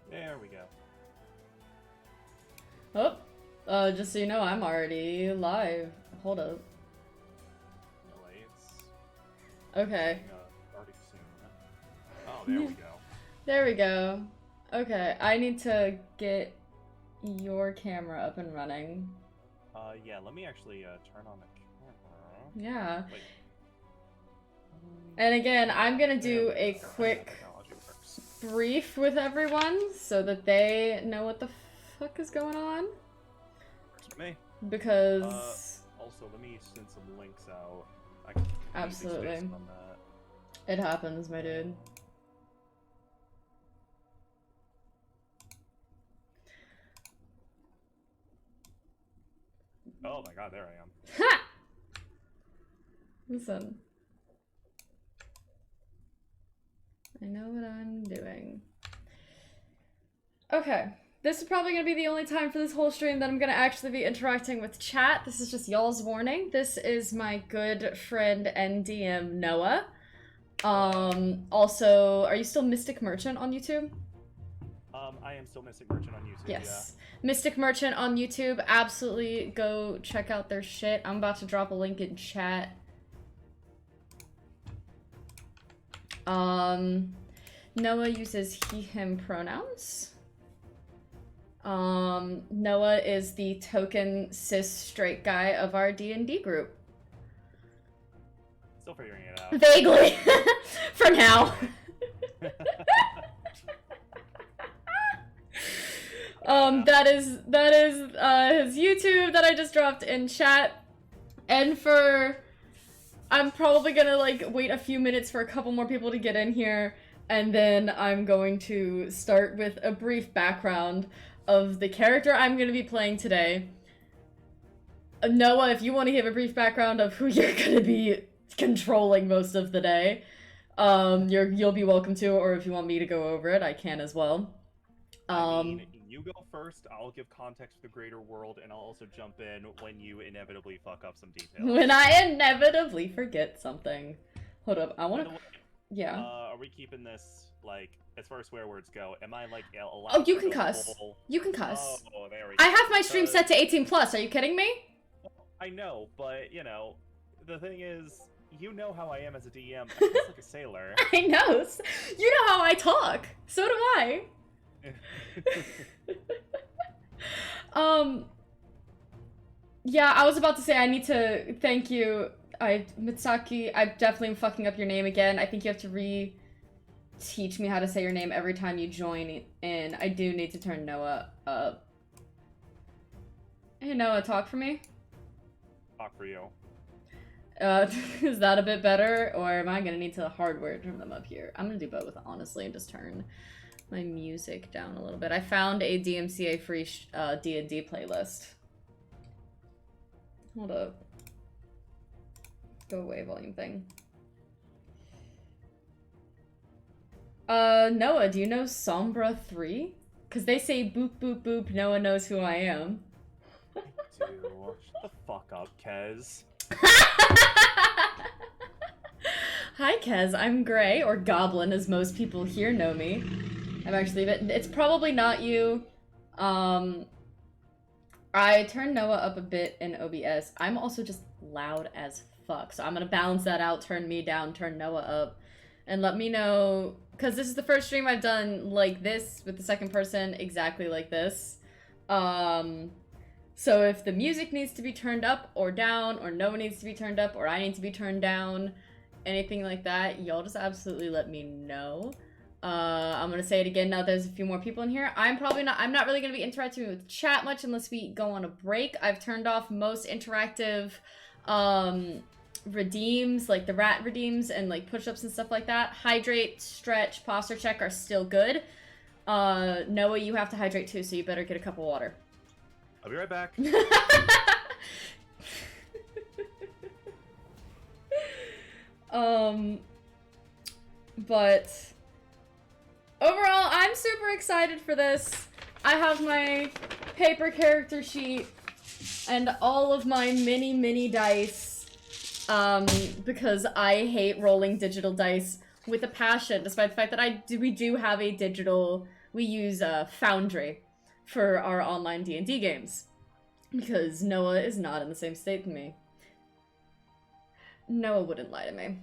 There we go. Just so you know, I'm already live. Hold up. No, it's Okay. starting soon. Oh, there we go. There we go. Okay, I need to get your camera up and running. Yeah, let me actually turn on the camera. Yeah. Wait. And again, I'm gonna do a That's how quick technology works. brief with everyone so that they know what the fuck is going on. Works for me. Because Also, let me send some links out. I can absolutely, on that. it happens, my dude. Oh my god, there I am. Ha! Listen. I know what I'm doing. Okay. This is probably going to be the only time for this whole stream that I'm going to actually be interacting with chat. This is just y'all's warning. This is my good friend and DM, Noah. Also, are you still Mystic Merchant on YouTube? I am still Mystic Merchant on YouTube, yes. Yeah. Mystic Merchant on YouTube. Absolutely go check out their shit. I'm about to drop a link in chat. Noah uses he, him pronouns. Noah is the token cis straight guy of our D&D group. Still figuring it out. Vaguely. For now. That is his YouTube that I just dropped in chat. And I'm probably gonna like wait a few minutes for a couple more people to get in here, and then I'm going to start with a brief background of the character I'm gonna be playing today. Noah, if you want to give a brief background of who you're gonna be controlling most of the day, you'll be welcome to, or if you want me to go over it, I can as well. I mean, you go first, I'll give context for the greater world, and I'll also jump in when you inevitably fuck up some details. When I inevitably forget something. Hold up, I want to... Yeah. Are we keeping this, like, as far as swear words go, am I, like, allowed Oh, you to can go cuss. full... You can cuss. Oh, there we go. I have my stream set to 18+, are you kidding me? I know, but, you know, the thing is, you know how I am as a DM. I'm just like a sailor. I know. You know how I talk. So do I. Yeah, I was about to say I need to thank you. Mitsaki, I definitely am fucking up your name again. I think you have to teach me how to say your name every time you join in. I do need to turn Noah up. Hey Noah, talk for me. Talk for you. Is that a bit better, or am I gonna need to hardware turn them up here? I'm gonna do both, honestly, and just turn my music down a little bit. I found a DMCA free D&D playlist. Hold up. Go away, volume thing. Noah, do you know Sombra 3? Because they say boop boop boop, Noah knows who I am. I do. Shut the fuck up, Kez. Hi, Kez. I'm Gray, or Goblin, as most people here know me. I'm actually, it's probably not you. I turned Noah up a bit in OBS. I'm also just loud as fuck, so I'm gonna balance that out, turn me down, turn Noah up, and let me know, because this is the first stream I've done like this, with the second person, exactly like this. So if the music needs to be turned up or down, or Noah needs to be turned up, or I need to be turned down, anything like that, y'all just absolutely let me know. I'm gonna say it again now there's a few more people in here. I'm not really gonna be interacting with chat much unless we go on a break. I've turned off most interactive, redeems, like the rat redeems and like push-ups and stuff like that. Hydrate, stretch, posture check are still good. Noah, you have to hydrate too, so you better get a cup of water. I'll be right back. But overall, I'm super excited for this. I have my paper character sheet and all of my mini dice, because I hate rolling digital dice with a passion, despite the fact that we do have a digital we use Foundry for our online D&D games. Because Noah is not in the same state as me. Noah wouldn't lie to me.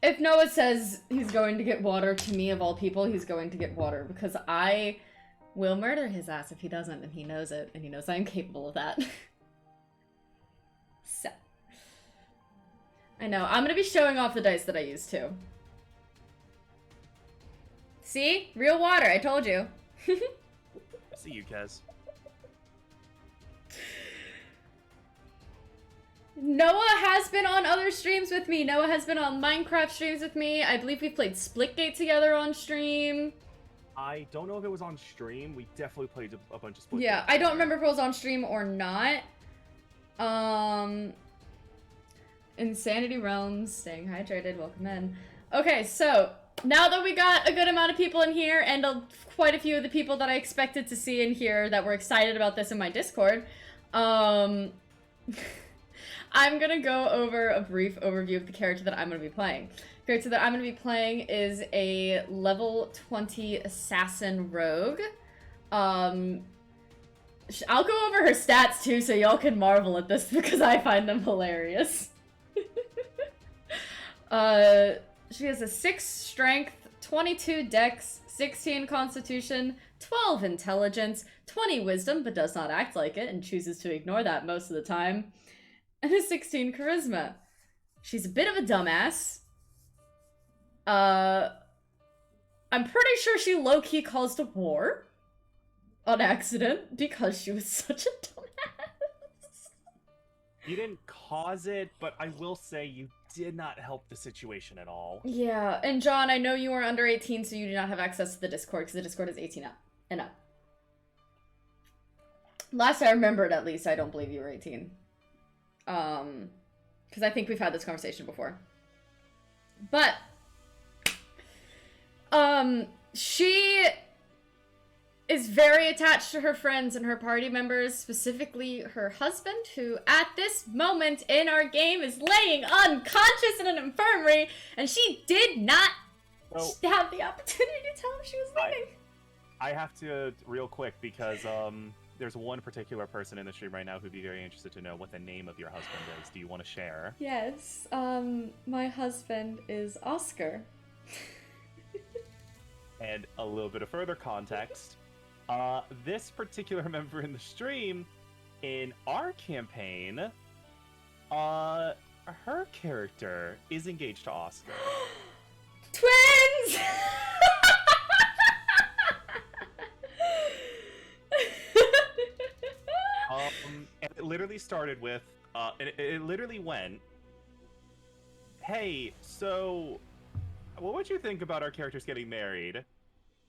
If Noah says he's going to get water, to me of all people, he's going to get water. Because I will murder his ass if he doesn't, and he knows it. And he knows I'm capable of that. So. I know. I'm gonna be showing off the dice that I used too. See? Real water, I told you. See you, Kez. Noah has been on other streams with me. Noah has been on Minecraft streams with me. I believe we played Splitgate together on stream. I don't know if it was on stream. We definitely played a bunch of Splitgate. Yeah, I don't remember if it was on stream or not. Insanity Realms, staying hydrated, welcome in. Okay, so now that we got a good amount of people in here and quite a few of the people that I expected to see in here that were excited about this in my Discord, I'm gonna go over a brief overview of the character that I'm gonna be playing. The character that I'm gonna be playing is a level 20 assassin rogue. I'll go over her stats too so y'all can marvel at this because I find them hilarious. She has a 6 strength, 22 dex, 16 constitution, 12 intelligence, 20 wisdom but does not act like it and chooses to ignore that most of the time, and a 16 charisma. She's a bit of a dumbass. I'm pretty sure she low-key caused a war on accident because she was such a dumbass. You didn't cause it, but I will say you did not help the situation at all. Yeah, and John, I know you are under 18, so you do not have access to the Discord, because the Discord is 18 up and up. Last I remembered, at least, I don't believe you were 18. Because I think we've had this conversation before. But, she is very attached to her friends and her party members, specifically her husband, who at this moment in our game is laying unconscious in an infirmary, and she did not have the opportunity to tell him she was leaving. I have to, real quick, because there's one particular person in the stream right now who'd be very interested to know what the name of your husband is. Do you want to share? Yes, my husband is Oscar. And a little bit of further context. This particular member in the stream, in our campaign, her character is engaged to Oscar. Twins! And it literally started with, it literally went, hey, so, what would you think about our characters getting married?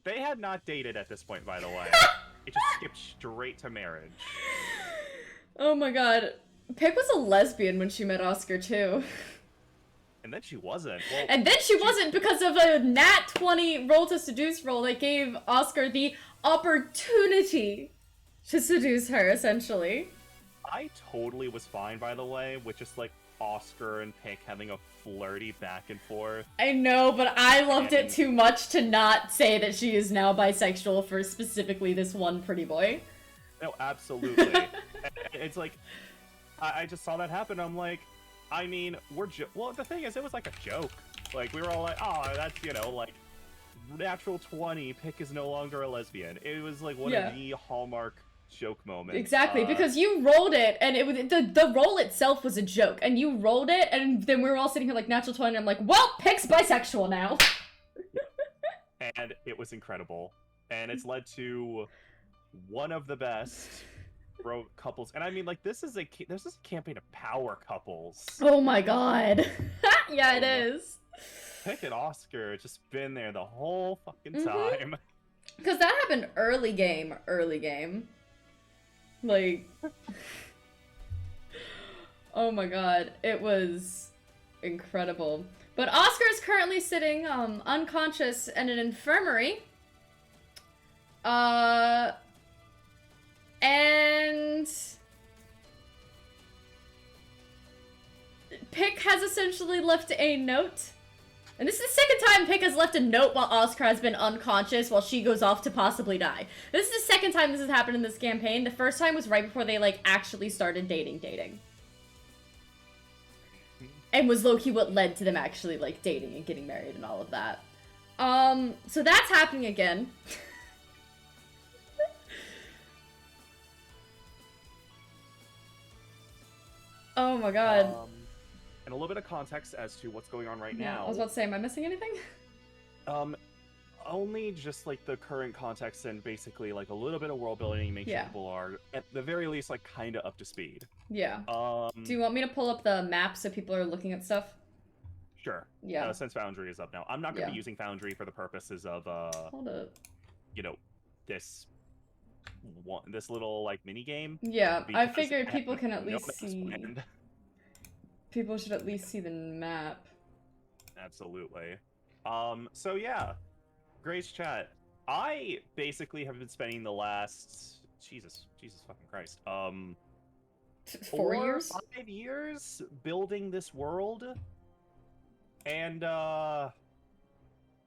They had not dated at this point, by the way. It just skipped straight to marriage. Oh my god. Pig was a lesbian when she met Oscar, too. And then she wasn't. Well, and then she wasn't because of a nat 20 roll to seduce roll that gave Oscar the opportunity to seduce her, essentially. I totally was fine, by the way, with just, like, Oscar and Pink having a flirty back and forth. I know, but I loved it too much to not say that she is now bisexual for specifically this one pretty boy. No, absolutely. It's like, I just saw that happen. I'm like, I mean, well, the thing is, it was like a joke. Like, we were all like, oh, that's, you know, like, natural 20, Pick is no longer a lesbian. It was like one of the hallmark joke moments. Exactly, because you rolled it, and it was the roll itself was a joke, and you rolled it, and then we were all sitting here like natural 20, and I'm like, well, Pick's bisexual now. And it was incredible, and it's led to one of the best couples, and I mean, like, this is a campaign of power couples. Oh my god. Yeah, it is. Pick and Oscar just been there the whole fucking time. Because that happened early game. Like, oh my god, it was incredible. But Oscar is currently sitting unconscious in an infirmary. And Pick has essentially left a note And this is the second time Pick has left a note while Oscar has been unconscious while she goes off to possibly die. This is the second time this has happened in this campaign. The first time was right before they, like, actually started dating. And was low-key what led to them actually, like, dating and getting married and all of that. So that's happening again. Oh my god. And a little bit of context as to what's going on right Yeah, now. I was about to say, am I missing anything? Only just like the current context and basically like a little bit of world building, make sure people are at the very least like kind of up to speed. Yeah. Do you want me to pull up the map so people are looking at stuff? Sure. Yeah. Since Foundry is up now, I'm not going to be using Foundry for the purposes of Hold up. You know, this little like mini game. Yeah, I figured people can at least see. People should at least see the map. Absolutely. So yeah, Grace chat. I basically have been spending the last Jesus fucking Christ. 4 years? 5 years building this world. And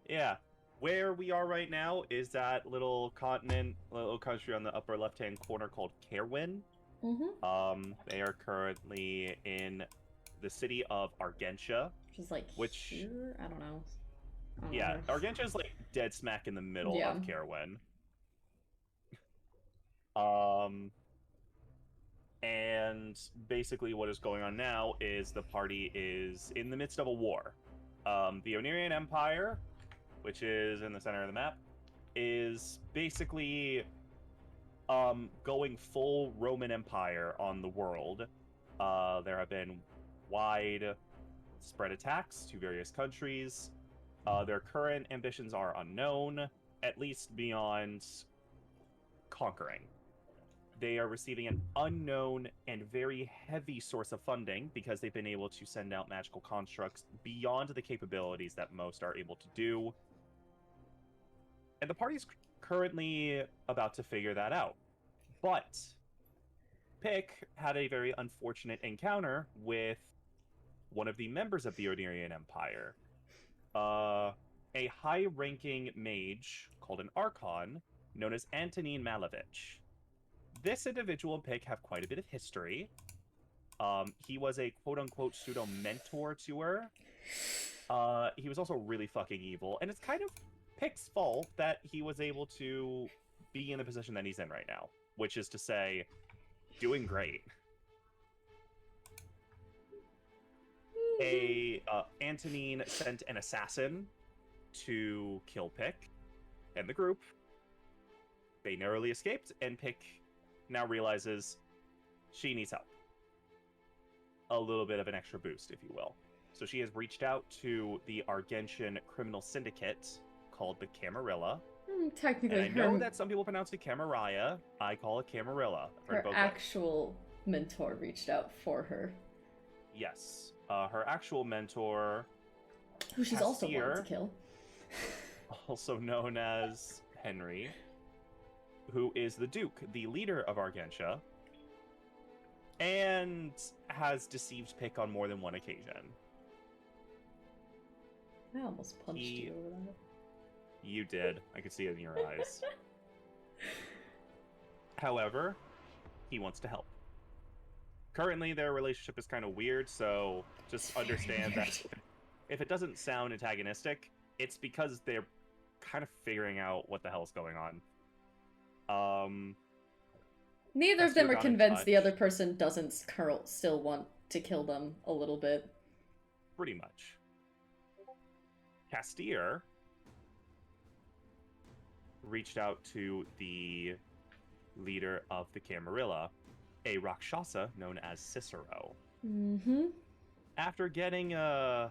yeah, where we are right now is that little country on the upper left-hand corner called Caerwyn. Mm-hmm. They are currently in the city of Argentia, which is like here? I don't know. Yeah, Argentia is like dead smack in the middle of Caerwyn. And basically what is going on now is the party is in the midst of a war. The Onirian Empire, which is in the center of the map, is basically going full Roman Empire on the world. There have been widespread attacks to various countries. Their current ambitions are unknown, at least beyond conquering. They are receiving an unknown and very heavy source of funding because they've been able to send out magical constructs beyond the capabilities that most are able to do. And the party's currently about to figure that out. But Pick had a very unfortunate encounter with one of the members of the Onirian Empire. A high-ranking mage called an Archon, known as Antonin Malevich. This individual and Pick have quite a bit of history. He was a quote-unquote pseudo-mentor to her. He was also really fucking evil, and it's kind of Pick's fault that he was able to be in the position that he's in right now, which is to say, doing great. Antonin sent an assassin to kill Pick and the group. They narrowly escaped, and Pick now realizes she needs help. A little bit of an extra boost, if you will. So she has reached out to the Argentian criminal syndicate called the Camarilla. Technically, and I know that some people pronounce it Camarilla. I call it Camarilla. Her actual mentor reached out for her. Yes. Her actual mentor, who she's also wanted to kill. Also known as Henry, who is the Duke, the leader of Argentia, and has deceived Pick on more than one occasion. I almost punched you over that. You did. I could see it in your eyes. However, he wants to help. Currently, their relationship is kind of weird, so just understand that if it doesn't sound antagonistic, it's because they're kind of figuring out what the hell's going on. Neither of them are convinced the other person doesn't still want to kill them a little bit. Pretty much. Castier reached out to the leader of the Camarilla, a Rakshasa known as Cicero. Mm-hmm. After getting a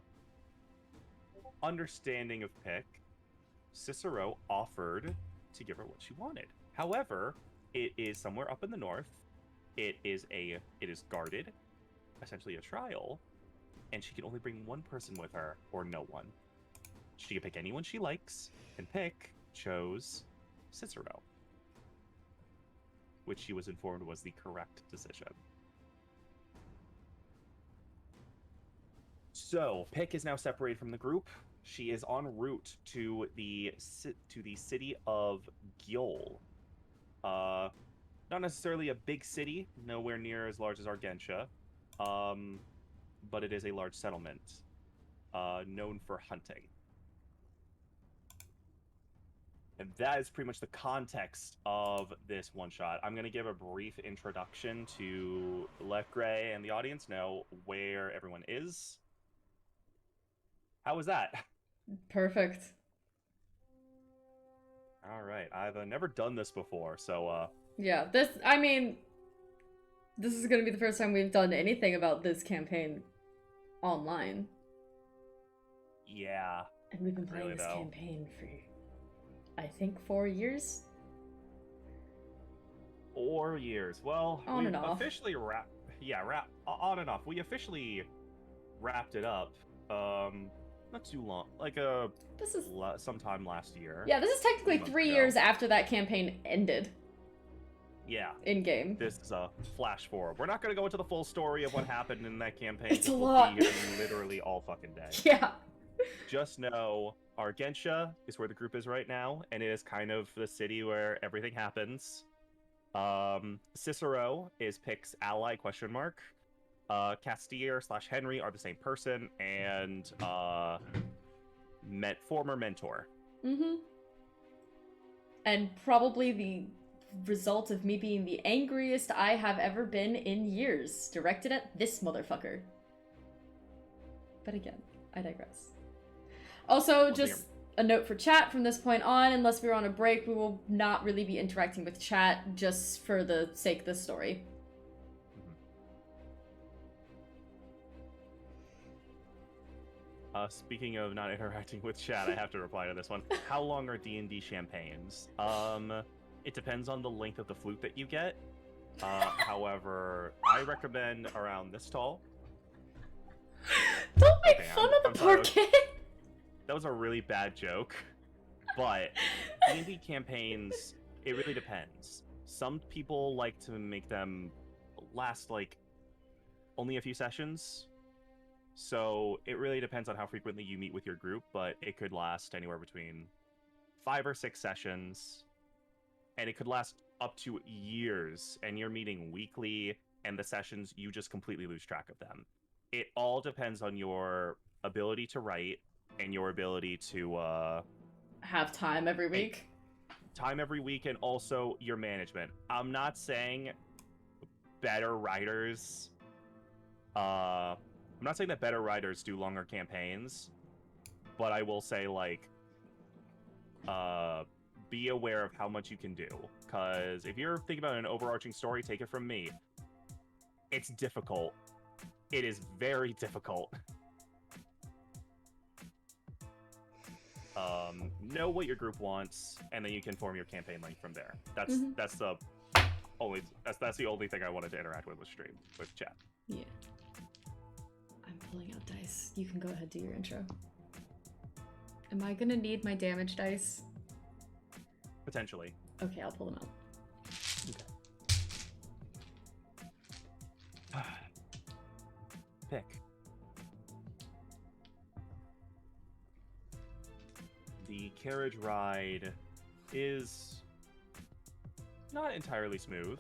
understanding of Pick, Cicero offered to give her what she wanted. However, it is somewhere up in the north. It is guarded, essentially a trial, and she can only bring one person with her, or no one. She can pick anyone she likes, and Pick chose Cicero, which she was informed was the correct decision. So, Pick is now separated from the group. She is en route to the city of Gyol. Not necessarily a big city, nowhere near as large as Argentia, but it is a large settlement, known for hunting. And that is pretty much the context of this one-shot. I'm going to give a brief introduction to let Gray and the audience know where everyone is. How was that? Perfect. All right. I've never done this before, so... Yeah, this is going to be the first time we've done anything about this campaign online. Yeah. And we've been playing this campaign for, I think, 4 years? 4 years. Well, on and off. Officially on and off. We officially wrapped it up. Not too long. Like this is sometime last year. Yeah, this is technically 3 years after that campaign ended. Yeah. In game. This is a flash forward. We're not going to go into the full story of what happened in that campaign. It's a lot. We'll be here literally all fucking day. Yeah. Just know Argentia is where the group is right now, and it is kind of the city where everything happens. Cicero is Pick's ally, ? Castier/Henry are the same person, and former mentor. Mm-hmm. And probably the result of me being the angriest I have ever been in years, directed at this motherfucker. But again, I digress. Also, just a note for chat from this point on, unless we're on a break, we will not really be interacting with chat just for the sake of the story. Speaking of not interacting with chat, I have to reply to this one. How long are D&D champagnes? It depends on the length of the flute that you get. However, I recommend around this tall. Don't make fun of the poor kid. That was a really bad joke. But D&D campaigns, it really depends. Some people like to make them last, like, only a few sessions. So it really depends on how frequently you meet with your group, but it could last anywhere between 5 or 6 sessions. And it could last up to years, and you're meeting weekly, and the sessions, you just completely lose track of them. It all depends on your ability to write and your ability to have time every week. And also your management. I'm not saying better writers I'm not saying that better writers do longer campaigns, but I will say, like, be aware of how much you can do. Because if you're thinking about an overarching story, take it from me. It's difficult. It is very difficult. Know what your group wants, and then you can form your campaign length from there. That's the only thing I wanted to interact with chat. Yeah. I'm pulling out dice. You can go ahead, do your intro. Am I gonna need my damage dice? Potentially. Okay, I'll pull them out. Okay. Pick. The carriage ride is not entirely smooth.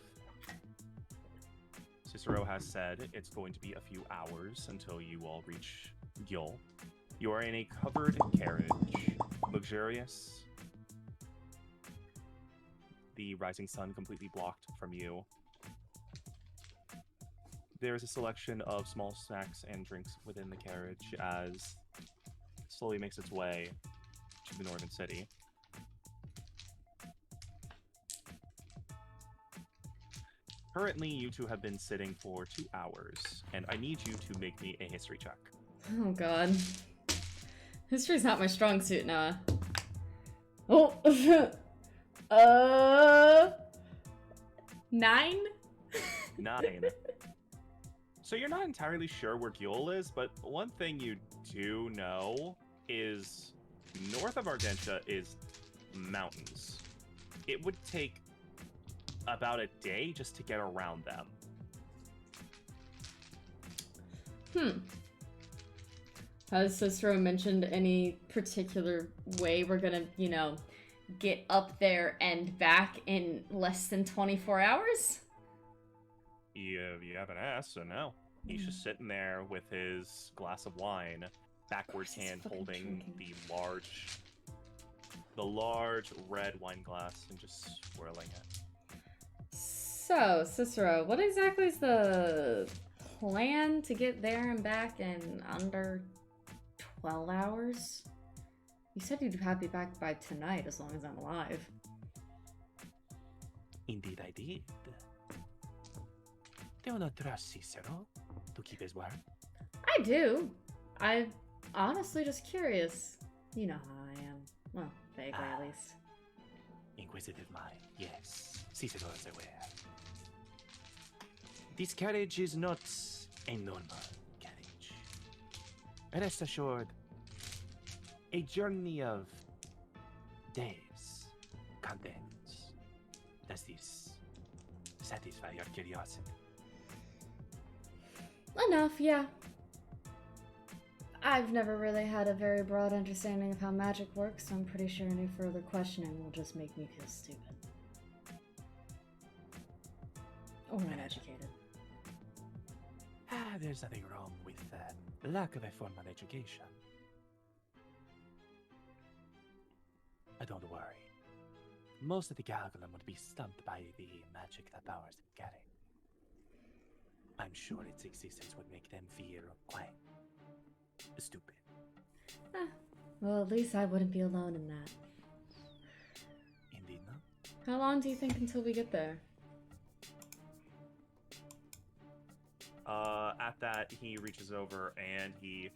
Cicero has said it's going to be a few hours until you all reach Gyol. You are in a covered carriage, luxurious. The rising sun completely blocked from you. There's a selection of small snacks and drinks within the carriage as it slowly makes its way to the northern city. Currently, you two have been sitting for 2 hours, and I need you to make me a history check. Oh god. History's not my strong suit, Noah. Oh! 9? 9. So you're not entirely sure where Gyol is, but one thing you do know is north of Argentia is mountains. It would take about a day just to get around them. Has Cicero mentioned any particular way we're gonna, get up there and back in less than 24 hours? You haven't asked, so no. He's just sitting there with his glass of wine, backwards hand holding the large red wine glass and just swirling it. So, Cicero, what exactly is the plan to get there and back in under 12 hours? You said you'd have me back by tonight as long as I'm alive. Indeed I did. Do you not trust Cicero to keep his word? I do. I'm honestly just curious. You know how I am. Well, vaguely at least. Inquisitive mind, yes. Cicero is aware. This carriage is not a normal carriage. Rest assured, a journey of days contents. Does this satisfy your curiosity? Enough, yeah. I've never really had a very broad understanding of how magic works, so I'm pretty sure any further questioning will just make me feel stupid. Or uneducated. There's nothing wrong with lack of a formal education. But don't worry. Most of the Galgulum would be stumped by the magic that powers them carry. I'm sure its existence would make them feel quite stupid. Well, at least I wouldn't be alone in that. Indeed, no? How long do you think until we get there? At that, he reaches over and he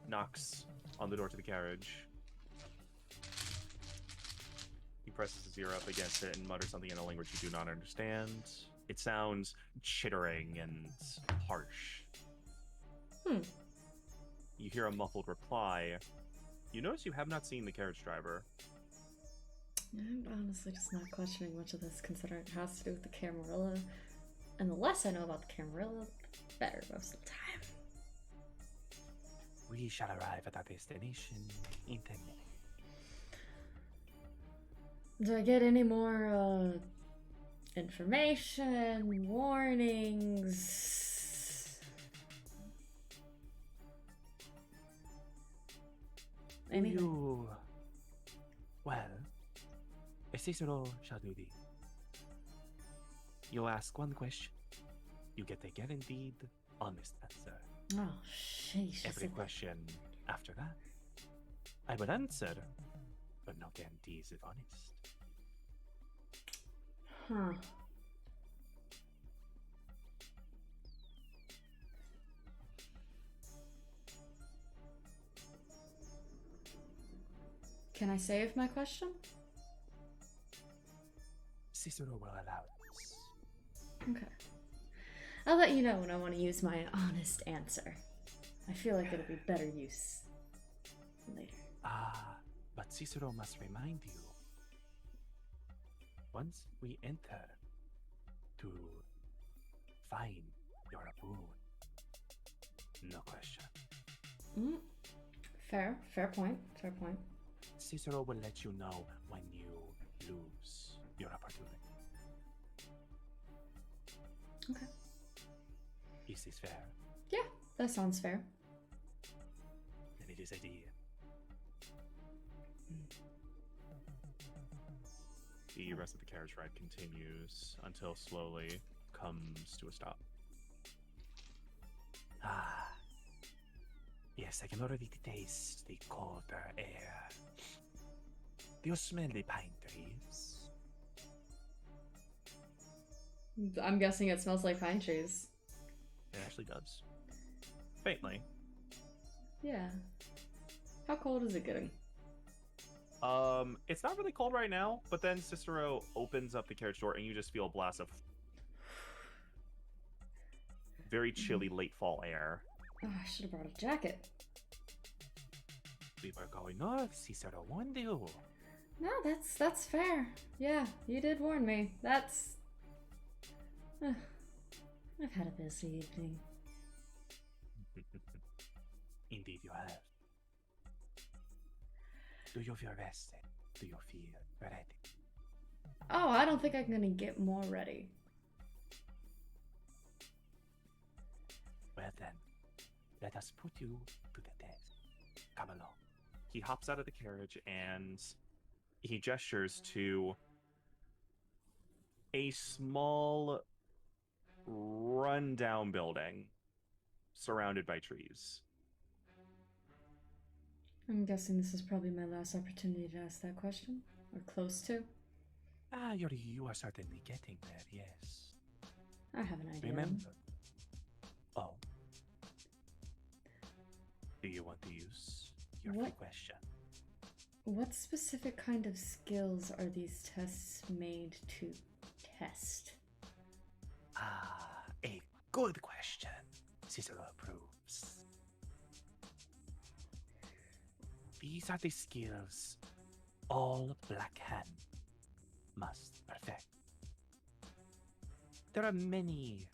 knocks on the door to the carriage. He presses his ear up against it and mutters something in a language you do not understand. It sounds chittering and harsh. You hear a muffled reply. You notice you have not seen the carriage driver. I'm honestly just not questioning much of this, considering it has to do with the Camarilla. And the less I know about the Camarilla, the better most of the time. We shall arrive at our destination in 10 minutes. Do I get any more, information, warnings? Anything? Well, Cicero shall do thee. You ask one question, you get a guaranteed honest answer. Oh, sheesh. Every question after that, I will answer, but no guarantees if honest. Huh. Can I save my question? Cicero will allow this. Okay. I'll let you know when I want to use my honest answer. I feel like it'll be better use later. But Cicero must remind you. Once we enter to find your boon, no question. Fair point. Cicero will let you know when you lose your opportunity. Okay. Is this fair? Yeah, that sounds fair. Then it is a deal. The rest of the carriage ride continues until slowly comes to a stop. Yes, I can already taste the colder air. Do you smell the pine trees? I'm guessing it smells like pine trees. It actually does. Faintly. Yeah. How cold is it getting? It's not really cold right now, but then Cicero opens up the carriage door and you just feel a blast of very chilly late fall air. Oh, I should have brought a jacket. We were going north, Cicero warned you. No, that's fair. Yeah, you did warn me. That's... I've had a busy evening. Indeed you have. Do you feel rested? Do you feel ready? Oh, I don't think I'm gonna get more ready. Well then, let us put you to the test. Come along. He hops out of the carriage and he gestures to a small, run-down building surrounded by trees. I'm guessing this is probably my last opportunity to ask that question, or close to. You are certainly getting there, yes. I have an idea. Remember. Oh. Do you want to use your free question? What specific kind of skills are these tests made to test? A good question. Cicero approves. These are the skills all Black Hand must perfect. There are many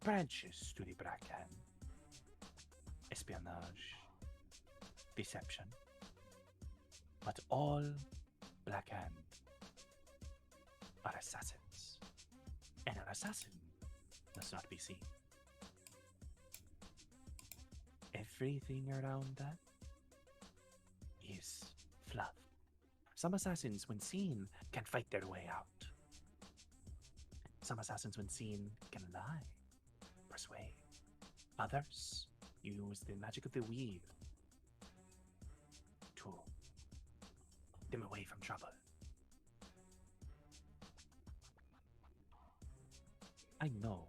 branches to the Black Hand. Espionage, deception. But all Black Hand are assassins. And an assassin must not be seen. Everything around that is fluff. Some assassins, when seen, can fight their way out. Some assassins, when seen, can lie, persuade. Others use the magic of the weave to them away from trouble. I know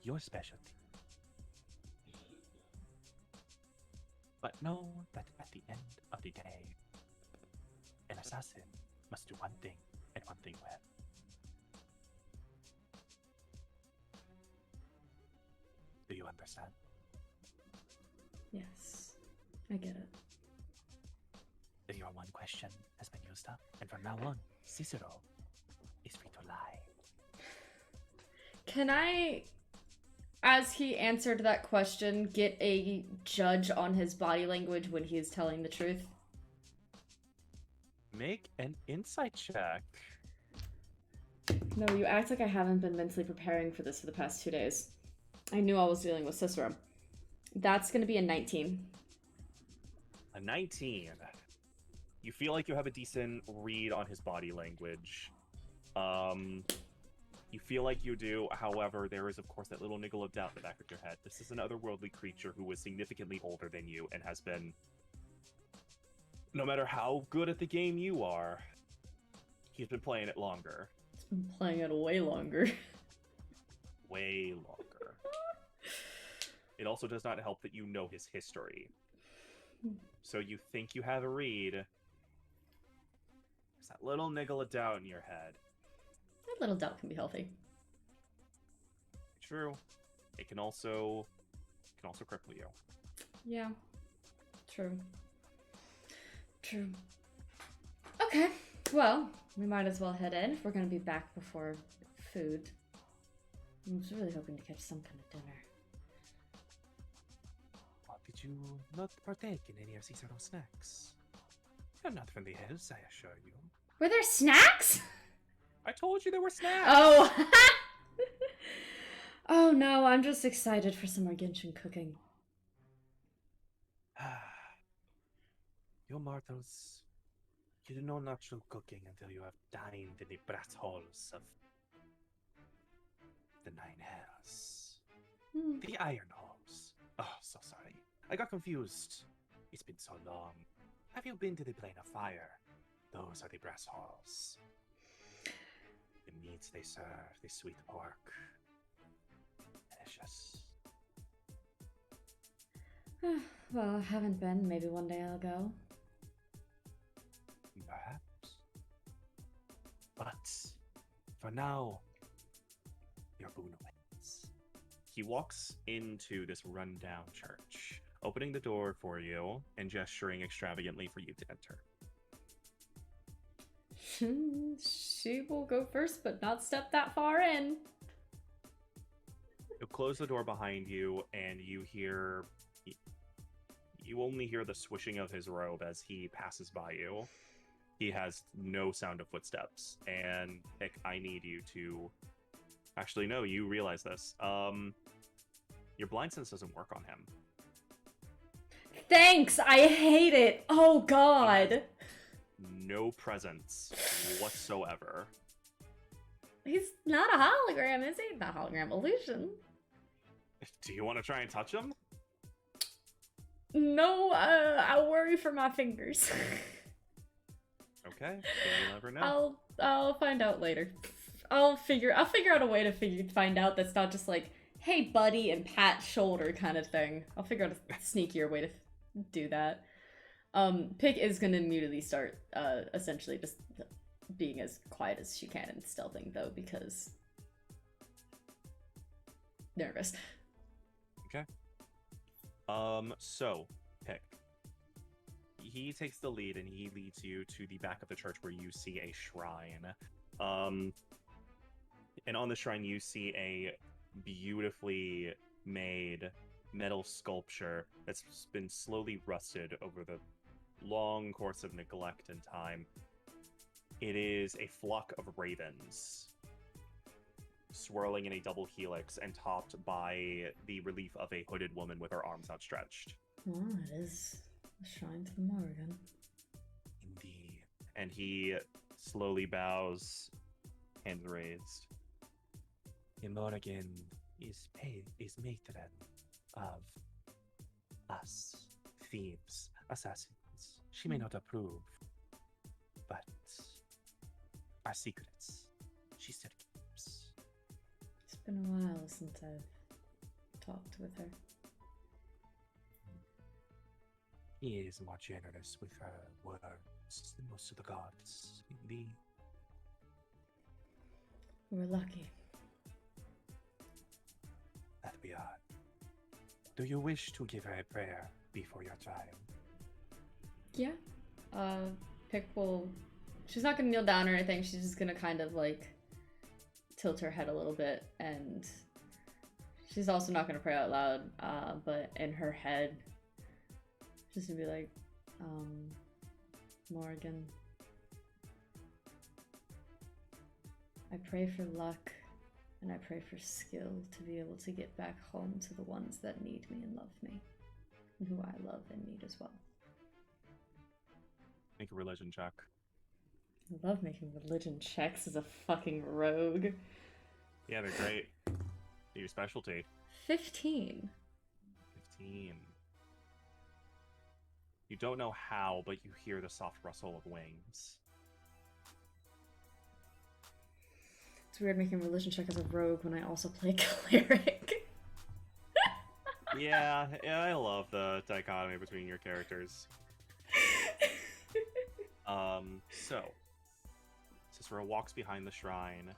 your specialty. But know that at the end of the day, an assassin must do one thing and one thing well. Do you understand? Yes, I get it. Your one question has been used up, and from now on, Cicero is free to lie. Can I, as he answered that question, get a judge on his body language when he is telling the truth? Make an insight check. No, you act like I haven't been mentally preparing for this for the past 2 days. I knew I was dealing with Cicero. That's gonna be a 19. A 19. You feel like you have a decent read on his body language. You feel like you do, however, there is, of course, that little niggle of doubt in the back of your head. This is an otherworldly creature who is significantly older than you and has been, no matter how good at the game you are, he's been playing it longer. He's been playing it way longer. Way longer. It also does not help that you know his history. So you think you have a read. There's that little niggle of doubt in your head. That little doubt can be healthy. True. It can also cripple you. Yeah. True. True. Okay. Well, we might as well head in if we're gonna be back before food. I was really hoping to catch some kind of dinner. Did you not partake in any of Cicero's snacks? You're not from the hills, I assure you. Were there snacks? I told you there were snacks! Oh! Oh no, I'm just excited for some more Genshin cooking. You mortals, you do know natural cooking until you have dined in the brass halls of the Nine Hells. The Iron Halls. Oh, so sorry. I got confused. It's been so long. Have you been to the Plane of Fire? Those are the brass halls. The meats they serve, the sweet pork. Delicious. Well, I haven't been. Maybe one day I'll go. Perhaps. But for now, your boon awaits. He walks into this rundown church, opening the door for you and gesturing extravagantly for you to enter. She will go first, but not step that far in. You'll close the door behind you, and you hear You only hear the swishing of his robe as he passes by you. He has no sound of footsteps. And Pick, I need you to... Actually, no, you realize this. Your blind sense doesn't work on him. Thanks! I hate it! Oh god! No presence whatsoever. He's not a hologram, is he? Not hologram, illusion. Do you want to try and touch him? No, I worry for my fingers. Okay, you'll never know. I'll find out later. I'll figure out a way to find out that's not just like, hey buddy, and pat shoulder kind of thing. I'll figure out a sneakier way to do that. Pick is gonna immediately start essentially just being as quiet as she can and stealthing though, because nervous. Okay. So, Pick. He takes the lead and he leads you to the back of the church where you see a shrine. And on the shrine you see a beautifully made metal sculpture that's been slowly rusted over the long course of neglect and time. It is a flock of ravens swirling in a double helix and topped by the relief of a hooded woman with her arms outstretched. Oh, it is a shrine to the Morrigan. Indeed. And he slowly bows, hands raised. The Morrigan is matron of us, thieves, assassins. She may not approve, but our secrets, she still keeps. It's been a while since I've talked with her. He is more generous with her words than most of the gods. Indeed. We're lucky. That we are. Do you wish to give her a prayer before your trial? Yeah. Pick will... She's not gonna kneel down or anything, she's just gonna kind of like tilt her head a little bit, and she's also not gonna pray out loud, but in her head, she's gonna be like, Morrigan, I pray for luck, and I pray for skill to be able to get back home to the ones that need me and love me, and who I love and need as well. Make a religion check. I love making religion checks as a fucking rogue. Yeah, they're great. Your specialty. 15. 15. You don't know how, but you hear the soft rustle of wings. It's weird making a religion check as a rogue when I also play cleric. Yeah, I love the dichotomy between your characters. So Cicero walks behind the shrine.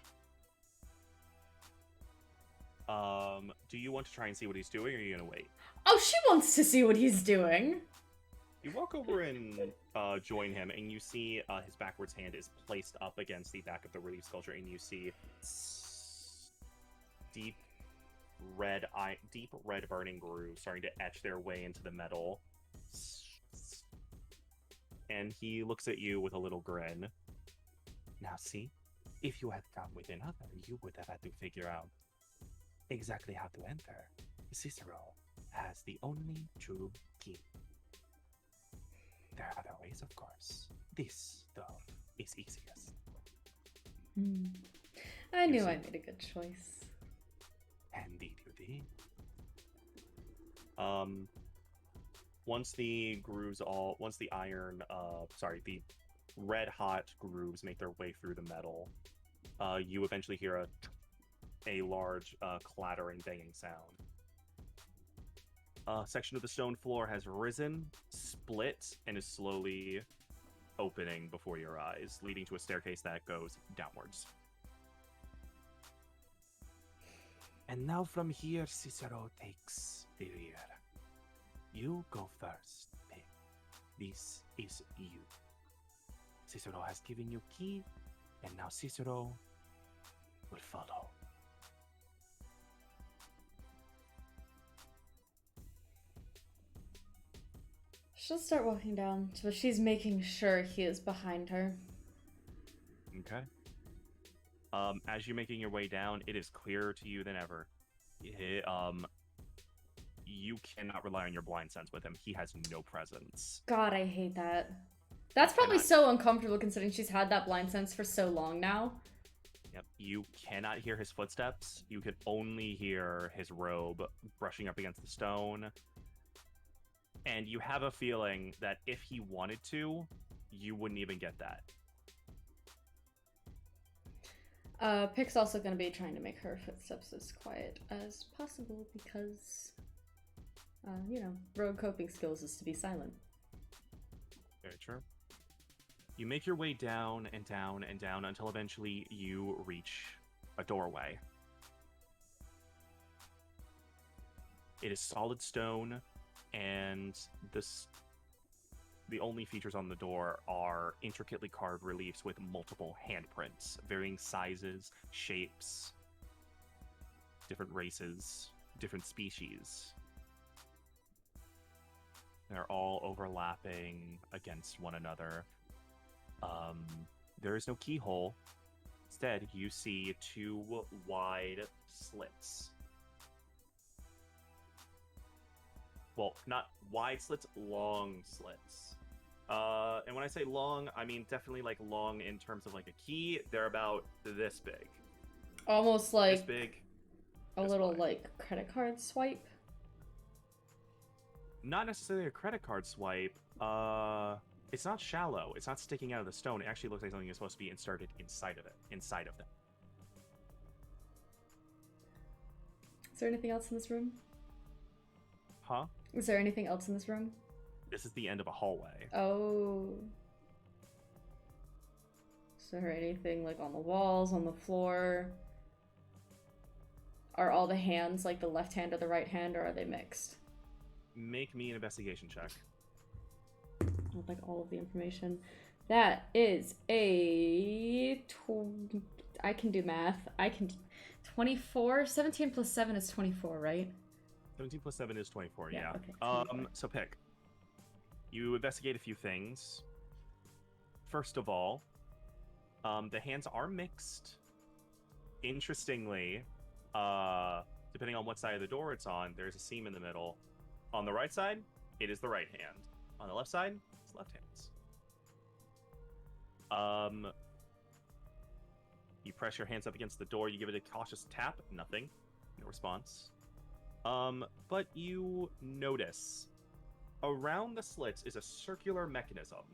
Do you want to try and see what he's doing, or are you gonna wait? Oh, she wants to see what he's doing. You walk over and join him, and you see his backwards hand is placed up against the back of the relief sculpture, and you see deep red burning grooves starting to etch their way into the metal. And he looks at you with a little grin. Now see, if you had come with another, you would have had to figure out exactly how to enter. Cicero has the only true key. There are other ways, of course. This, though, is easiest. I knew I made a good choice. Indeed you did. Once the red hot grooves make their way through the metal, you eventually hear a large clattering, banging sound. A section of the stone floor has risen, split, and is slowly opening before your eyes, leading to a staircase that goes downwards. And now from here, Cicero takes the rear. You go first, Pick. This is you. Cicero has given you key, and now Cicero will follow. She'll start walking down, but she's making sure he is behind her. Okay. As you're making your way down, it is clearer to you than ever. You cannot rely on your blind sense with him. He has no presence. God, I hate that. That's probably so uncomfortable considering she's had that blind sense for so long now. Yep. You cannot hear his footsteps. You can only hear his robe brushing up against the stone. And you have a feeling that if he wanted to, you wouldn't even get that. Pick's also going to be trying to make her footsteps as quiet as possible because, you know, rogue coping skills is to be silent. Very true. You make your way down and down and down until eventually you reach a doorway. It is solid stone, and the only features on the door are intricately carved reliefs with multiple handprints, varying sizes, shapes, different races, different species. They're all overlapping against one another. There is no keyhole. Instead, you see two wide slits. Well, not wide slits, long slits. And when I say long, I mean definitely like long in terms of like a key. They're about this big. Almost like this big. a little like credit card swipe. Not necessarily a credit card swipe. It's not shallow. It's not sticking out of the stone. It actually looks like something is supposed to be inserted inside of it. Inside of them. Is there anything else in this room? Huh? Is there anything else in this room? This is the end of a hallway. Oh. Is there anything like on the walls, on the floor? Are all the hands like the left hand or the right hand, or are they mixed? Make me an investigation check. I'd like all of the information. That is a... I can do math. I can... 24? 17 plus 7 is 24, right? 17 plus 7 is 24, yeah. Okay, so pick. You investigate a few things. First of all, the hands are mixed. Interestingly, depending on what side of the door it's on, there's a seam in the middle. On the right side, it is the right hand. On the left side, it's left hands. You press your hands up against the door, you give it a cautious tap, nothing. No response. But you notice around the slits is a circular mechanism.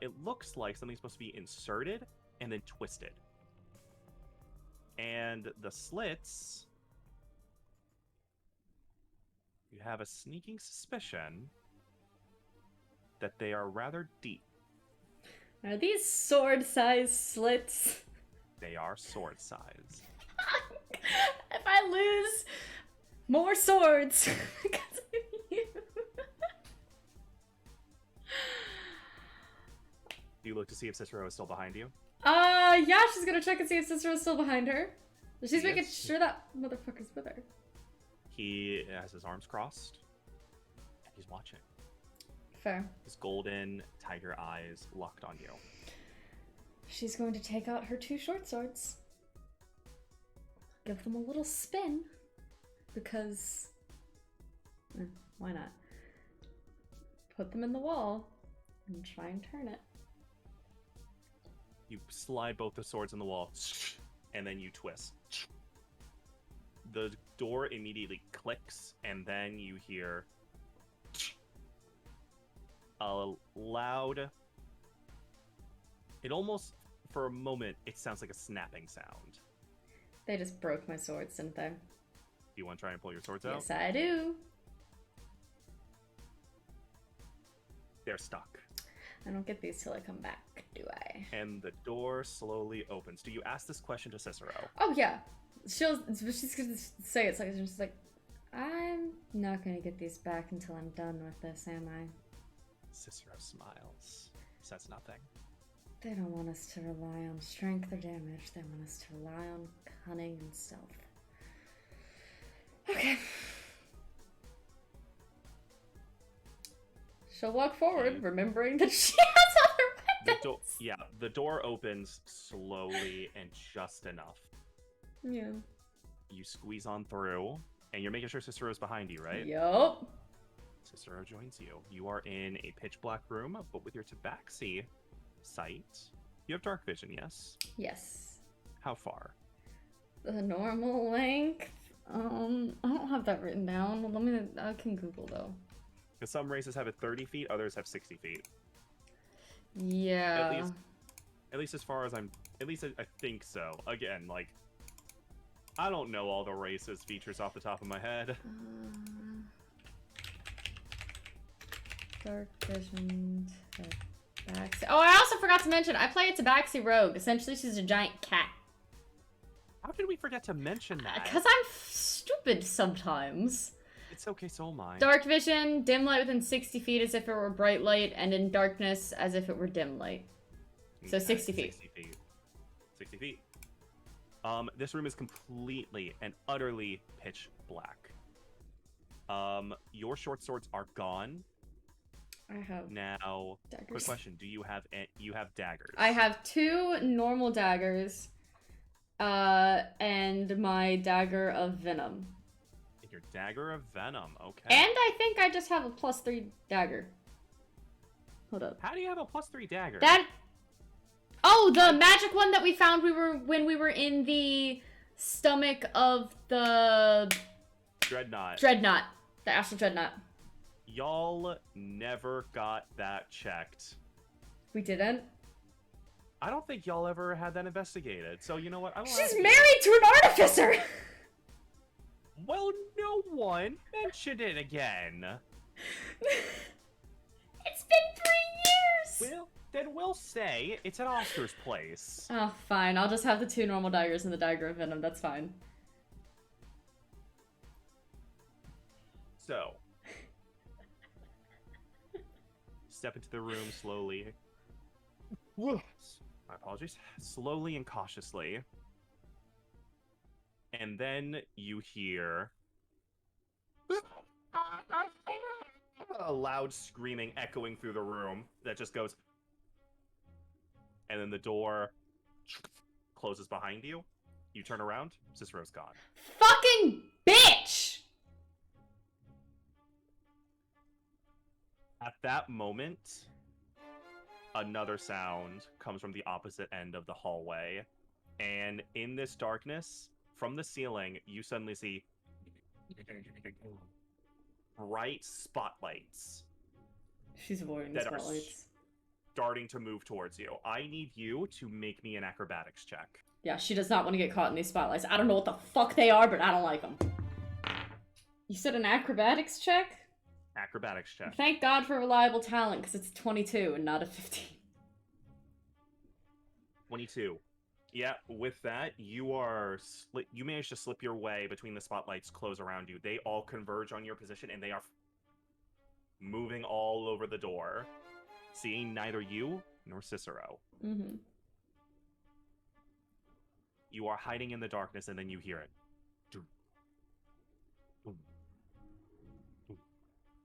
It looks like something's supposed to be inserted and then twisted. And the slits, you have a sneaking suspicion that they are rather deep. Are these sword-sized slits? They are sword-sized. If I lose more swords because of you. Do you look to see if Cicero is still behind you? Yeah, she's gonna check and see if Cicero's still behind her. She's making sure that motherfucker's with her. He has his arms crossed, and he's watching. Fair. His golden tiger eyes locked on you. She's going to take out her two short swords. Give them a little spin. Because... why not? Put them in the wall and try and turn it. You slide both the swords in the wall, and then you twist. The door immediately clicks, and then you hear a loud... It almost, for a moment, it sounds like a snapping sound. They just broke my swords, didn't they? Do you want to try and pull your swords out? Yes, I do. They're stuck. I don't get these till I come back, do I? And the door slowly opens. Do you ask this question to Cicero? Oh, yeah. She's gonna say it. She's just like, I'm not gonna get these back until I'm done with this, am I? Cicero smiles. Says nothing. They don't want us to rely on strength or damage. They want us to rely on cunning and stealth. Okay. She'll walk forward, You- remembering that she has other weapons. The door opens slowly and just enough. Yeah. You squeeze on through, and you're making sure Cicero's behind you, right? Yup. Cicero joins you. You are in a pitch black room, but with your tabaxi sight, you have dark vision, yes? Yes. How far? The normal length. I don't have that written down. I can Google though. Because some races have it 30 feet, others have 60 feet. Yeah. At least as far as I think so. Again, like, I don't know all the races features off the top of my head. Dark vision. Tabaxi. Oh, I also forgot to mention, I play a Tabaxi rogue. Essentially, she's a giant cat. How did we forget to mention that? Because I'm stupid sometimes. It's okay, so am I. Dark vision, dim light within 60 feet as if it were bright light, and in darkness as if it were dim light. So 60 feet. 60 feet. 60 feet. This room is completely and utterly pitch black. Your short swords are gone. I have Now, daggers. quick question: do you have daggers? I have 2 normal daggers, and my dagger of venom. Your dagger of venom. Okay. And I think I just have a +3 dagger. Hold up. How do you have a +3 dagger? Oh, the magic one that we found when we were in the stomach of the Dreadnought. the astral dreadnought. Y'all never got that checked. We didn't. I don't think y'all ever had that investigated. So you know what? I will She's ask you. married to an artificer. Well, no one mentioned it again. It's been 3 years. Well, then we'll say it's at Oscar's place. Oh, fine. I'll just have the 2 normal daggers and the dagger of venom. That's fine. So, step into the room slowly. My apologies. Slowly and cautiously. And then you hear a loud screaming echoing through the room that just goes. And then the door closes behind you. You turn around, Cicero's gone. Fucking bitch! At that moment, another sound comes from the opposite end of the hallway. And in this darkness, from the ceiling, you suddenly see bright spotlights She's avoiding the that are spotlights. starting to move towards you. I need you to make me an acrobatics check. Yeah, she does not want to get caught in these spotlights. I don't know what the fuck they are, but I don't like them. You said an acrobatics check? Acrobatics check. Thank God for reliable talent, because it's 22 and not a 15. 22. Yeah, with that, you manage to slip your way between the spotlights close around you. They all converge on your position, and they are moving all over the door, seeing neither you nor Cicero. Mm-hmm. You are hiding in the darkness, and then you hear it.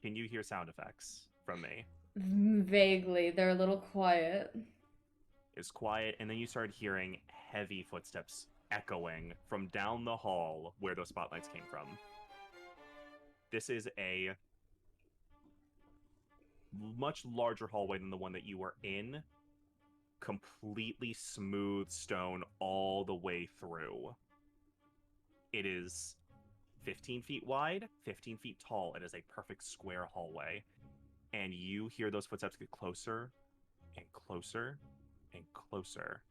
Can you hear sound effects from me? Vaguely. They're a little quiet. It's quiet, and then you start hearing heavy footsteps echoing from down the hall where those spotlights came from. This is a much larger hallway than the one that you were in. Completely smooth stone all the way through. It is 15 feet wide, 15 feet tall. It is a perfect square hallway. And you hear those footsteps get closer and closer and closer.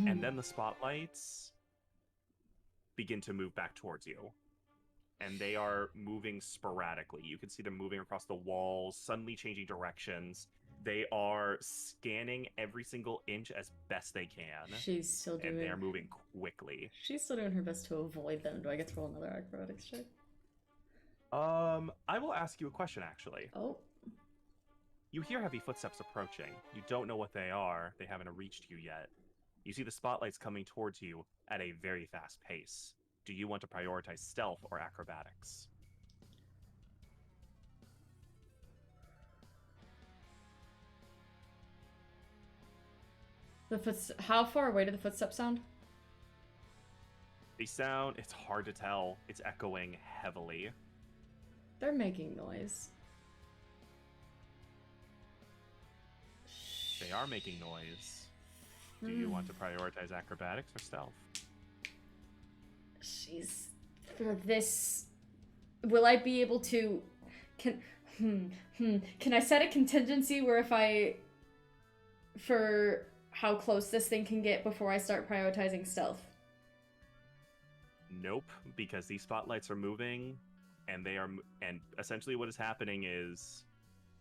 And then the spotlights begin to move back towards you. And they are moving sporadically. You can see them moving across the walls, suddenly changing directions. They are scanning every single inch as best they can. She's still doing. And they are moving quickly. She's still doing her best to avoid them. Do I get to roll another acrobatics check? I will ask you a question, actually. Oh. You hear heavy footsteps approaching. You don't know what they are. They haven't reached you yet. You see the spotlights coming towards you at a very fast pace. Do you want to prioritize stealth or acrobatics? How far away did the footsteps sound? They sound, it's hard to tell. It's echoing heavily. They're making noise. They are making noise. Do you want to prioritize acrobatics or stealth? Jeez. For this... Will I be able to... Can I set a contingency where if I... For how close this thing can get before I start prioritizing stealth? Nope, because these spotlights are moving, and and essentially what is happening is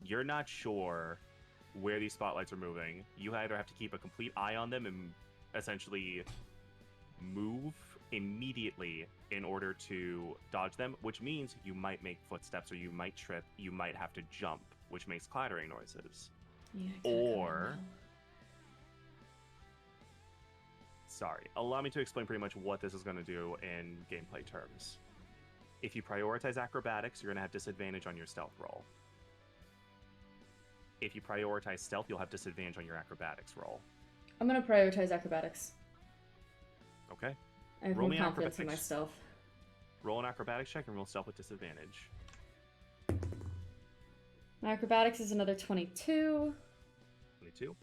you're not sure where these spotlights are moving. You either have to keep a complete eye on them and essentially move immediately in order to dodge them, which means you might make footsteps or you might trip, you might have to jump, which makes clattering noises. Yeah, Or... Sorry, allow me to explain pretty much what this is going to do in gameplay terms. If you prioritize acrobatics, you're going to have disadvantage on your stealth roll. If you prioritize stealth, you'll have disadvantage on your acrobatics roll. I'm going to prioritize acrobatics. Okay. I have Roll more me confidence in my acrobatics. stealth. Roll an acrobatics check and roll stealth with disadvantage. My acrobatics is another 22. 22.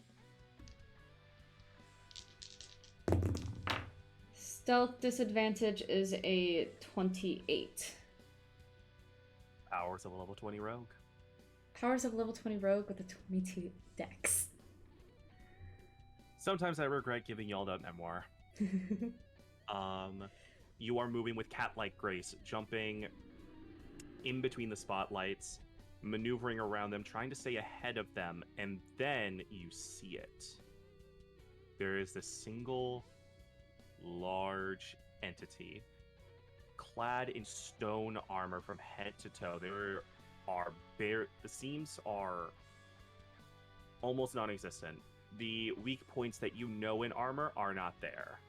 Stealth disadvantage is a 28. Powers of a level 20 rogue. Powers of level 20 rogue with a 22 dex. Sometimes I regret giving y'all that memoir. You are moving with cat-like grace, jumping in between the spotlights, maneuvering around them, trying to stay ahead of them, and then you see it. There is this single large entity clad in stone armor from head to toe. There are the seams are almost non-existent. The weak points that you know in armor are not there.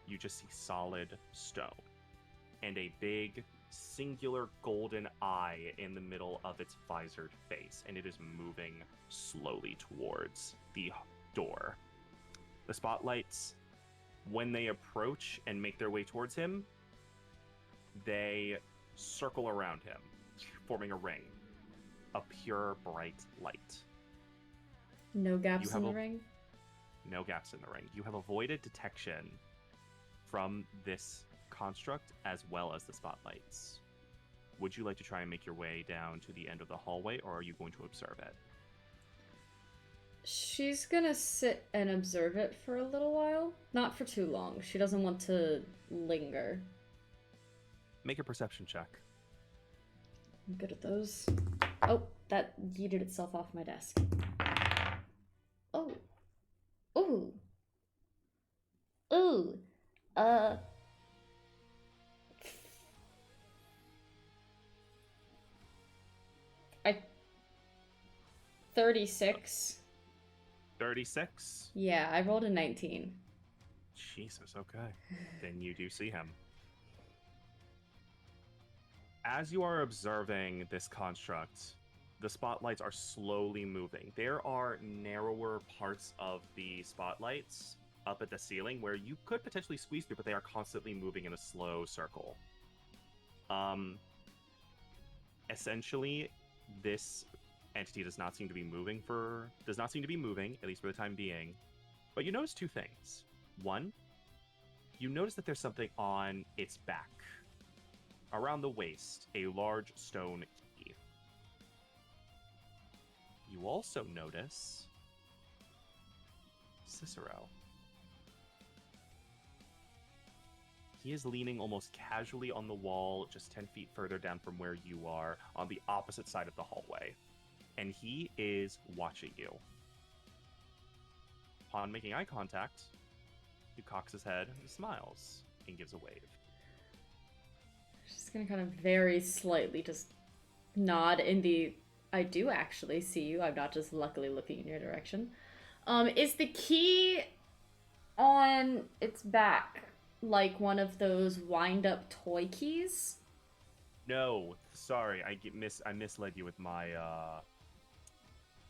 You just see solid stone and a big singular golden eye in the middle of its visored face, and it is moving slowly towards the door. The spotlights, when they approach and make their way towards him, they circle around him, forming a ring, a pure bright light. No gaps in the ring? No gaps in the ring. You have avoided detection from this construct as well as the spotlights. Would you like to try and make your way down to the end of the hallway, or are you going to observe it? She's gonna sit and observe it for a little while. Not for too long. She doesn't want to linger. Make a perception check. I'm good at those. Oh, that yeeted itself off my desk. Oh. Ooh. Ooh. 36. 36? Yeah, I rolled a 19. Jesus, okay. Then you do see him. As you are observing this construct, the spotlights are slowly moving. There are narrower parts of the spotlights up at the ceiling where you could potentially squeeze through, but they are constantly moving in a slow circle. Essentially, this entity does not seem to be moving, at least for the time being. But you notice two things. One, you notice that there's something on its back. Around the waist, a large stone key. You also notice Cicero. He is leaning almost casually on the wall, just 10 feet further down from where you are, on the opposite side of the hallway. And he is watching you. Upon making eye contact, he cocks his head, smiles, and gives a wave. She's gonna kind of very slightly just nod in the, I do actually see you, I'm not just luckily looking in your direction. Is the key on its back like one of those wind-up toy keys? No, sorry, I misled you with my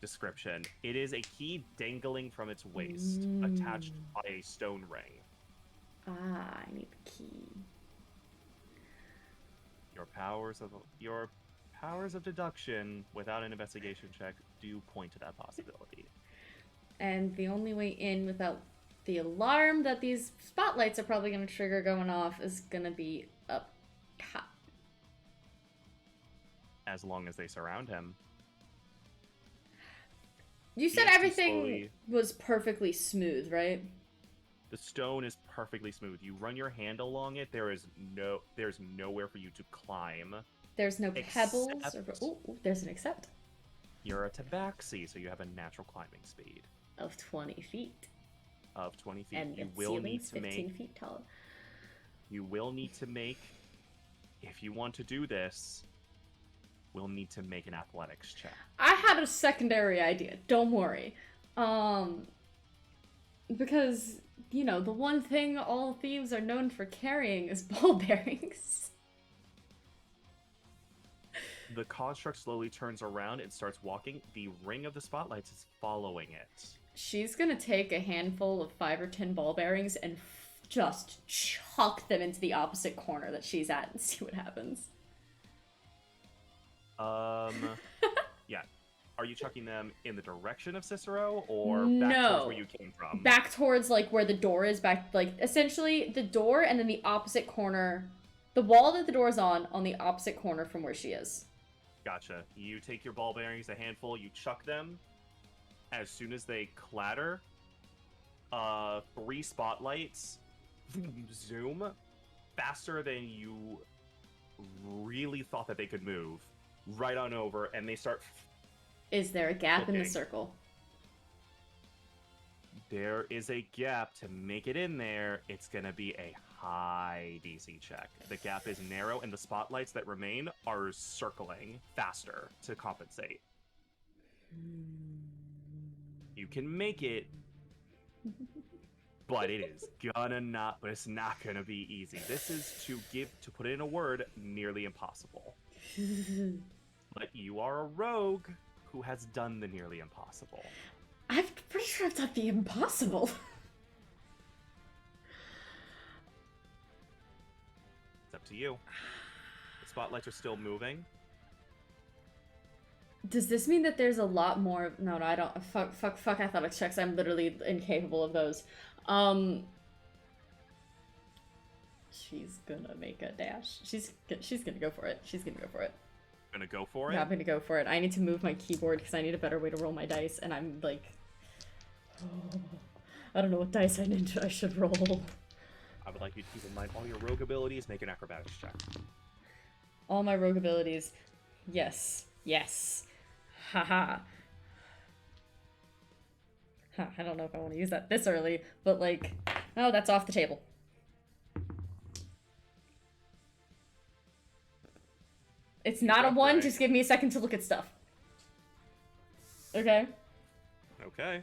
description. It is a key dangling from its waist, attached by a stone ring. Ah, I need the key. Your powers of deduction without an investigation check do point to that possibility. And the only way in without the alarm that these spotlights are probably going to trigger going off is going to be up top. As long as they surround him. You said everything was perfectly smooth, right? The stone is perfectly smooth. You run your hand along it. There's nowhere for you to climb. There's no pebbles. Ooh, there's an accept. You're a tabaxi, so you have a natural climbing speed of 20 feet. Of 20 feet. And you the will need ceiling's to 15 make. feet tall. You will need to make. If you want to do this, we'll need to make an athletics check. I had a secondary idea. Don't worry. Because, you know, the one thing all thieves are known for carrying is ball bearings. The construct slowly turns around and starts walking. The ring of the spotlights is following it. She's gonna take a handful of 5 or 10 ball bearings and just chuck them into the opposite corner that she's at and see what happens. Yeah. Are you chucking them in the direction of Cicero or back towards where you came from? Back towards, like, where the door is, back, like, essentially the door and then the opposite corner, the wall that the door is on the opposite corner from where she is. Gotcha. You take your ball bearings, a handful, you chuck them. As soon as they clatter, 3 spotlights zoom faster than you really thought that they could move right on over, and they start. Is there a gap in the circle? There is a gap. To make it in there, it's gonna be a high DC check. The gap is narrow, and the spotlights that remain are circling faster to compensate. You can make it, but it is but it's not gonna be easy. This is to put it in a word, nearly impossible. But you are a rogue who has done the nearly impossible. I'm pretty sure I've done the impossible. It's up to you. The spotlights are still moving. Does this mean that there's a lot more? No, I don't. Fuck athletics checks. I'm literally incapable of those. She's gonna make a dash. She's gonna go for it. She's gonna go for it. Gonna go for it? Yeah, I'm gonna go for it. I need to move my keyboard because I need a better way to roll my dice, and I'm like, I don't know what dice I should roll. I would like you to keep in mind all your rogue abilities. Make an acrobatics check. All my rogue abilities. Yes. Yes. Haha. Huh, I don't know if I want to use that this early, but like, oh, that's off the table. It's not a 1, just give me a second to look at stuff. Okay? Okay.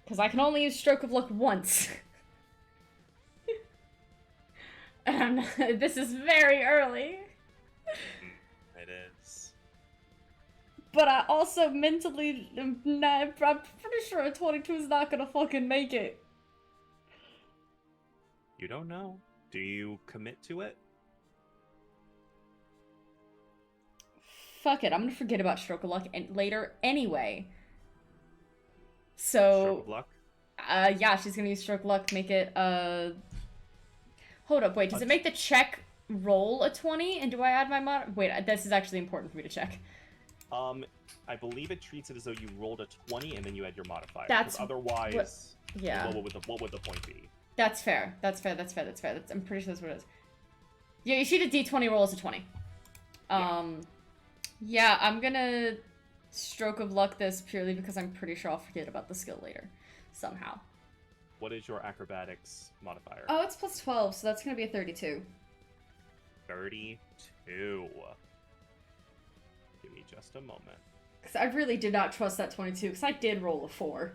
Because I can only use Stroke of Luck once. And this is very early. It is. But I also mentally I'm pretty sure a 22 is not gonna fucking make it. You don't know. Do you commit to it? Fuck it, I'm gonna forget about Stroke of Luck later anyway. So... Stroke of Luck? Yeah, she's gonna use Stroke of Luck, make it, Hold up, wait, does it make the check roll a 20? And do I add my mod? Wait, this is actually important for me to check. I believe it treats it as though you rolled a 20 and then you add your modifier. That's... Otherwise, yeah. What would the point be? That's fair. That's fair. I'm pretty sure that's what it is. Yeah, you shoot a d20, roll as a 20. Yeah, I'm gonna Stroke of Luck this purely because I'm pretty sure I'll forget about the skill later. Somehow. What is your acrobatics modifier? Oh, it's plus 12, so that's gonna be a 32. 32. Give me just a moment. Because I really did not trust that 22, because I did roll a 4.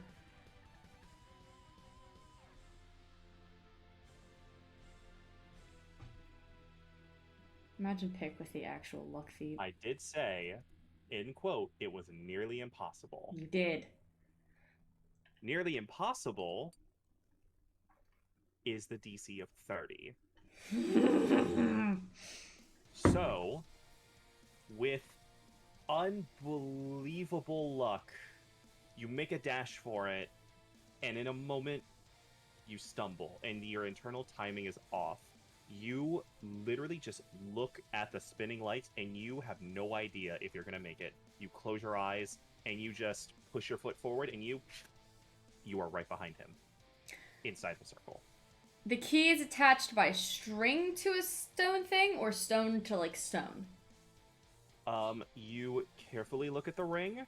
Imagine Pick with the actual luck feat. I did say, in quote, it was nearly impossible. You did. Nearly impossible is the DC of 30. So, with unbelievable luck, you make a dash for it, and in a moment, you stumble, and your internal timing is off. You literally just look at the spinning lights, and you have no idea if you're going to make it. You close your eyes, and you just push your foot forward, and you are right behind him, inside the circle. The key is attached by string to a stone thing, or stone to, like, stone? You carefully look at the ring.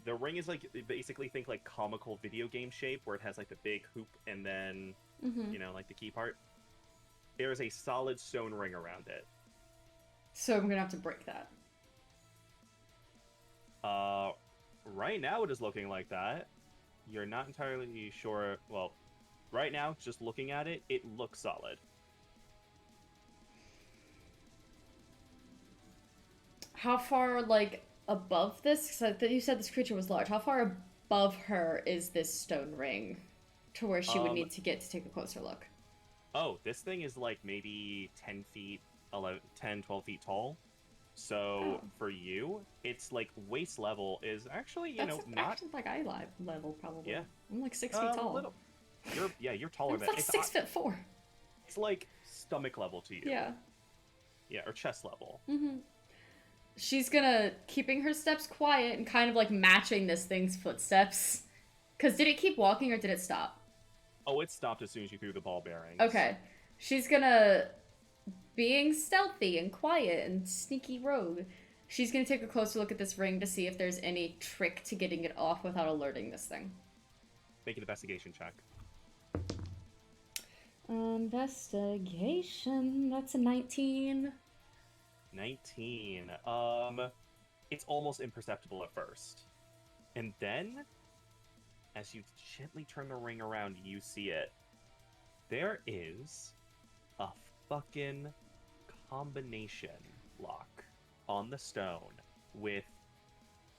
The ring is like, basically think like comical video game shape, where it has like the big hoop and then, like the key part. There is a solid stone ring around it. So I'm gonna have to break that. Right now it is looking like that. You're not entirely sure. Well, right now, just looking at it, it looks solid. How far, like, above this? Because you said this creature was large. How far above her is this stone ring to where she would need to get to take a closer look? Oh, this thing is like maybe 10 feet, 10, 12 feet tall. So for you, it's like waist level is actually, That's not actually like eye level probably. Yeah. I'm like 6 feet tall. Little. You're taller I'm than like 6'4". It's like stomach level to you. Yeah. Yeah, or chest level. She's gonna keeping her steps quiet and kind of like matching this thing's footsteps. Cause did it keep walking or did it stop? Oh, it stopped as soon as you threw the ball bearings. Okay. She's gonna, being stealthy and quiet and sneaky rogue, she's gonna take a closer look at this ring to see if there's any trick to getting it off without alerting this thing. Make an investigation check. Investigation. That's a 19. 19. It's almost imperceptible at first. And then, as you gently turn the ring around, you see it. There is a fucking combination lock on the stone with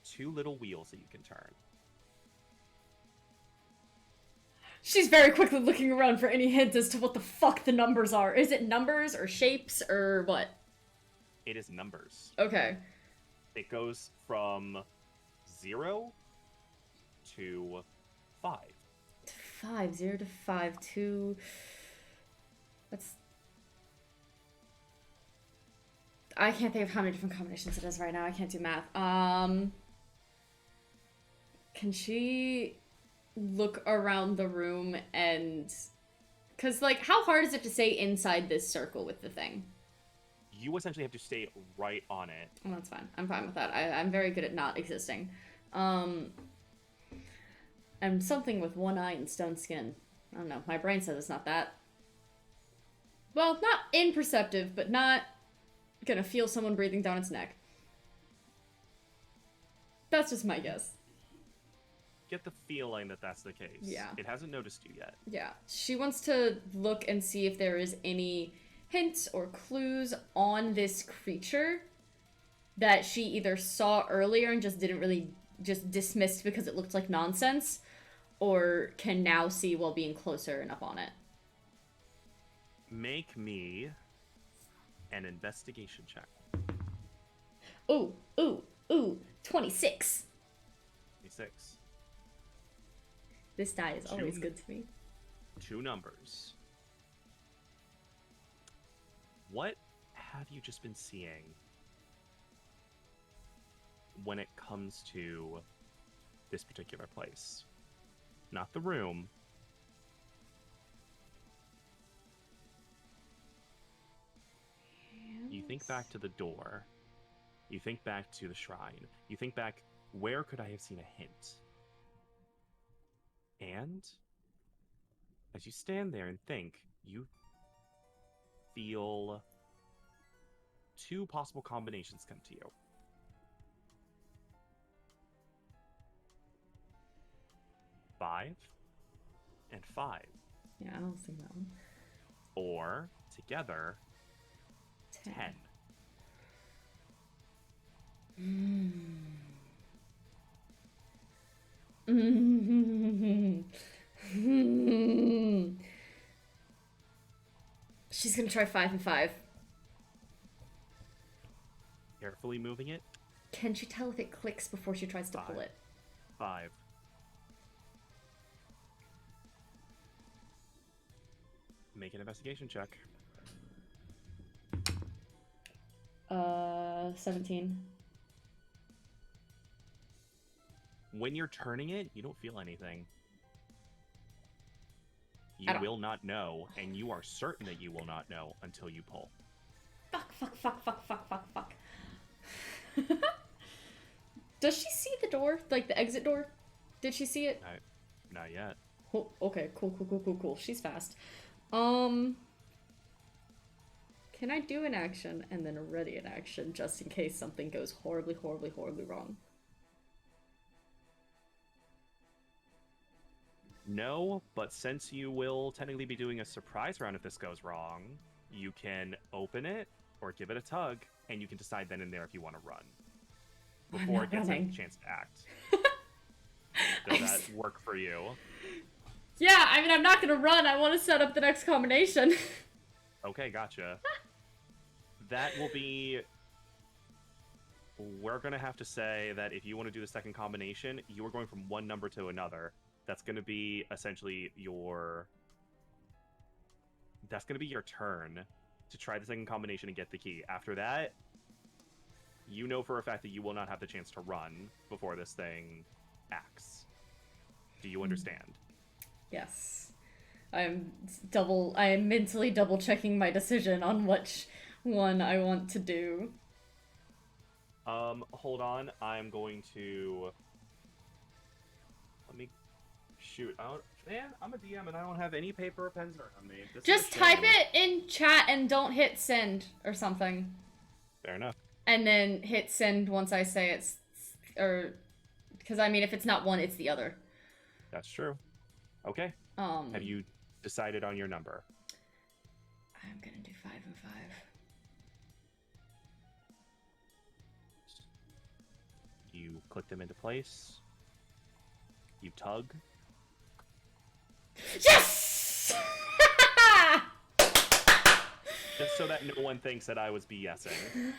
2 little wheels that you can turn. She's very quickly looking around for any hint as to what the fuck the numbers are. Is it numbers or shapes or what? It is numbers. Okay. It goes from 0 to 5. 5, 0 to 5, 2. That's. I can't think of how many different combinations it is right now. I can't do math. Can she look around the room and. Because, like, how hard is it to stay inside this circle with the thing? You essentially have to stay right on it. Well, that's fine. I'm fine with that. I'm very good at not existing. I'm something with one eye and stone skin. I don't know. My brain says it's not that. Well, not imperceptive, but not gonna feel someone breathing down its neck. That's just my guess. Get the feeling that that's the case. Yeah. It hasn't noticed you yet. Yeah. She wants to look and see if there is any hints or clues on this creature that she either saw earlier and just didn't really just dismissed because it looked like nonsense, or can now see while being closer and up on it. Make me an investigation check. Ooh, 26. 26. This die is always good to me. 2 numbers. What have you just been seeing when it comes to this particular place? Not the room. You think back to the door. You think back to the shrine. You think back, where could I have seen a hint? And as you stand there and think, you feel 2 possible combinations come to you. 5 and 5. Yeah, I don't see that one. Or together, 10. She's gonna try 5 and 5. Carefully moving it. Can she tell if it clicks before she tries to pull it? 5. Make an investigation check. 17. When you're turning it, you don't feel anything. You will not know, and you are certain that you will not know until you pull. Fuck. Does she see the door? Like the exit door? Did she see it? Not yet. Oh, okay, cool. She's fast. Can I do an action and then ready an action just in case something goes horribly wrong? No, but since you will technically be doing a surprise round if this goes wrong, you can open it or give it a tug, and you can decide then and there if you want to run before it gets a chance to act. Does that work for you? Yeah, I mean, I'm not gonna run. I want to set up the next combination. Okay, gotcha. That will be... We're going to have to say that if you want to do the second combination, you are going from one number to another. That's going to be essentially your... That's going to be your turn to try the second combination and get the key. After that, you know for a fact that you will not have the chance to run before this thing acts. Do you understand? Yes. I am mentally double checking my decision on which one I want to do. Hold on. I'm going to... Let me shoot out. Man, I'm a DM and I don't have any paper or pens around me. Just type it in chat and don't hit send or something. Fair enough. And then hit send once I say it's... Or... Because, I mean, if it's not one, it's the other. That's true. Okay. Have you decided on your number? I'm gonna do 5 and 5. You click them into place. You tug. Yes! Just so that no one thinks that I was BSing.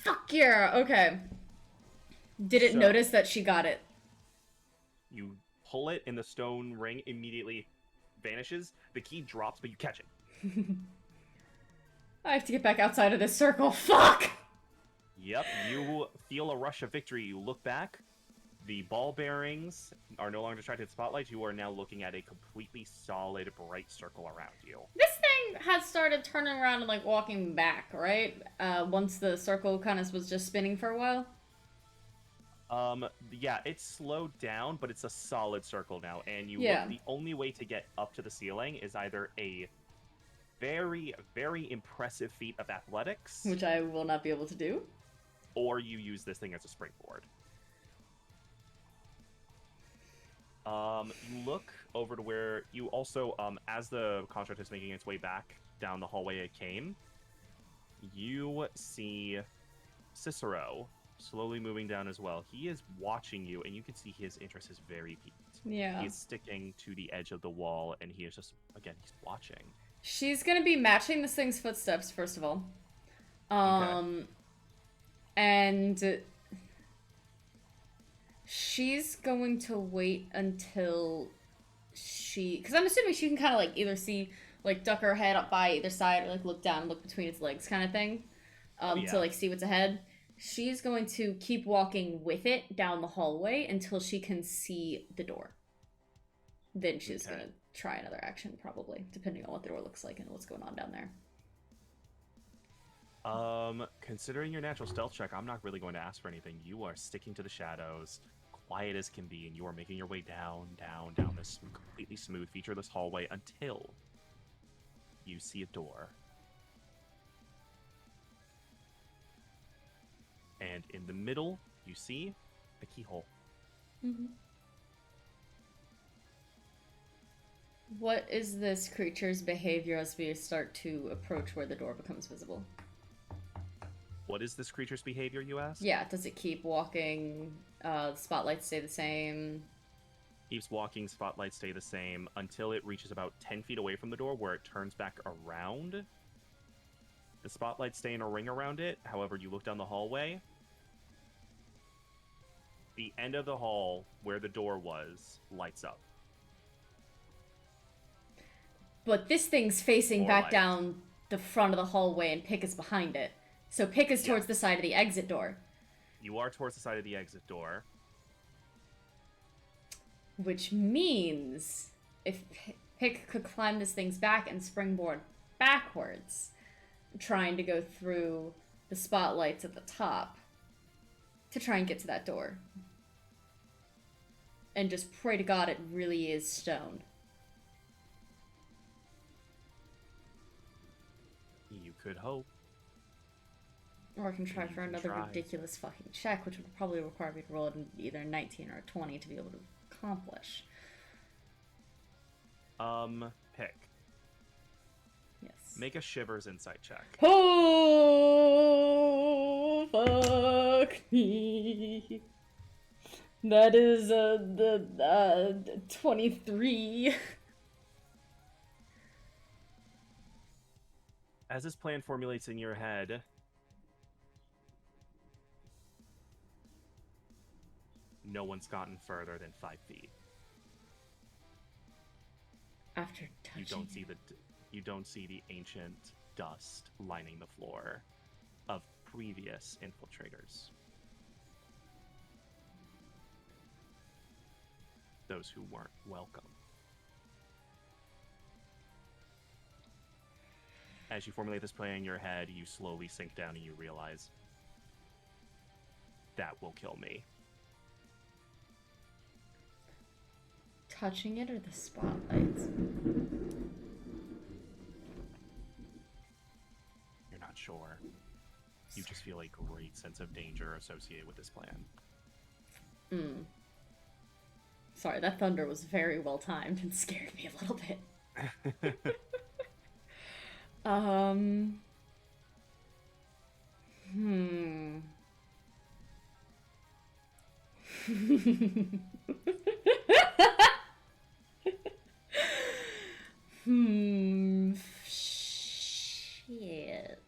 Fuck yeah! Okay. Did it notice that she got it? You pull it, and the stone ring immediately vanishes. The key drops, but you catch it. I have to get back outside of this circle. Fuck! Yep, you feel a rush of victory. You look back. The ball bearings are no longer distracted spotlights. You are now looking at a completely solid, bright circle around you. This thing had started turning around and, like, walking back, right? Once the circle kind of was just spinning for a while? Yeah, it's slowed down, but it's a solid circle now, and you Yeah. look, the only way to get up to the ceiling is either a very, very impressive feat of athletics, Which I will not be able to do. or you use this thing as a springboard. You look over to where you also, as the construct is making its way back down the hallway it came, you see Cicero slowly moving down as well. He is watching you, and you can see his interest is very peaked. Yeah. He's sticking to the edge of the wall, and he is just, again, he's watching. She's gonna be matching this thing's footsteps, first of all. Okay. And she's going to wait until she... Because I'm assuming she can kind of, like, either see, like, duck her head up by either side, or, like, look down and look between its legs kind of thing. To, like, see what's ahead. She's going to keep walking with it down the hallway until she can see the door. Then she's going to try another action, probably, depending on what the door looks like and what's going on down there. Considering your natural stealth check, I'm not really going to ask for anything. You are sticking to the shadows, quiet as can be, and you are making your way down this completely smooth, featureless hallway until you see a door. And in the middle, you see a keyhole. Mm-hmm. What is this creature's behavior as we start to approach where the door becomes visible? What is this creature's behavior, you ask? Yeah, does it keep walking? The spotlights stay the same? Keeps walking, spotlights stay the same until it reaches about 10 feet away from the door where it turns back around. The spotlights stay in a ring around it. However, you look down the hallway. The end of the hall where the door was lights up. But this thing's facing More back light. down the front of the hallway and Pick is behind it. So Pick is towards the side of the exit door. You are towards the side of the exit door. Which means if Pick could climb this thing's back and springboard backwards, trying to go through the spotlights at the top to try and get to that door. And just pray to God it really is stone. You could hope. Or I can try You for can another try. ridiculous fucking check, which would probably require me to roll either a 19 or a 20 to be able to accomplish. Pick. Yes. Make a Shivers insight check. Oh, fuck me. That is the 23. As this plan formulates in your head, no one's gotten further than 5 feet. After touching You don't see the ancient dust lining the floor of previous infiltrators. Those who weren't welcome. As you formulate this plan in your head, you slowly sink down and you realize that will kill me. touching it or the spotlights? You're not sure. You just feel a great sense of danger associated with this plan. Sorry, that thunder was very well timed and scared me a little bit. Shit.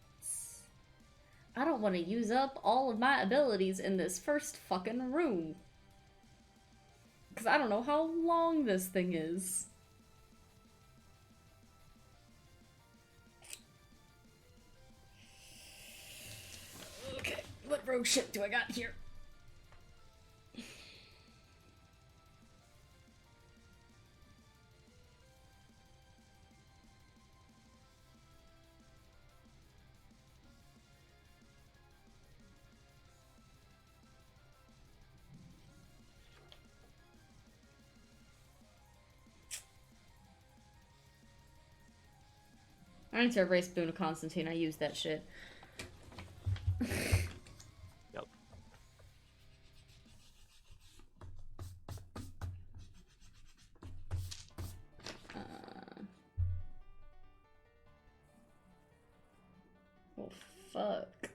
I don't want to use up all of my abilities in this first fucking room. Because I don't know how long this thing is. Okay, what rogue shit do I got here? I need to erase Boon of Constantine. I used that shit. Yep. Oh, fuck.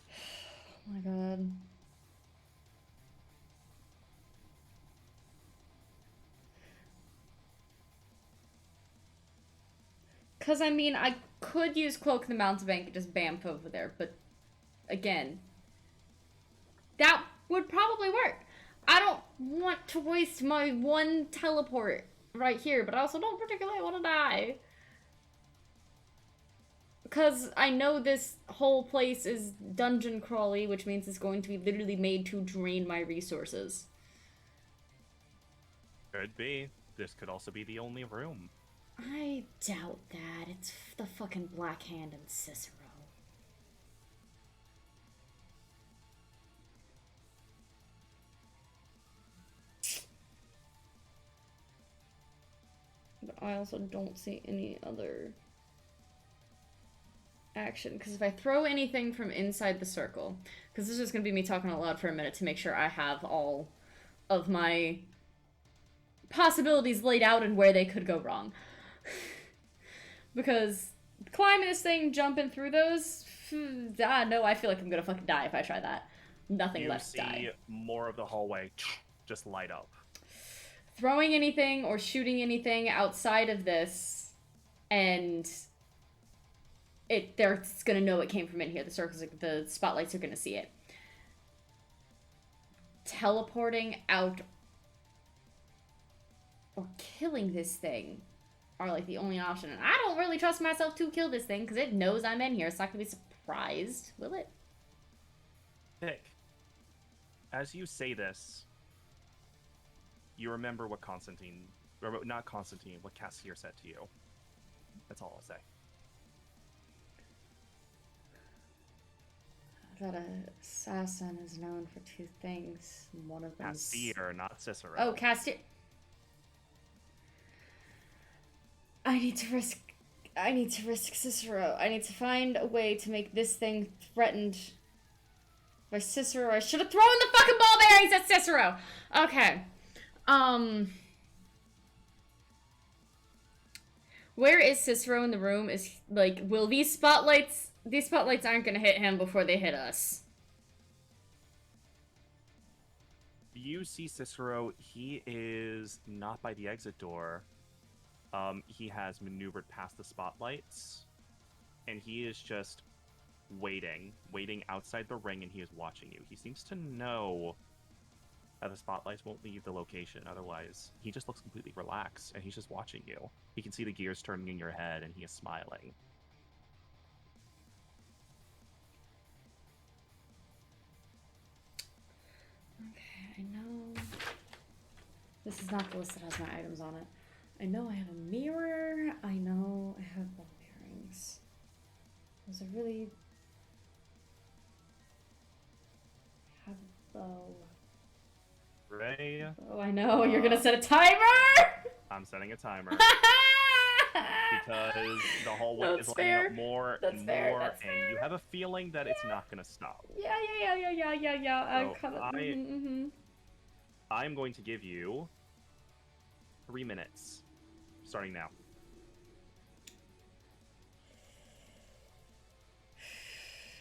Oh my god. Because, I mean, I could use Cloak in the Mountebank and just bamf over there, but again, that would probably work. I don't want to waste my one teleport right here, but I also don't particularly want to die. Because I know this whole place is dungeon crawly, which means it's going to be literally made to drain my resources. Could be. This could also be the only room. I doubt that. It's the fucking Black Hand and Cicero. But I also don't see any other action. Because if I throw anything from inside the circle, because this is going to be me talking out loud for a minute to make sure I have all of my possibilities laid out and where they could go wrong. Because climbing this thing, jumping through those, no, I feel like I'm gonna fucking die if I try that. Nothing left to die. You see more of the hallway just light up. Throwing anything or shooting anything outside of this, and they're gonna know it came from in here. The spotlights are gonna see it. Teleporting out or killing this thing are like the only option. And I don't really trust myself to kill this thing because it knows I'm in here. It's not gonna be surprised, will it? Nick, as you say this, you remember what not Constantine, what Cassier said to you. That's all I'll say. That an assassin is known for two things. One of them is... Cassier, not Cicero. Oh, Cassier. I need to risk Cicero. I need to find a way to make this thing threatened by Cicero. I should have thrown the fucking ball bearings at Cicero. Okay. Where is Cicero in the room? Is like, will these spotlights aren't gonna hit him before they hit us. You see Cicero, he is not by the exit door. He has maneuvered past the spotlights, and he is just waiting outside the ring, and he is watching you. He seems to know that the spotlights won't leave the location. Otherwise, he just looks completely relaxed, and he's just watching you. He can see the gears turning in your head, and he is smiling. Okay, I know... This is not the list that has my items on it. I know I have a mirror. I know I have ball bearings. Those are really... I have a bow. Ray? Oh, I know. You're gonna set a timer? I'm setting a timer. Because the hallway is lighting up more and more, and you have a feeling that it's not gonna stop. Yeah. I'm going to give you 3 minutes, starting now.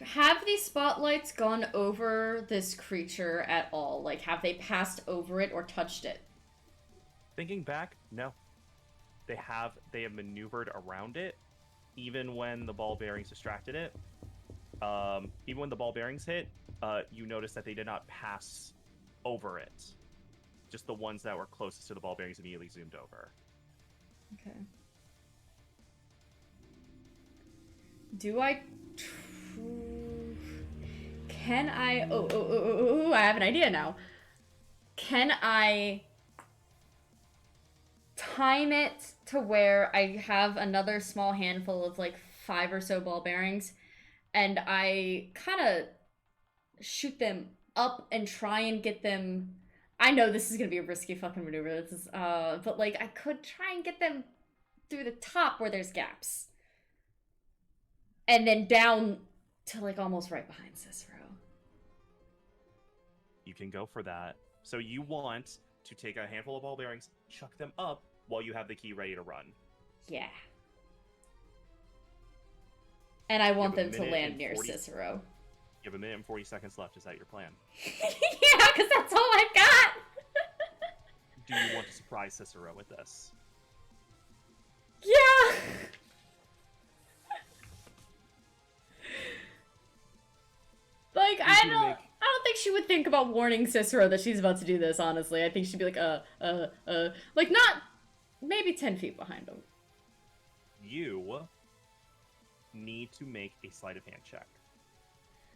Have these spotlights gone over this creature at all? Like, have they passed over it or touched it? Thinking back, no. They have maneuvered around it, even when the ball bearings distracted it. Even when the ball bearings hit, you notice that they did not pass over it. Just the ones that were closest to the ball bearings immediately zoomed over. Okay. Do I... Can I... Oh, I have an idea now. Can I time it to where I have another small handful of like 5 or so ball bearings, and I kind of shoot them up and try and get them... I know this is gonna be a risky fucking maneuver. This is, but like I could try and get them through the top where there's gaps, and then down to like almost right behind Cicero. You can go for that. So you want to take a handful of ball bearings, chuck them up while you have the key ready to run. Yeah. And I want them to land near Cicero. You have 1 minute and 40 seconds left. Is that your plan? Yeah, because that's all I've got! Do you want to surprise Cicero with this? Yeah! Like, I don't think she would think about warning Cicero that she's about to do this, honestly. I think she'd be like, like, not... Maybe 10 feet behind him. You need to make a sleight of hand check.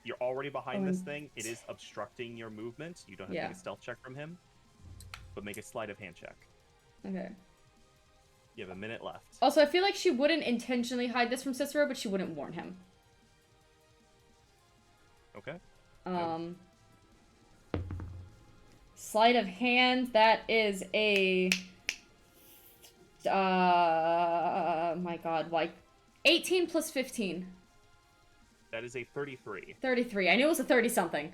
You're already behind this thing. It is obstructing your movement. You don't have to make a stealth check from him. But make a sleight of hand check. Okay. You have 1 minute left. Also, I feel like she wouldn't intentionally hide this from Cicero, but she wouldn't warn him. Okay. Sleight of hand, that is a... my god, like... 18 plus 15. That is a 33. 33. I knew it was a 30-something.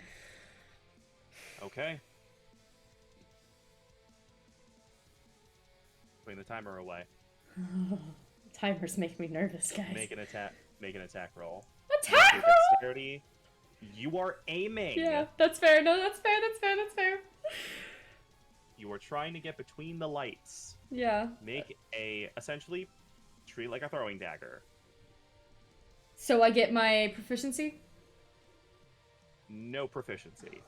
Okay. Putting the timer away. Timers make me nervous, guys. Make an attack. Make an attack roll. Attack Make roll! dexterity. You are aiming. Yeah, that's fair. No, that's fair. That's fair. That's fair. You are trying to get between the lights. Yeah. Make a essentially treat like a throwing dagger. So I get my proficiency. No proficiency.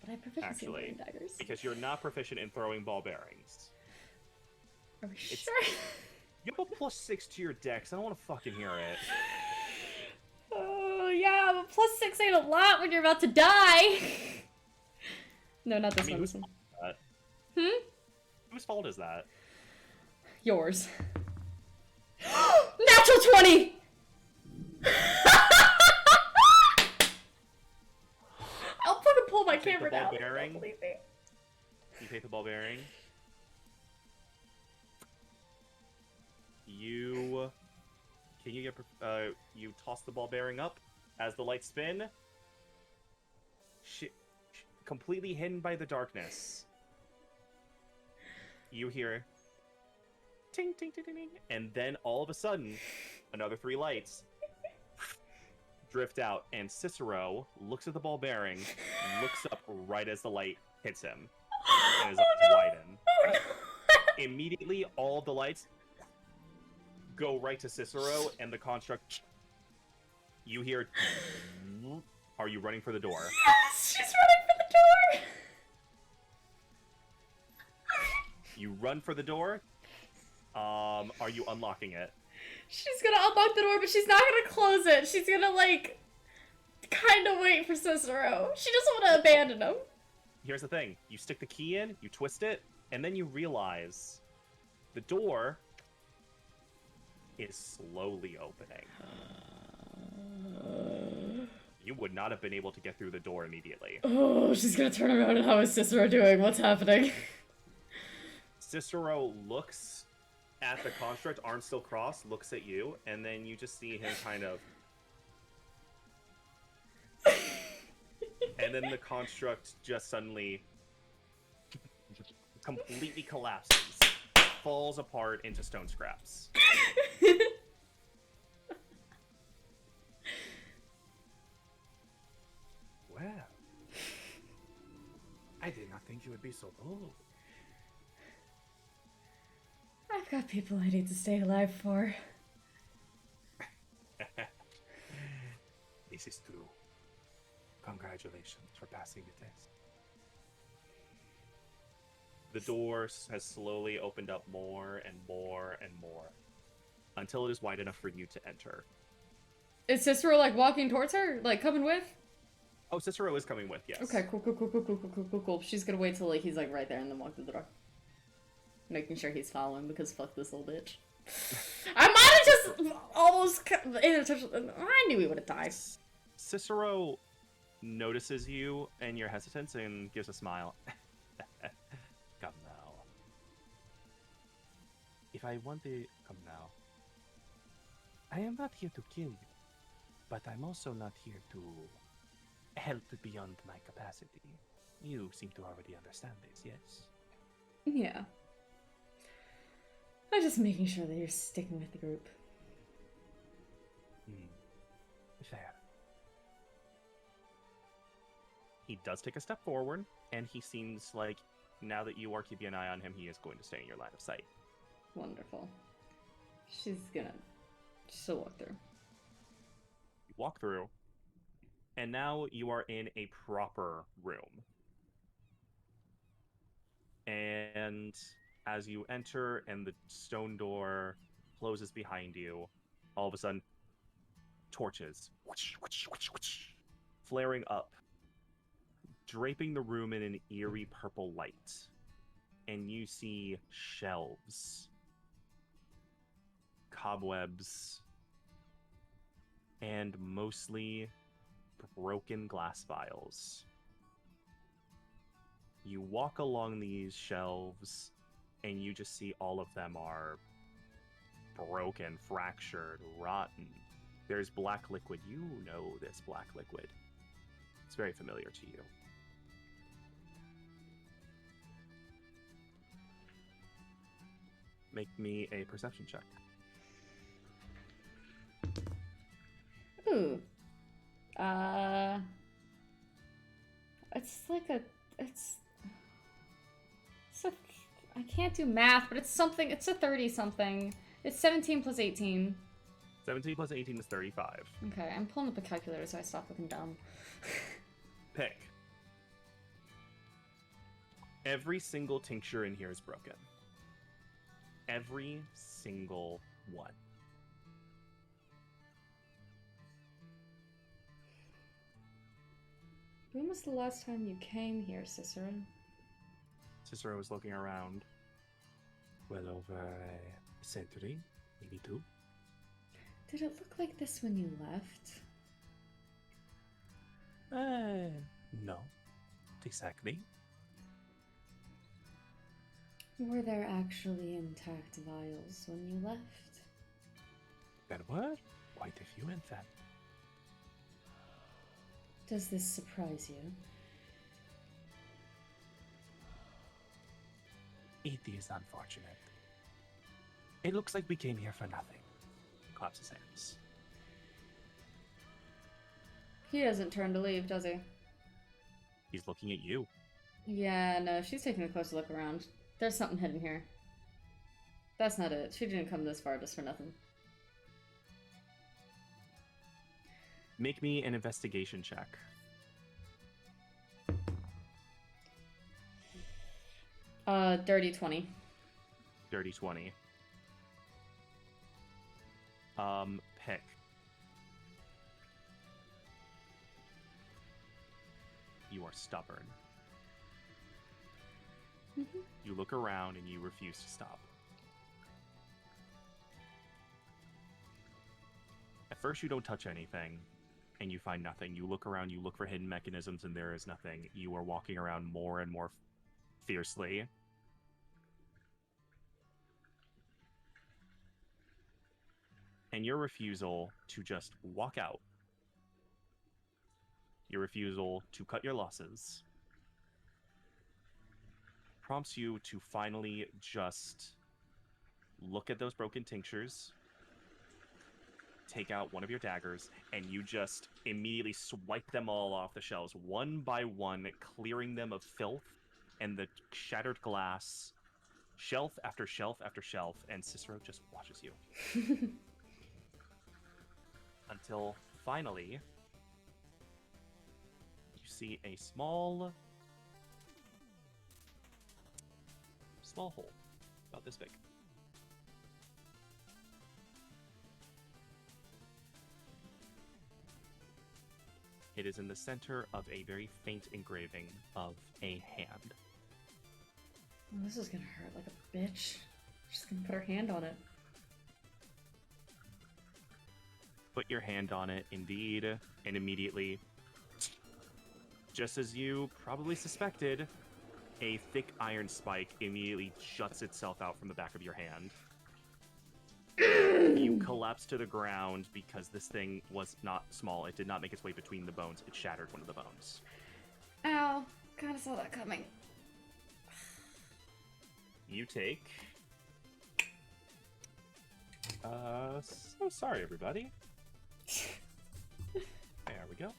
But I have proficiency in Actually, throwing daggers. because you're not proficient in throwing ball bearings. Are we It's- sure? You have a +6 to your dex. I don't want to fucking hear it. Oh yeah, but +6 ain't a lot when you're about to die. No, not this I mean, one. whose This one. fault is that? Whose fault is that? Yours. Natural 20! I'll fucking pull my Take the camera ball down. bearing. Don't believe me. You take the ball bearing. You can you get you toss the ball bearing up as the lights spin. Completely hidden by the darkness. You hear ting ting ting ting, ting, and then all of a sudden, another 3 lights drift out, and Cicero looks at the ball bearing, looks up right as the light hits him, and his eyes widen. Oh no! Immediately, all of the lights go right to Cicero, and the construct. You hear. Are you running for the door? Yes! She's running for the door! You run for the door. Are you unlocking it? She's gonna unlock the door, but she's not gonna close it. She's gonna, like, kind of wait for Cicero. She doesn't want to abandon him. Here's the thing. You stick the key in, you twist it, and then you realize the door is slowly opening. You would not have been able to get through the door immediately. Oh, she's gonna turn around and how is Cicero doing? What's happening? Cicero looks at the construct, arms still crossed, looks at you, and then you just see him kind of... And then the construct just suddenly completely collapses, falls apart into stone scraps. Well, I did not think you would be so bold. I've got people I need to stay alive for. This is true. Congratulations for passing the test. The door has slowly opened up more and more and more, until it is wide enough for you to enter. Is Cicero, like, walking towards her? Like, coming with? Oh, Cicero is coming with, yes. Okay, cool. She's gonna wait till, like, he's, like, right there and then walk through the door. Making sure he's following, because fuck this little bitch. I might have just almost... I knew he would have died. Cicero notices you and your hesitance and gives a smile. Come now. If I want to come now, I am not here to kill you, but I'm also not here to help beyond my capacity. You seem to already understand this, yes? Yeah. I'm just making sure that you're sticking with the group. Fair. He does take a step forward, and he seems like, now that you are keeping an eye on him, he is going to stay in your line of sight. Wonderful. She'll walk through. You walk through, and now you are in a proper room. And as you enter and the stone door closes behind you, all of a sudden, torches flaring up, draping the room in an eerie purple light. And you see shelves, cobwebs, and mostly broken glass vials. You walk along these shelves, and you just see all of them are broken, fractured, rotten. There's black liquid. You know this black liquid. It's very familiar to you. Make me a perception check. Ooh. It's like a, it's a, I can't do math, but it's something, it's a 30 something. It's 17 plus 18. 17 plus 18 is 35. Okay, I'm pulling up a calculator so I stop looking dumb. Pick. Every single tincture in here is broken. Every single one. When was the last time you came here, Cicero? Cicero was looking around. Well over a century, maybe two. Did it look like this when you left? No, not exactly. Were there actually intact vials when you left? There were quite a few, in fact. Does this surprise you? It is unfortunate. It looks like we came here for nothing. Claps his hands. He doesn't turn to leave, does he? He's looking at you. Yeah, no, she's taking a closer look around. There's something hidden here. That's not it. She didn't come this far just for nothing. Make me an investigation check. Dirty 20. Dirty 20. Pick. You are stubborn. Mhm. You look around and you refuse to stop. At first you don't touch anything, and you find nothing. You look around, you look for hidden mechanisms, and there is nothing. You are walking around more and more fiercely. And your refusal to just walk out, your refusal to cut your losses, prompts you to finally just look at those broken tinctures, take out one of your daggers, and you just immediately swipe them all off the shelves, one by one, clearing them of filth and the shattered glass, shelf after shelf after shelf, and Cicero just watches you. Until finally, you see a small hole, about this big. It is in the center of a very faint engraving of a hand. Oh, this is gonna hurt like a bitch. She's gonna put her hand on it. Put your hand on it, indeed, and immediately, just as you probably suspected, a thick iron spike immediately juts itself out from the back of your hand. You collapse to the ground because this thing was not small. It did not make its way between the bones. It shattered one of the bones. Ow. Kinda saw that coming. You take... so sorry, everybody. There we go.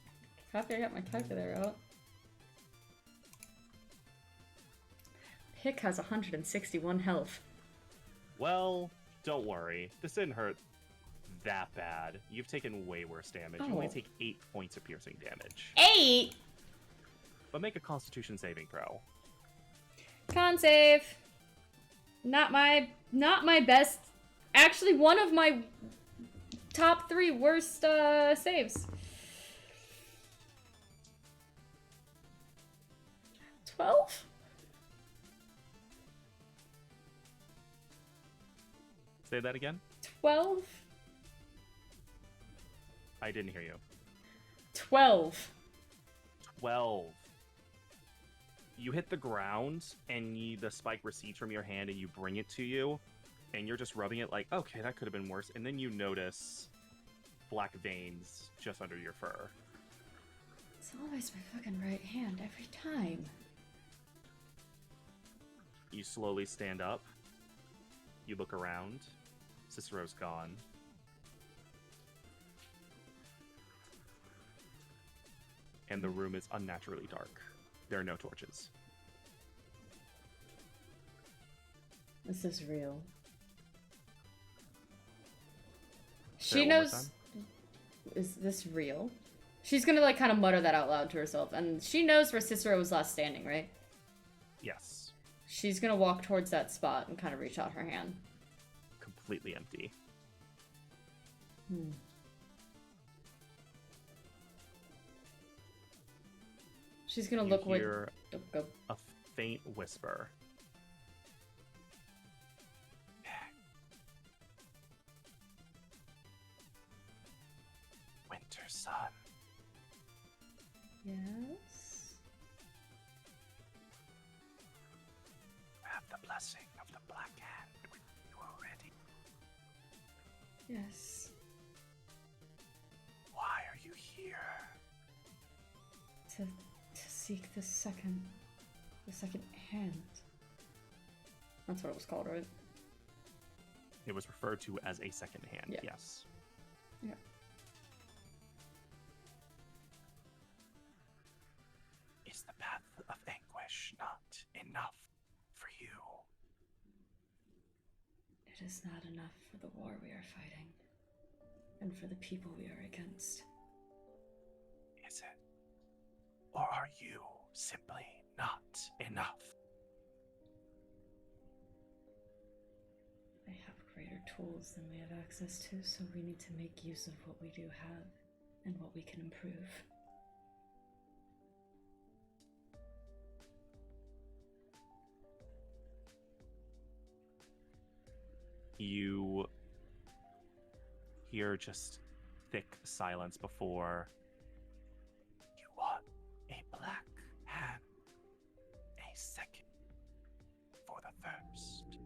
Happy I got my calculator out. Pick has 161 health. Well, don't worry. This didn't hurt that bad. You've taken way worse damage. You only Oh. take 8 points of piercing damage. 8! But make a Constitution saving throw. Con save. Not my best. Actually, one of my top 3 worst saves. 12? Say that again? 12? I didn't hear you. 12. 12. You hit the ground, and the spike recedes from your hand, and you bring it to you, and you're just rubbing it like, okay, that could have been worse. And then you notice black veins just under your fur. It's always my fucking right hand every time. You slowly stand up, You look around. Cicero's gone. And the room is unnaturally dark. There are no torches. This is real. Say She it one more knows. time. Is this real? She's gonna like kind of mutter that out loud to herself, and she knows where Cicero was last standing, right? Yes. She's gonna walk towards that spot and kind of reach out her hand. Completely empty. She's gonna You look where. hear Oh, go. a faint whisper. Winter Sun. Yes. You have the blessing of the Black Hand with you already. Yes. Why are you here? To seek the second hand. That's what it was called, right? It was referred to as a second hand, Yeah. yes. Yeah. Is the path of anguish not enough for you? It is not enough for the war we are fighting, and for the people we are against. Is it? Or are you simply not enough? They have greater tools than we have access to, so we need to make use of what we do have and what we can improve. You hear just thick silence before You want a black hand, a second for the thirst.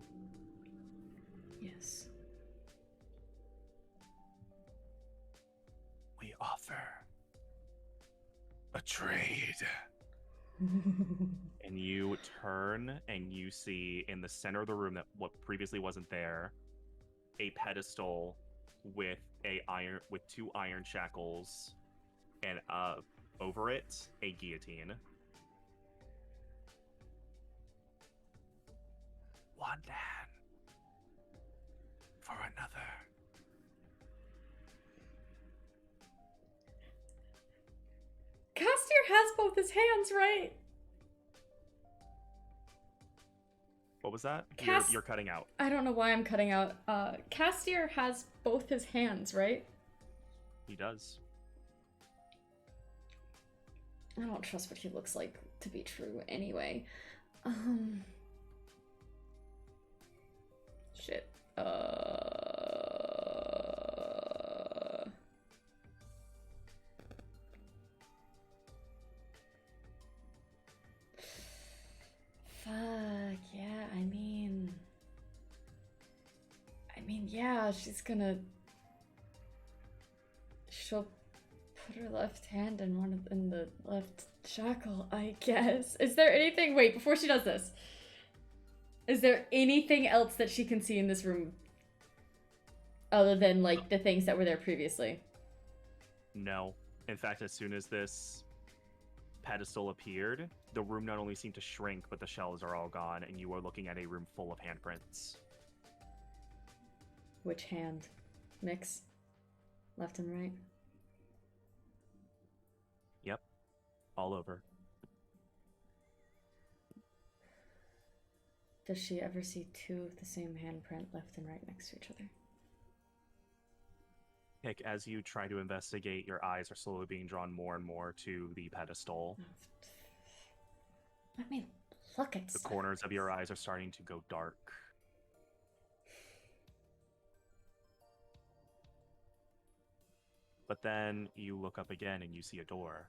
Yes. We offer a trade. and you turn and you see in the center of the room that what previously wasn't there a pedestal with two iron shackles and over it a guillotine. One hand for another. Castier has both his hands, right? What was that? Cass- You're cutting out. I don't know why I'm cutting out. Castier has both his hands, right? He does. I don't trust what he looks like to be true anyway. Shit. Fuck, yeah, I mean, yeah, she'll put her left hand in the left shackle, I guess. Is there anything, wait, before she does this, is there anything else that she can see in this room other than, like, the things that were there previously? No. In fact, as soon as this pedestal appeared, the room not only seemed to shrink, but the shells are all gone, and you are looking at a room full of handprints. Which hand? Mix? Left and right? Yep. All over. Does she ever see two of the same handprint left and right next to each other? Nick, as you try to investigate, your eyes are slowly being drawn more and more to the pedestal. Let me look at The corners of your eyes are starting to go dark. But then you look up again and you see a door.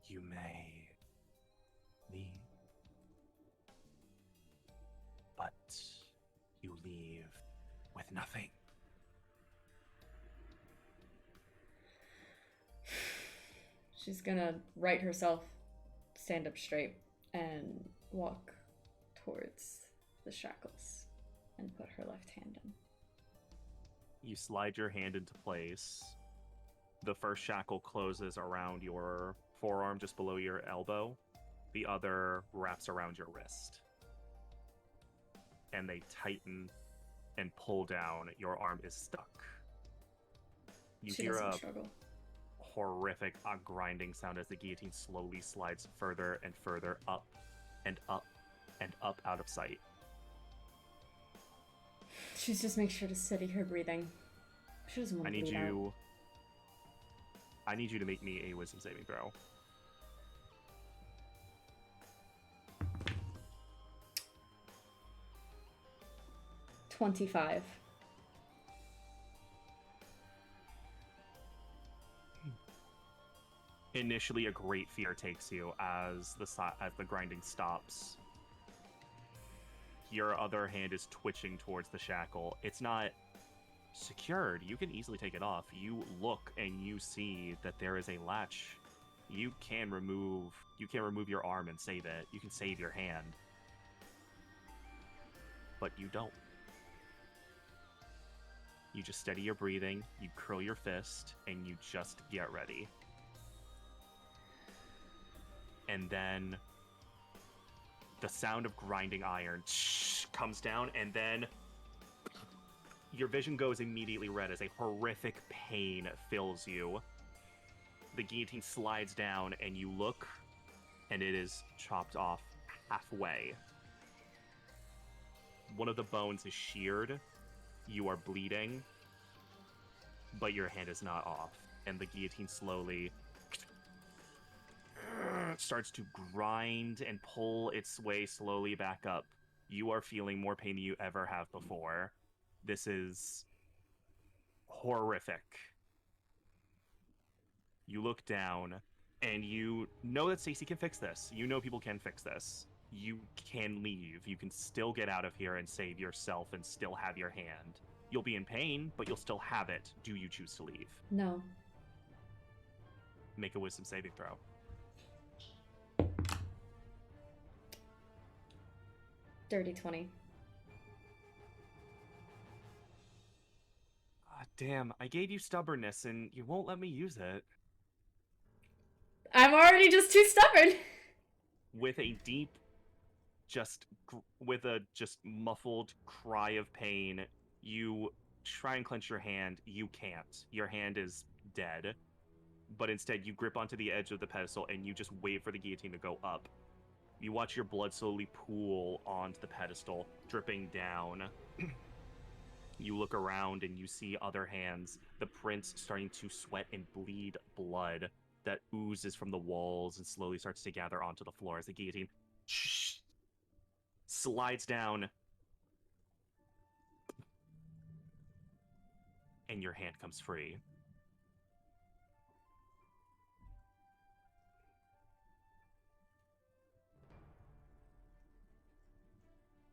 You may leave, but you leave with nothing. She's gonna right herself, stand up straight, and walk towards the shackles and put her left hand in. You slide your hand into place. The first shackle closes around your forearm just below your elbow. The other wraps around your wrist. And they tighten and pull down. Your arm is stuck. You She hear doesn't a struggle. horrific grinding sound as the guillotine slowly slides further and further up and up and up out of sight. She's just make sure to steady her breathing. She doesn't want I to need bleed out. you. I need you to make me a wisdom saving throw. $25. Initially, a great fear takes you as the grinding stops. Your other hand is twitching towards the shackle. It's not secured. You can easily take it off. You look and you see that there is a latch. You can remove your arm and save it. You can save your hand. But you don't. You just steady your breathing, you curl your fist, and you just get ready. And then the sound of grinding iron comes down, and then your vision goes immediately red as a horrific pain fills you. The guillotine slides down, and you look, and it is chopped off halfway. One of the bones is sheared. You are bleeding, but your hand is not off, and the guillotine slowly starts to grind and pull its way slowly back up. You are feeling more pain than you ever have before. This is horrific. You look down, and you know that Stacy can fix this. You know people can fix this. You can leave. You can still get out of here and save yourself and still have your hand. You'll be in pain, but you'll still have it. Do you choose to leave? No. Make a wisdom saving throw. Dirty 20. Damn, I gave you stubbornness and you won't let me use it. I'm already just too stubborn. With a deep, with a muffled cry of pain, you try and clench your hand. You can't. Your hand is dead. But instead, you grip onto the edge of the pedestal and you just wait for the guillotine to go up. You watch your blood slowly pool onto the pedestal, dripping down. You look around and you see other hands, the prints starting to sweat and bleed blood that oozes from the walls and slowly starts to gather onto the floor as the guillotine slides down. And your hand comes free.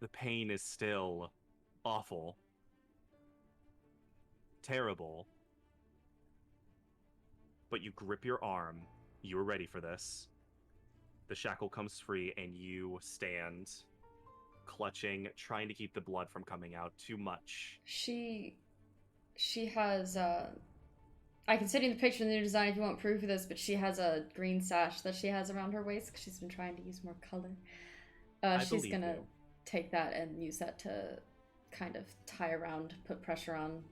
The pain is still awful. Terrible. But you grip your arm. You were ready for this. The shackle comes free and you stand clutching, trying to keep the blood from coming out too much. She has I can send you the picture in the new design if you want proof of this, but she has a green sash that she has around her waist because she's been trying to use more color. She's gonna take that and use that to kind of tie around, put pressure on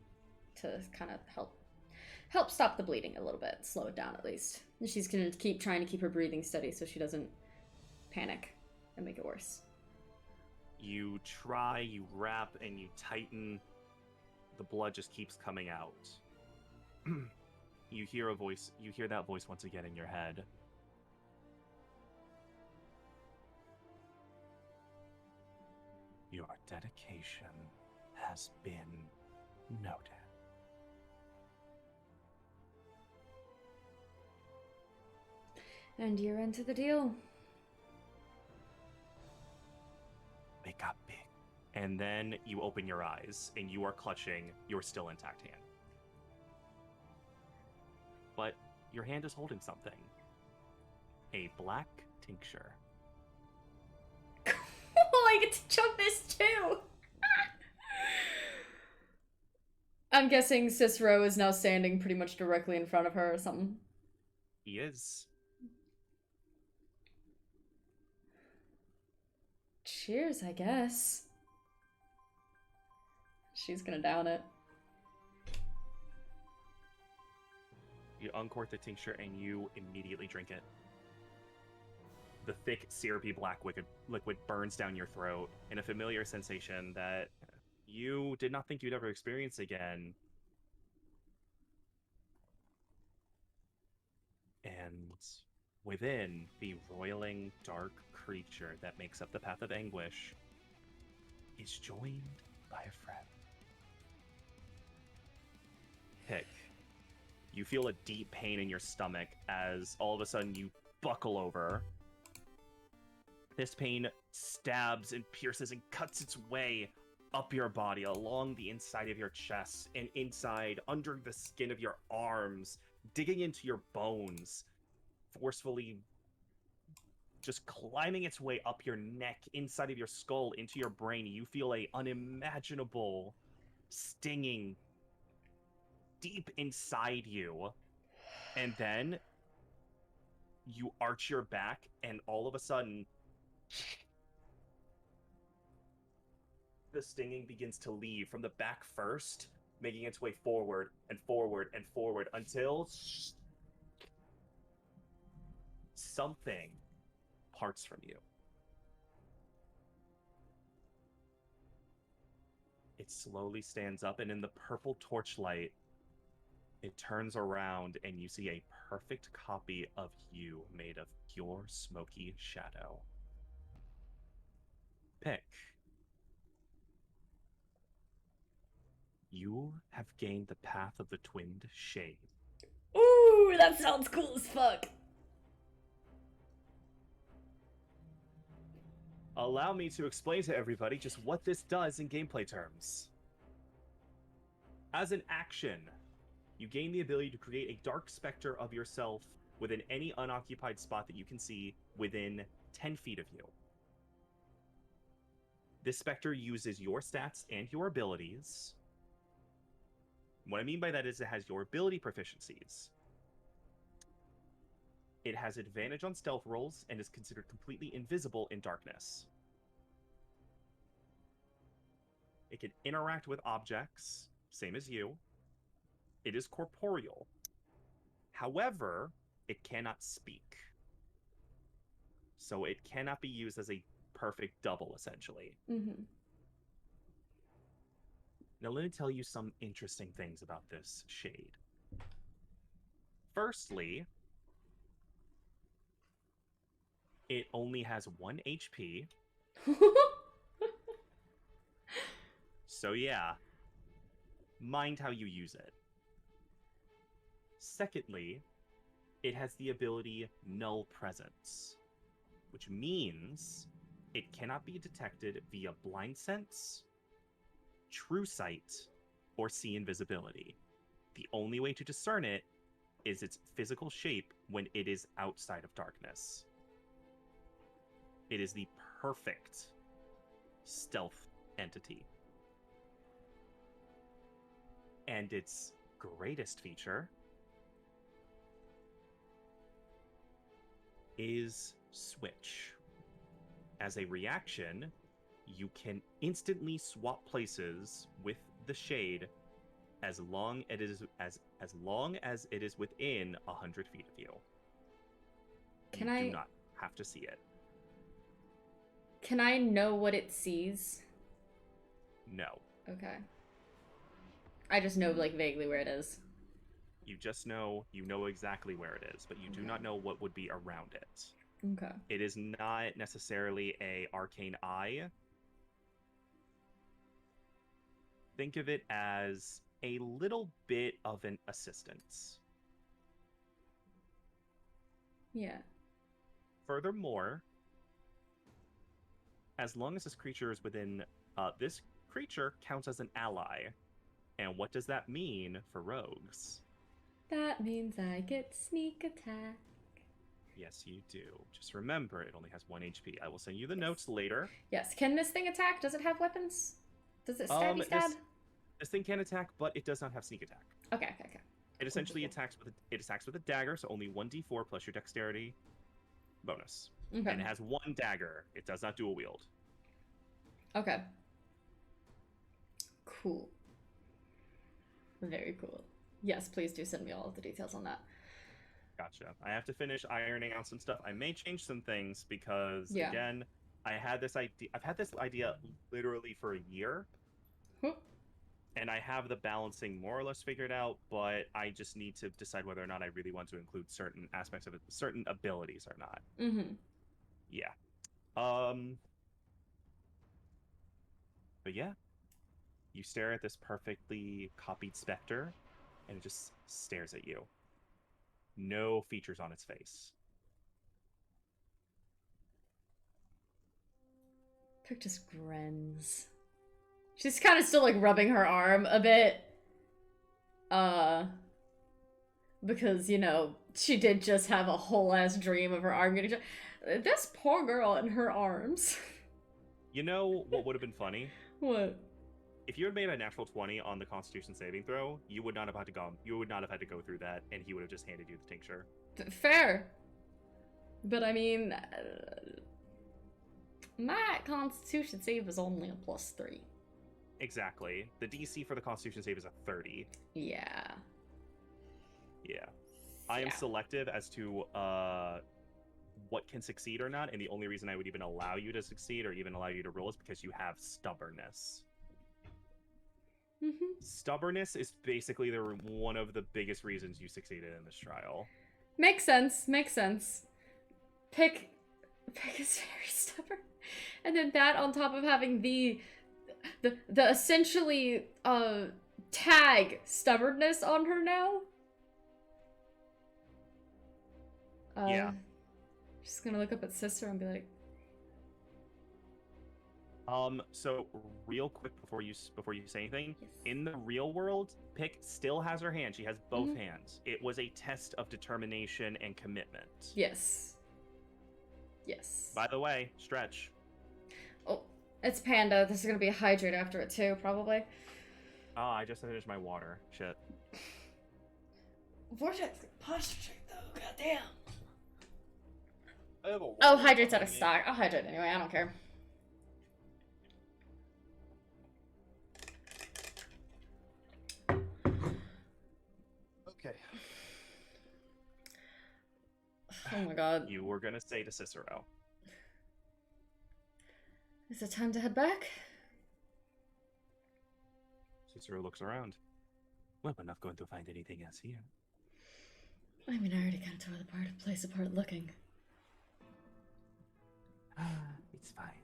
to kind of help stop the bleeding a little bit, slow it down at least. And she's gonna keep trying to keep her breathing steady so she doesn't panic and make it worse. You try, you wrap, and you tighten. The blood just keeps coming out. You hear that voice once again in your head. Your dedication has been noted. And you're into the deal. Wake up, big. And then you open your eyes, and you are clutching your still intact hand. But your hand is holding something. A black tincture. Like get to chug this too. I'm guessing Cicero is now standing pretty much directly in front of her or something. He is. Cheers, I guess. She's gonna down it. You uncork the tincture and you immediately drink it. The thick, syrupy black liquid burns down your throat in a familiar sensation that you did not think you'd ever experience again. And within the roiling, dark creature that makes up the Path of Anguish is joined by a friend. Pick. You feel a deep pain in your stomach as all of a sudden you buckle over. This pain stabs and pierces and cuts its way up your body, along the inside of your chest, and inside, under the skin of your arms, digging into your bones, forcefully just climbing its way up your neck, inside of your skull, into your brain. You feel a unimaginable stinging deep inside you, and then you arch your back, and all of a sudden the stinging begins to leave from the back first, making its way forward and forward and forward until something parts from you. It slowly stands up, and in the purple torchlight, it turns around and you see a perfect copy of you made of pure smoky shadow. Pick. You have gained the Path of the Twinned Shade. Ooh, that sounds cool as fuck. Allow me to explain to everybody just what this does in gameplay terms. As an action, you gain the ability to create a dark specter of yourself within any unoccupied spot that you can see within 10 feet of you. This specter uses your stats and your abilities. What I mean by that is it has your ability proficiencies. It has advantage on stealth rolls and is considered completely invisible in darkness. It can interact with objects, same as you. It is corporeal. However, it cannot speak. So it cannot be used as a perfect double, essentially. Mm-hmm. Now let me tell you some interesting things about this shade. Firstly, it only has 1 HP. So yeah, mind how you use it. Secondly, it has the ability Null Presence, which means it cannot be detected via Blind Sense, True Sight, or See Invisibility. The only way to discern it is its physical shape when it is outside of darkness. It is the perfect stealth entity. And its greatest feature is Switch. As a reaction, you can instantly swap places with the shade as long as it is within 100 feet of you. Can you I do not have to see it. Can I know what it sees? No. Okay. I just know like vaguely where it is. You just know exactly where it is, but you do not know what would be around it. Okay. It is not necessarily a arcane eye. Think of it as a little bit of an assistance. Yeah. Furthermore, as long as this creature is within, this creature counts as an ally. And what does that mean for rogues? That means I get sneak attack. Yes, you do. Just remember, it only has 1 HP. I will send you the notes later. Yes. Can this thing attack? Does it have weapons? Does it stabby stab? This thing can attack, but it does not have sneak attack. Okay. It essentially Cool. attacks with a dagger, so only 1d4 plus your dexterity bonus. Okay. And it has 1 dagger. It does not dual wield. Okay. Cool. Very cool. Yes, please do send me all of the details on that. Gotcha. I have to finish ironing out some stuff. I may change some things because Yeah. again, I had this idea. I've had this idea literally for a year, Whoop. and I have the balancing more or less figured out. But I just need to decide whether or not I really want to include certain aspects of it, certain abilities or not. Mm-hmm. Yeah. But yeah, you stare at this perfectly copied specter, and it just stares at you. No features on its face. Pick just grins. She's kind of still like rubbing her arm a bit. Because, you know, she did just have a whole ass dream of her arm getting. This poor girl in her arms. You know what would have been funny? What? If you had made a natural 20 on the Constitution saving throw, you would not have had to go. You would not have had to go through that, and he would have just handed you the tincture. Fair. But I mean, my Constitution save is only a +3. Exactly. The DC for the Constitution save is a 30. Yeah. Yeah. I am Yeah. selective as to what can succeed or not, and the only reason I would even allow you to succeed or even allow you to roll is because you have stubbornness. Mm-hmm. Stubbornness is basically one of the biggest reasons you succeeded in this trial. Makes sense. Makes sense. Pick is very stubborn, and then that on top of having the essentially tag stubbornness on her now. Yeah. Just gonna look up at sister and be like, So real quick before you say anything, yes. in the real world, Pick still has her hand. She has both Mhm. hands. It was a test of determination and commitment. Yes. Yes. By the way, stretch. Oh, it's Panda. This is gonna be a hydrate after it too, probably. Oh, I just finished my water. Shit. Vortex posture though, goddamn. I have a Oh, hydrate's out of stock. I'll hydrate anyway, I don't care. Okay. Oh my god. You were gonna say to Cicero. Is it time to head back? Cicero looks around. Well, we're not going to find anything else here. I mean, I already kind of tore the place apart looking. It's fine.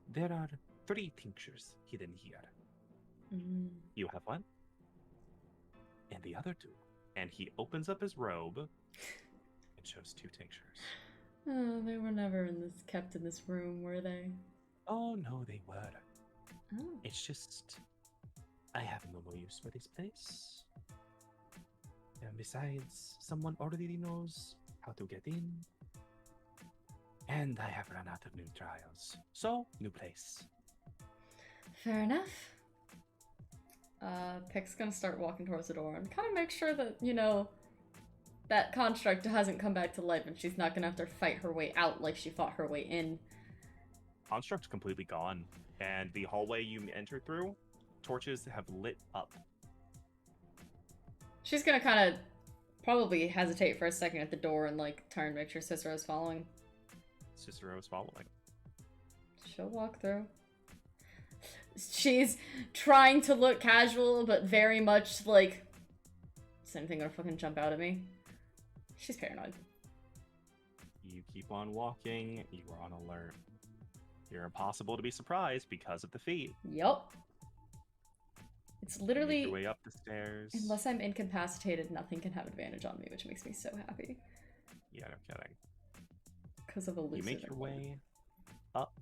There are 3 tinctures hidden here. Mm. You have one, And the other 2. and he opens up his robe and shows 2 tinctures. Oh, they were never kept in this room, were they? Oh, no, they were. Oh. It's just, I have no more use for this place. And besides, someone already knows how to get in. And I have run out of new trials. So, new place. Fair enough. Pick's gonna start walking towards the door and kind of make sure that, you know, that construct hasn't come back to life and she's not gonna have to fight her way out like she fought her way in. Construct's completely gone, and the hallway you entered through, torches have lit up. She's gonna kind of probably hesitate for a second at the door and, like, turn, make sure Cicero's following. Cicero's following. She'll walk through. She's trying to look casual, but very much like, is anything gonna fucking jump out at me? She's paranoid. You keep on walking, you are on alert. You're impossible to be surprised because of the feet. Yup. It's You make literally, your way up the stairs. unless I'm incapacitated, nothing can have advantage on me, which makes me so happy. Yeah, no kidding. Because of elusive. You make your way up,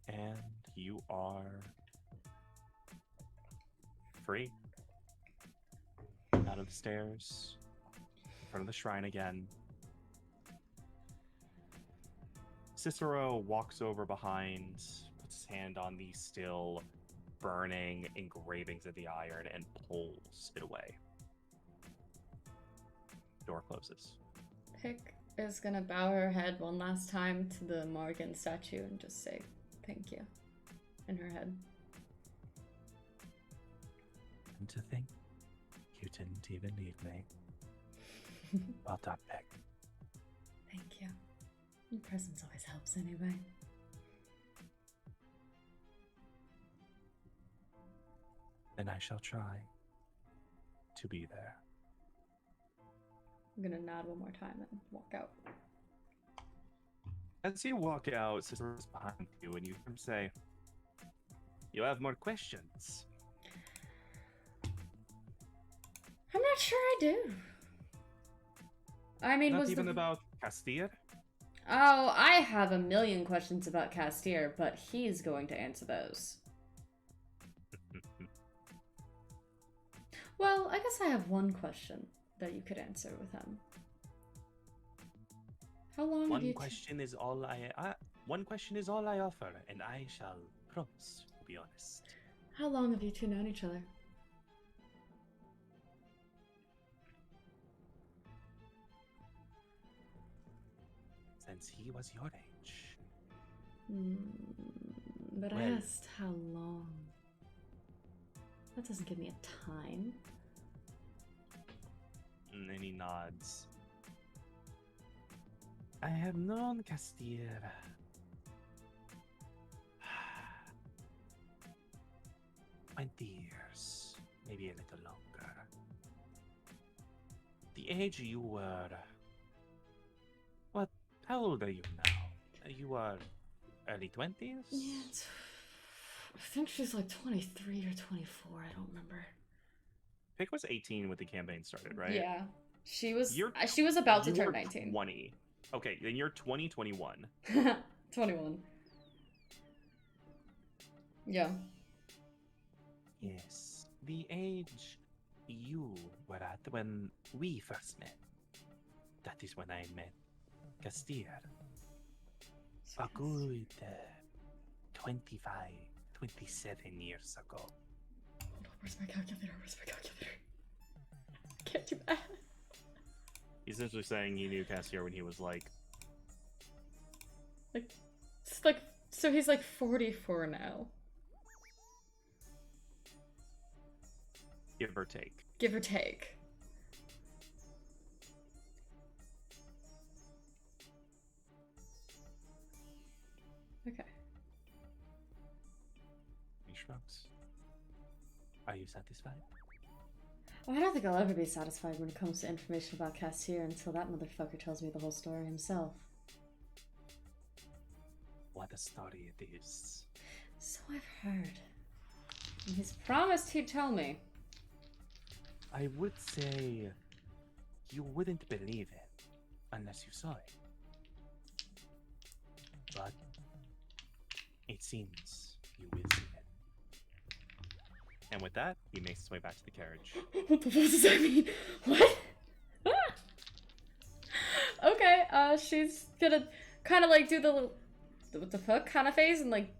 and you are free. Out of the stairs, in front of the shrine again. Cicero walks over behind, puts his hand on the still burning engravings of the iron, and pulls it away. Door closes. Pick is gonna bow her head one last time to the Morgan statue and just say thank you in her head. And to think you didn't even leave me. Well done, Pick. Thank you. Your presence always helps anyway. Then I shall try to be there. I'm gonna nod one more time and walk out. As you walk out, Cicero's behind you, and you hear him say, "You have more questions." I'm not sure I do. I mean, Not was even the... about Castir? Oh, I have a million questions about Castir, but he's going to answer those. Well, I guess I have one question that you could answer with him. How long have you... One question is all I offer, and I shall promise to be honest. How long have you two known each other? Since he was your age. But I Well- asked how long. That doesn't give me a time. And then he nods. I have known Castir 20 years, maybe a little longer. The age you were. What? How old are you now? You are early 20s? Yeah, I think she's like 23 or 24. I don't remember. Pick was 18 when the campaign started, right? Yeah, she was. You're- She was about to You turn were 19. 20. Okay, then you're 21. 21. Yeah. Yes, the age you were at when we first met. That is when I met Castir. A good 25, 27 years ago. Where's my calculator? Where's my calculator? I can't do math. He's essentially saying he knew Castir when he was like, So he's like 44 now, give or take. give or take. Okay. He shrugs. Are you satisfied? Well, I don't think I'll ever be satisfied when it comes to information about Castir until that motherfucker tells me the whole story himself. What a story it is. So I've heard. And he's promised he'd tell me. I would say you wouldn't believe it unless you saw it. But it seems you will see it. And with that, he makes his way back to the carriage. What the fuck does that mean? What? Okay, she's gonna kind of like do the little, what the fuck kind of face and like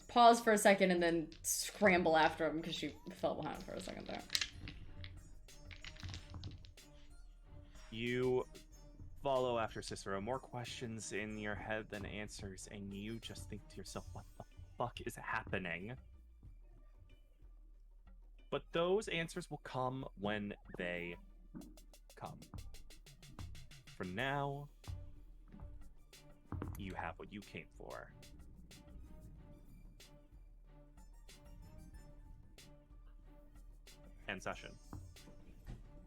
pause for a second and then scramble after him because she fell behind for a second there. You follow after Cicero, more questions in your head than answers, and you just think to yourself, what the fuck is happening? But those answers will come when they come. For now, you have what you came for. End session.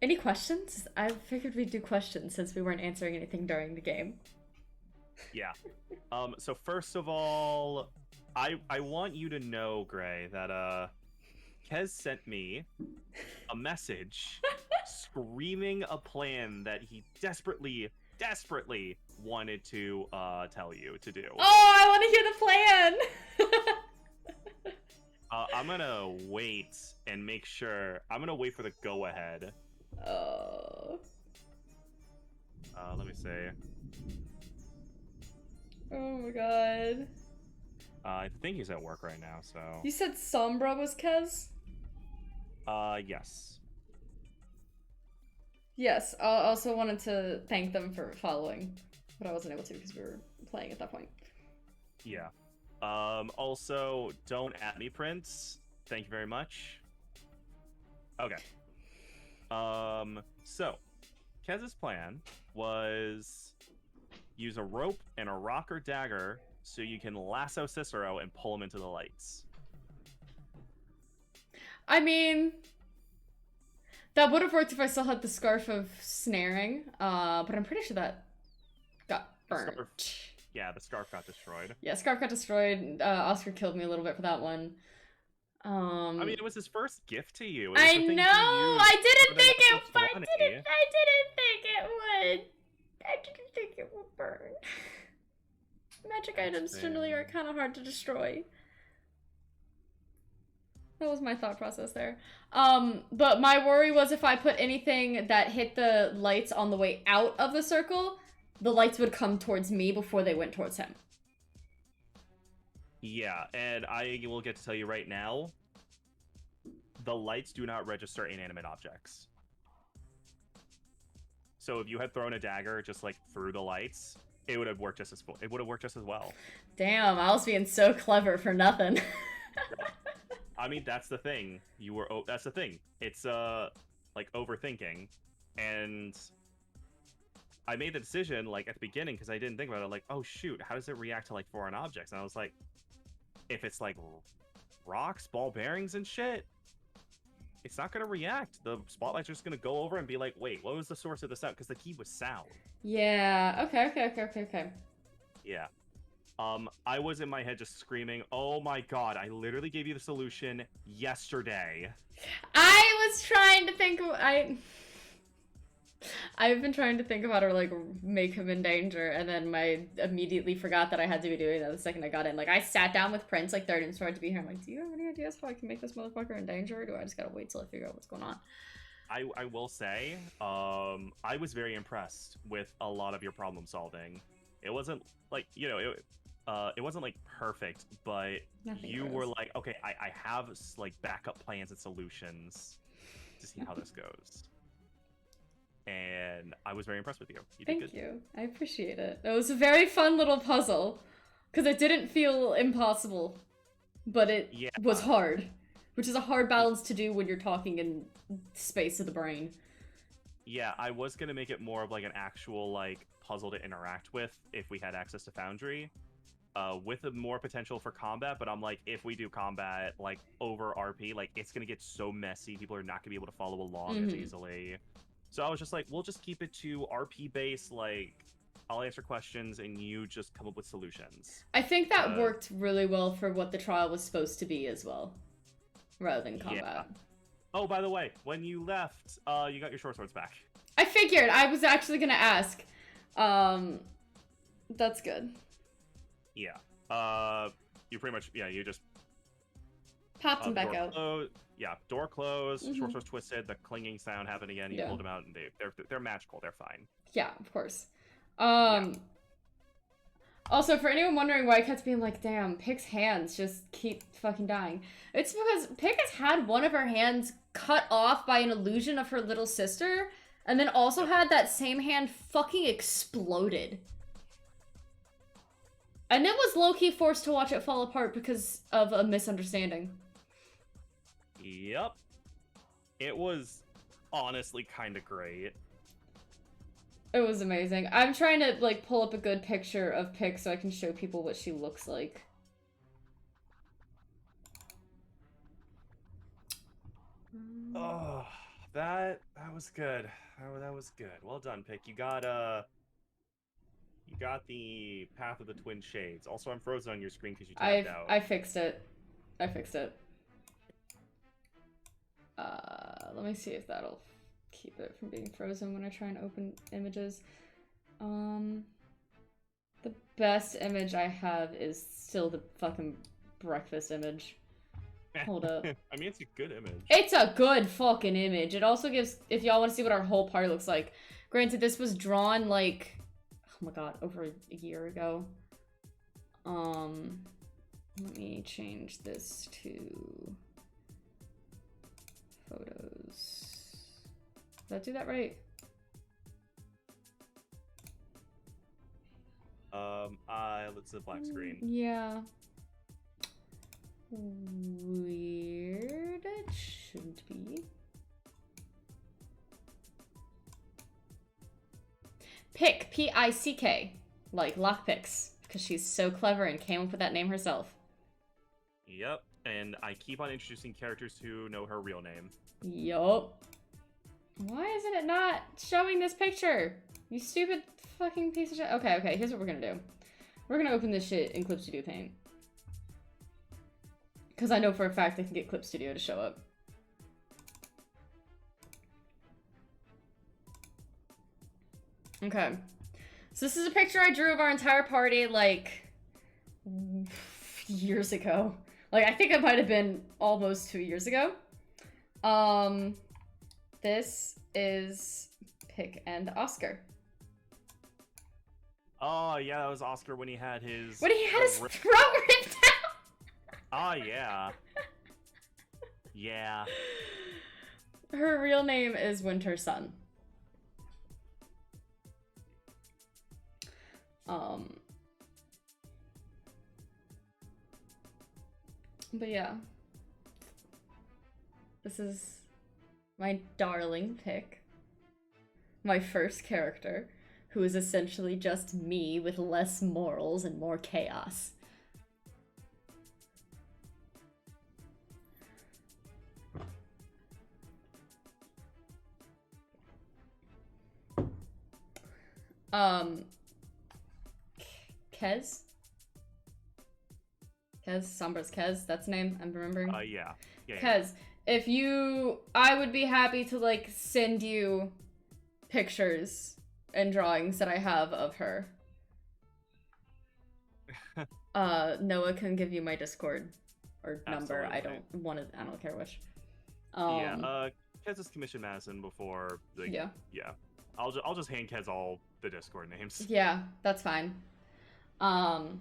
Any questions? I figured we'd do questions since we weren't answering anything during the game. Yeah. So first of all, I want you to know, Gray, that Kez sent me a message screaming a plan that he desperately wanted to tell you to do. Oh, I want to hear the plan! I'm gonna wait and make sure. I'm gonna wait for the go-ahead. Oh. Let me see. Oh my god. I think he's at work right now, so... You said Sombra was Kez? Yes. Yes, I also wanted to thank them for following, but I wasn't able to because we were playing at that point. Yeah. Also, don't at me, Prince. Thank you very much. Okay. So, Kez's plan was use a rope and a rock or dagger so you can lasso Cicero and pull him into the lights. I mean, that would have worked if I still had the scarf of snaring, but I'm pretty sure that got burnt. Yeah, the scarf got destroyed. Yeah, scarf got destroyed. Oscar killed me a little bit for that one. I mean, it was his first gift to you. I know. I didn't think it. I didn't think it would. I didn't think it would burn. Magic items generally are kind of hard to destroy. That was my thought process there. But my worry was if I put anything that hit the lights on the way out of the circle, the lights would come towards me before they went towards him. Yeah, and I will get to tell you right now, the lights do not register inanimate objects. So if you had thrown a dagger just like through the lights, it would have worked just as well. Damn, I was being so clever for nothing. I mean, that's the thing. That's the thing. It's like overthinking, and I made the decision like at the beginning because I didn't think about it. Like, oh shoot, how does it react to like foreign objects? And I was like, if it's like rocks, ball bearings, and shit, it's not gonna react. The spotlight's just gonna go over and be like, wait, what was the source of the sound? Because the key was sound. Yeah. Okay. Yeah. I was in my head just screaming, oh my god, I literally gave you the solution yesterday. I was trying to think of... I've been trying to think of how to, like, make him in danger, and then I immediately forgot that I had to be doing that the second I got in. Like, I sat down with Prince, like, third and started to be here. I'm like, do you have any ideas how I can make this motherfucker in danger, or do I just gotta wait till I figure out what's going on? I will say, I was very impressed with a lot of your problem solving. It wasn't, like, you know, it wasn't, like, perfect, but you were like, okay, I have, like, backup plans and solutions to see how this goes. And I was very impressed with you. Thank you. I appreciate it. It was a very fun little puzzle, because it didn't feel impossible, but it was hard, which is a hard balance to do when you're talking in space of the brain. Yeah, I was going to make it more of, like, an actual, like, puzzle to interact with if we had access to Foundry. With a more potential for combat, but I'm like, if we do combat, like, over RP, like, it's gonna get so messy, people are not gonna be able to follow along as easily. So I was just like, we'll just keep it to RP based, like, I'll answer questions and you just come up with solutions. I think that worked really well for what the trial was supposed to be as well, rather than combat. Yeah. Oh, by the way, when you left, you got your short swords back. I figured, I was actually gonna ask. That's good. Yeah. You pretty much, you just... Popped them back out. Yeah, door closed, short swords twisted, the clinging sound happened again, you pulled them out, and they're magical, they're fine. Yeah, of course. Also, for anyone wondering why I kept being like, damn, Pick's hands just keep fucking dying. It's because Pick has had one of her hands cut off by an illusion of her little sister, and then also had that same hand fucking exploded. And it was low-key forced to watch it fall apart because of a misunderstanding. Yep. It was honestly kind of great. It was amazing. I'm trying to, like, pull up a good picture of Pick so I can show people what she looks like. Oh, that was good. That was good. Well done, Pick. You got the Path of the Twin Shades. Also, I'm frozen on your screen because you tapped out. I fixed it. Let me see if that'll keep it from being frozen when I try and open images. The best image I have is still the fucking breakfast image. Hold up. I mean, it's a good image. It's a good fucking image. It also gives, if y'all want to see what our whole party looks like. Granted, this was drawn, like, oh my god, over a year ago. Let me change this to photos. Did I do that right? Let's do black screen. Yeah. Weird. It shouldn't be. Pick, P-I-C-K, like lockpicks, because she's so clever and came up with that name herself. Yep, and I keep on introducing characters who know her real name. Yup. Why isn't it not showing this picture? You stupid fucking piece of shit. Okay, here's what we're gonna do. We're gonna open this shit in Clip Studio Paint. Because I know for a fact I can get Clip Studio to show up. Okay. So this is a picture I drew of our entire party, like, years ago. Like, I think it might have been almost 2 years ago. This is Pick and Oscar. Oh, yeah, that was Oscar when he had his... When he had his throat ripped out! Oh, yeah. Yeah. Her real name is Winter Sun. But yeah. This is my darling Pick. My first character, who is essentially just me with less morals and more chaos. Kez? Kez? Sombra's Kez? That's the name I'm remembering? Yeah. Kez, if you... I would be happy to, like, send you pictures and drawings that I have of her. Noah can give you my Discord or number. Absolutely. I don't care which. Kez has commissioned Madison before. Like, yeah. I'll just hand Kez all the Discord names. Yeah, that's fine. Oh,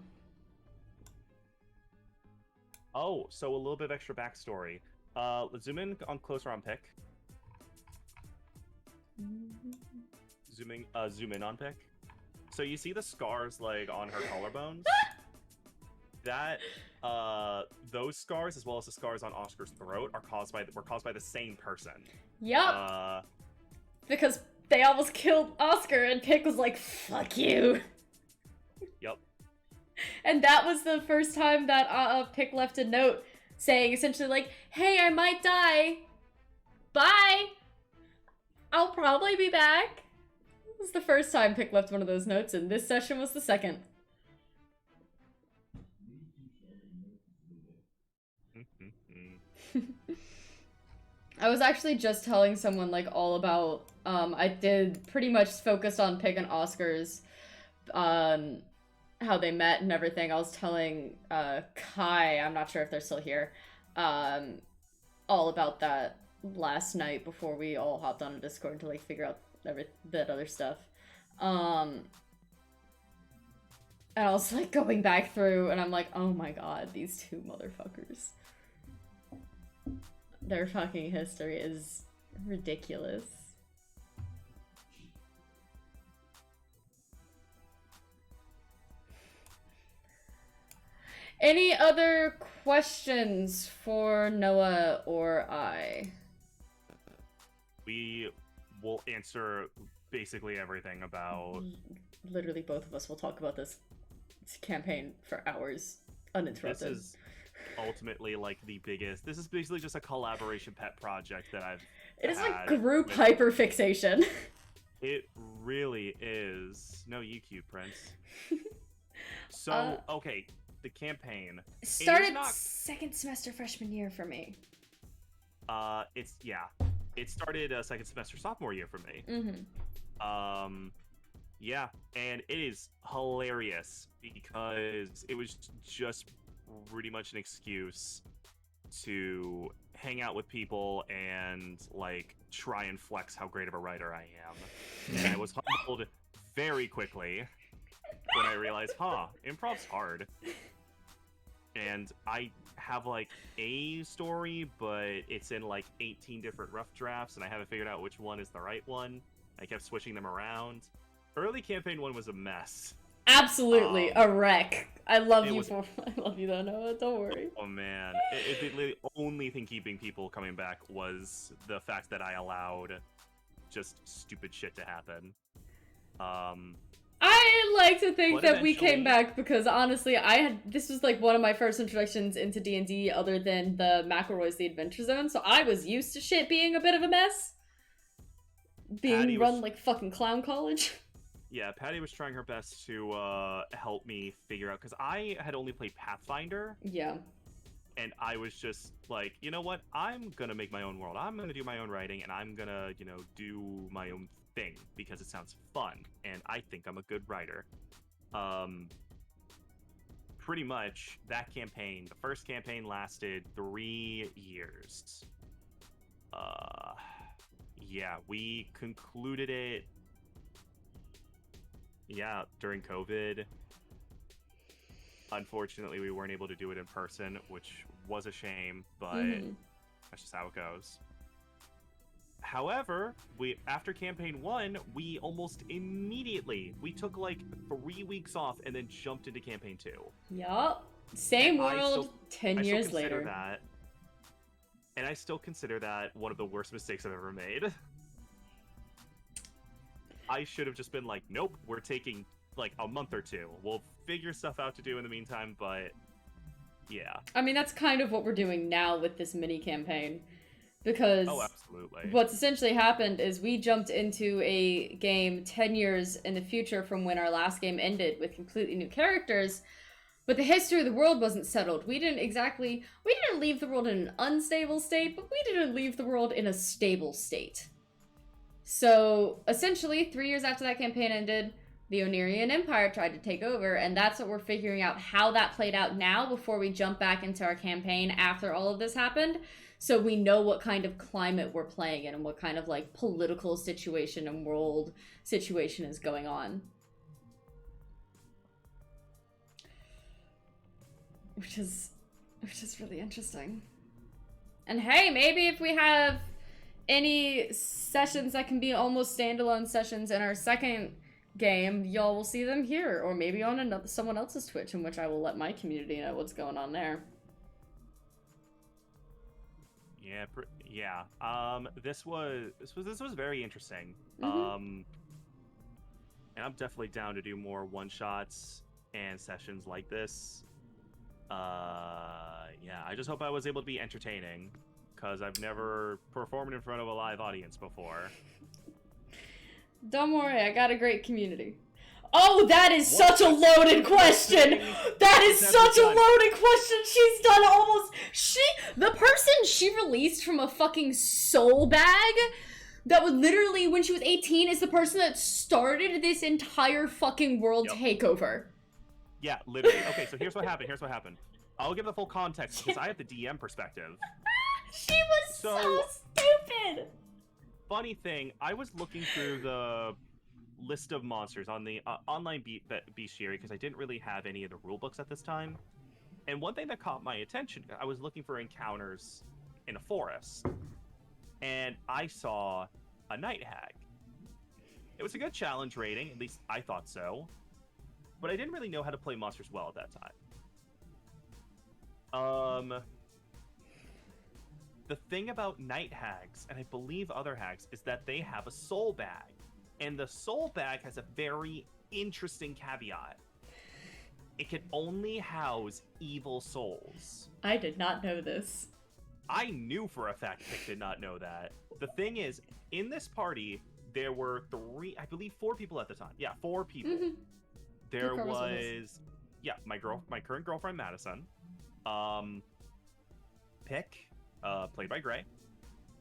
so a little bit of extra backstory. Let's zoom in on closer on Pick. Zoom in on Pick. So you see the scars like on her collarbones? That those scars, as well as the scars on Oscar's throat, were caused by the same person. Yep. Because they almost killed Oscar, and Pick was like, "Fuck you." Yep. And that was the first time that Pick left a note saying essentially like, "Hey, I might die. Bye. I'll probably be back." This was the first time Pick left one of those notes, and this session was the second. I was actually just telling someone like all about I did pretty much focus on Pick and Oscar's how they met and everything. I was telling Kai, I'm not sure if they're still here, all about that last night before we all hopped on a Discord to like figure out that other stuff. And I was like going back through and I'm like, oh my god, these two motherfuckers. Their fucking history is ridiculous. Any other questions for Noah or I? We will answer basically everything about... Literally both of us will talk about this campaign for hours, uninterrupted. This is ultimately like the biggest... This is basically just a collaboration pet project that I've It is had like group hyperfixation. It really is. No, you cute, Prince. So, okay, the campaign. Started second semester freshman year for me. It started second semester sophomore year for me. Mm-hmm. Yeah, and it is hilarious because it was just pretty much an excuse to hang out with people and like try and flex how great of a writer I am. And I was humbled very quickly. when I realized, improv's hard. And I have like a story, but it's in like 18 different rough drafts, and I haven't figured out which one is the right one. I kept switching them around. Early campaign 1 was a mess. Absolutely, a wreck. I love you was- for I love you though, Noah. Don't worry. Oh man, the only thing keeping people coming back was the fact that I allowed just stupid shit to happen. I like to think But that we came eventually- back because honestly, this was like one of my first introductions into D&D other than the McElroy's The Adventure Zone, so I was used to shit being a bit of a mess. Being Patty run was- like fucking clown college. Yeah, Patty was trying her best to help me figure out, because I had only played Pathfinder, Yeah. and I was just like, you know what? I'm gonna make my own world. I'm gonna do my own writing, and I'm gonna, do my own thing because it sounds fun, and I think I'm a good writer. Pretty much that campaign, the first campaign lasted 3 years. Yeah, we concluded it. Yeah, during COVID. Unfortunately, we weren't able to do it in person, which was a shame, but that's just how it goes. However, after campaign 1, we almost immediately took like 3 weeks off and then jumped into campaign 2. Yup. Same And I world, still- 10 I still years consider later. that, and I still consider that one of the worst mistakes I've ever made. I should have just been like, nope, we're taking like a month or 2. We'll figure stuff out to do in the meantime, but yeah. I mean, that's kind of what we're doing now with this mini campaign. Because Oh, absolutely. what's essentially happened is we jumped into a game 10 years in the future from when our last game ended with completely new characters, but the history of the world wasn't settled. We didn't leave the world in an unstable state, but we didn't leave the world in a stable state. So, essentially, 3 years after that campaign ended, the Onirian Empire tried to take over, and that's what we're figuring out how that played out now before we jump back into our campaign after all of this happened. So we know what kind of climate we're playing in and what kind of like political situation and world situation is going on. Which is really interesting. And hey, maybe if we have any sessions that can be almost standalone sessions in our second game, y'all will see them here, or maybe on someone else's Twitch, in which I will let my community know what's going on there. Yeah. This was very interesting. Mhm. And I'm definitely down to do more one-shots and sessions like this. Yeah, I just hope I was able to be entertaining, because I've never performed in front of a live audience before. Don't worry, I got a great community. Oh, that is What such a loaded question! That is has such a done? loaded question! She's done almost... The person she released from a fucking soul bag that was literally, when she was 18, is the person that started this entire fucking world Yep. takeover. Yeah, literally. Okay, so here's what happened. I'll give the full context, because I have the DM perspective. She was so So- stupid! Funny thing, I was looking through the list of monsters on the online bestiary, because I didn't really have any of the rulebooks at this time. And one thing that caught my attention, I was looking for encounters in a forest, and I saw a night hag. It was a good challenge rating, at least I thought so, but I didn't really know how to play monsters well at that time. The thing about night hags, and I believe other hags, is that they have a soul bag. And the soul bag has a very interesting caveat. It can only house evil souls. I did not know this. I knew for a fact Pick did not know that. The thing is, in this party, there were 4 people at the time. Yeah, 4 people. Mhm. There Who covers was, my current girlfriend Madison, Pick, played by Gray.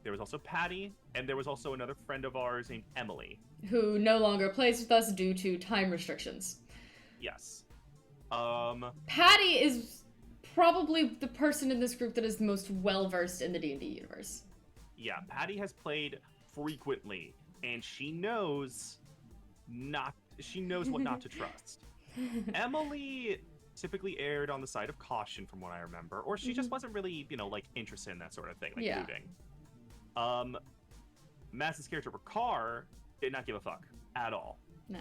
There was also Patty, and there was also another friend of ours named Emily. Who no longer plays with us due to time restrictions. Yes. Patty is probably the person in this group that is the most well-versed in the D&D universe. Yeah, Patty has played frequently, and she knows what not to trust. Emily typically erred on the side of caution from what I remember, or she just wasn't really, like interested in that sort of thing, like Yeah. looting. Matt's character Ricard did not give a fuck at all. No.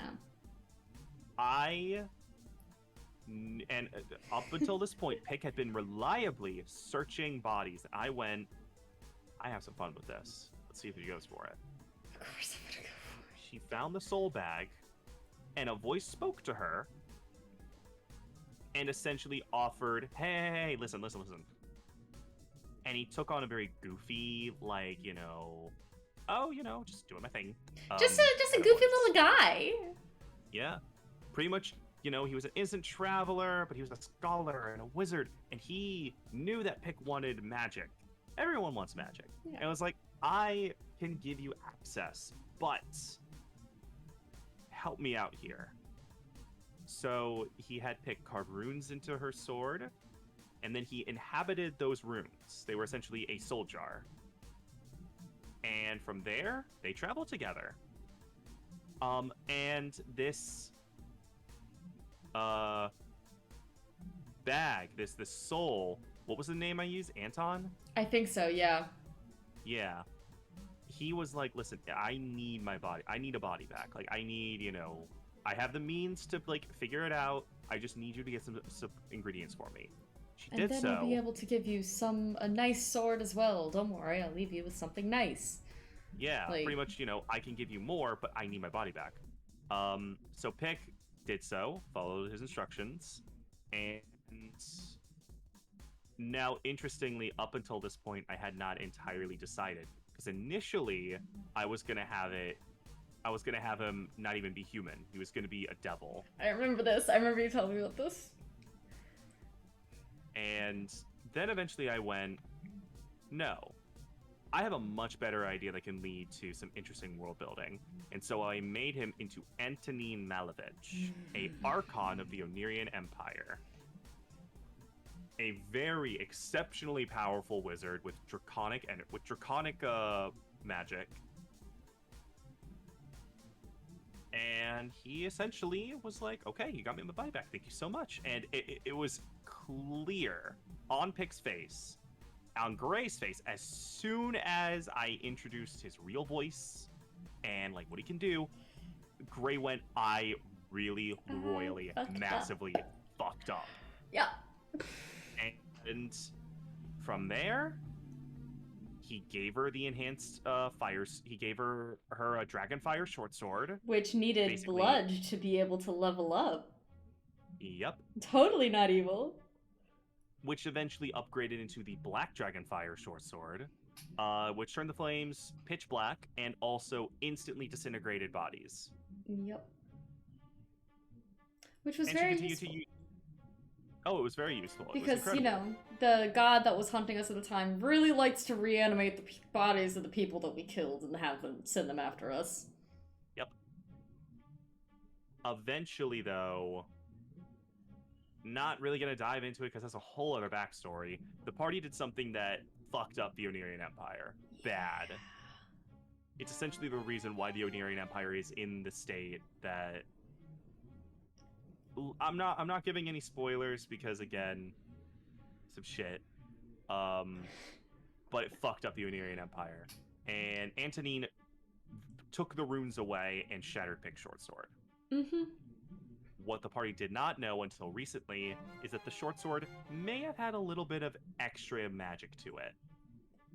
And up until this point, Pick had been reliably searching bodies. I went, I have some fun with this. Let's see if he goes for it. Of course I'm gonna go for it. She found the soul bag, and a voice spoke to her, and essentially offered, hey, listen. And he took on a very goofy, like, just doing my thing. Just a goofy little guy. Yeah. Pretty much, he was an innocent traveler, but he was a scholar and a wizard, and he knew that Pick wanted magic. Everyone wants magic. Yeah. And it was like, I can give you access, but help me out here. So he had Pick carve runes into her sword, and then he inhabited those runes. They were essentially a soul jar. And from there, they traveled together. And this bag, this soul, what was the name I used? Anton? I think so, yeah. Yeah. He was like, listen, I need my body. I need a body back. Like, I need, I have the means to, like, figure it out. I just need you to get some ingredients for me. She And did then so. I'll be able to give you a nice sword as well. Don't worry, I'll leave you with something nice. Yeah, Like- pretty much, I can give you more, but I need my body back. So Pick did so, followed his instructions, and now, interestingly, up until this point, I had not entirely decided. Because initially, I was gonna have him not even be human. He was gonna be a devil. I remember this. I remember you telling me about this. And then eventually I went, no. I have a much better idea that can lead to some interesting world building. And so I made him into Antonin Malevich, a Archon of the Onirian Empire. A very exceptionally powerful wizard with draconic magic. And he essentially was like, okay, you got me my body back. Thank you so much. And it was clear on Pick's face, on Gray's face, as soon as I introduced his real voice and like what he can do, Gray went, I really royally, massively fucked up. Yeah. And from there, he gave her the enhanced fires. He gave her a Dragonfire short sword. Which needed Basically- blood to be able to level up. Yep. Totally not evil. Which eventually upgraded into the Black Dragonfire short sword, which turned the flames pitch black and also instantly disintegrated bodies. Yep. Which was And she very continued useful. to use. Oh, it was very useful. It was Because, incredible. the god that was hunting us at the time really likes to reanimate the bodies of the people that we killed and have them send them after us. Eventually, though, not really going to dive into it because that's a whole other backstory. The party did something that fucked up the Onirian Empire. Bad. It's essentially the reason why the Onirian Empire is in the state that... I'm not giving any spoilers because, again, some shit. But it fucked up the Onirian Empire. And Antonin took the runes away and shattered Pick's short sword. Mm-hmm. What the party did not know until recently is that the short sword may have had a little bit of extra magic to it,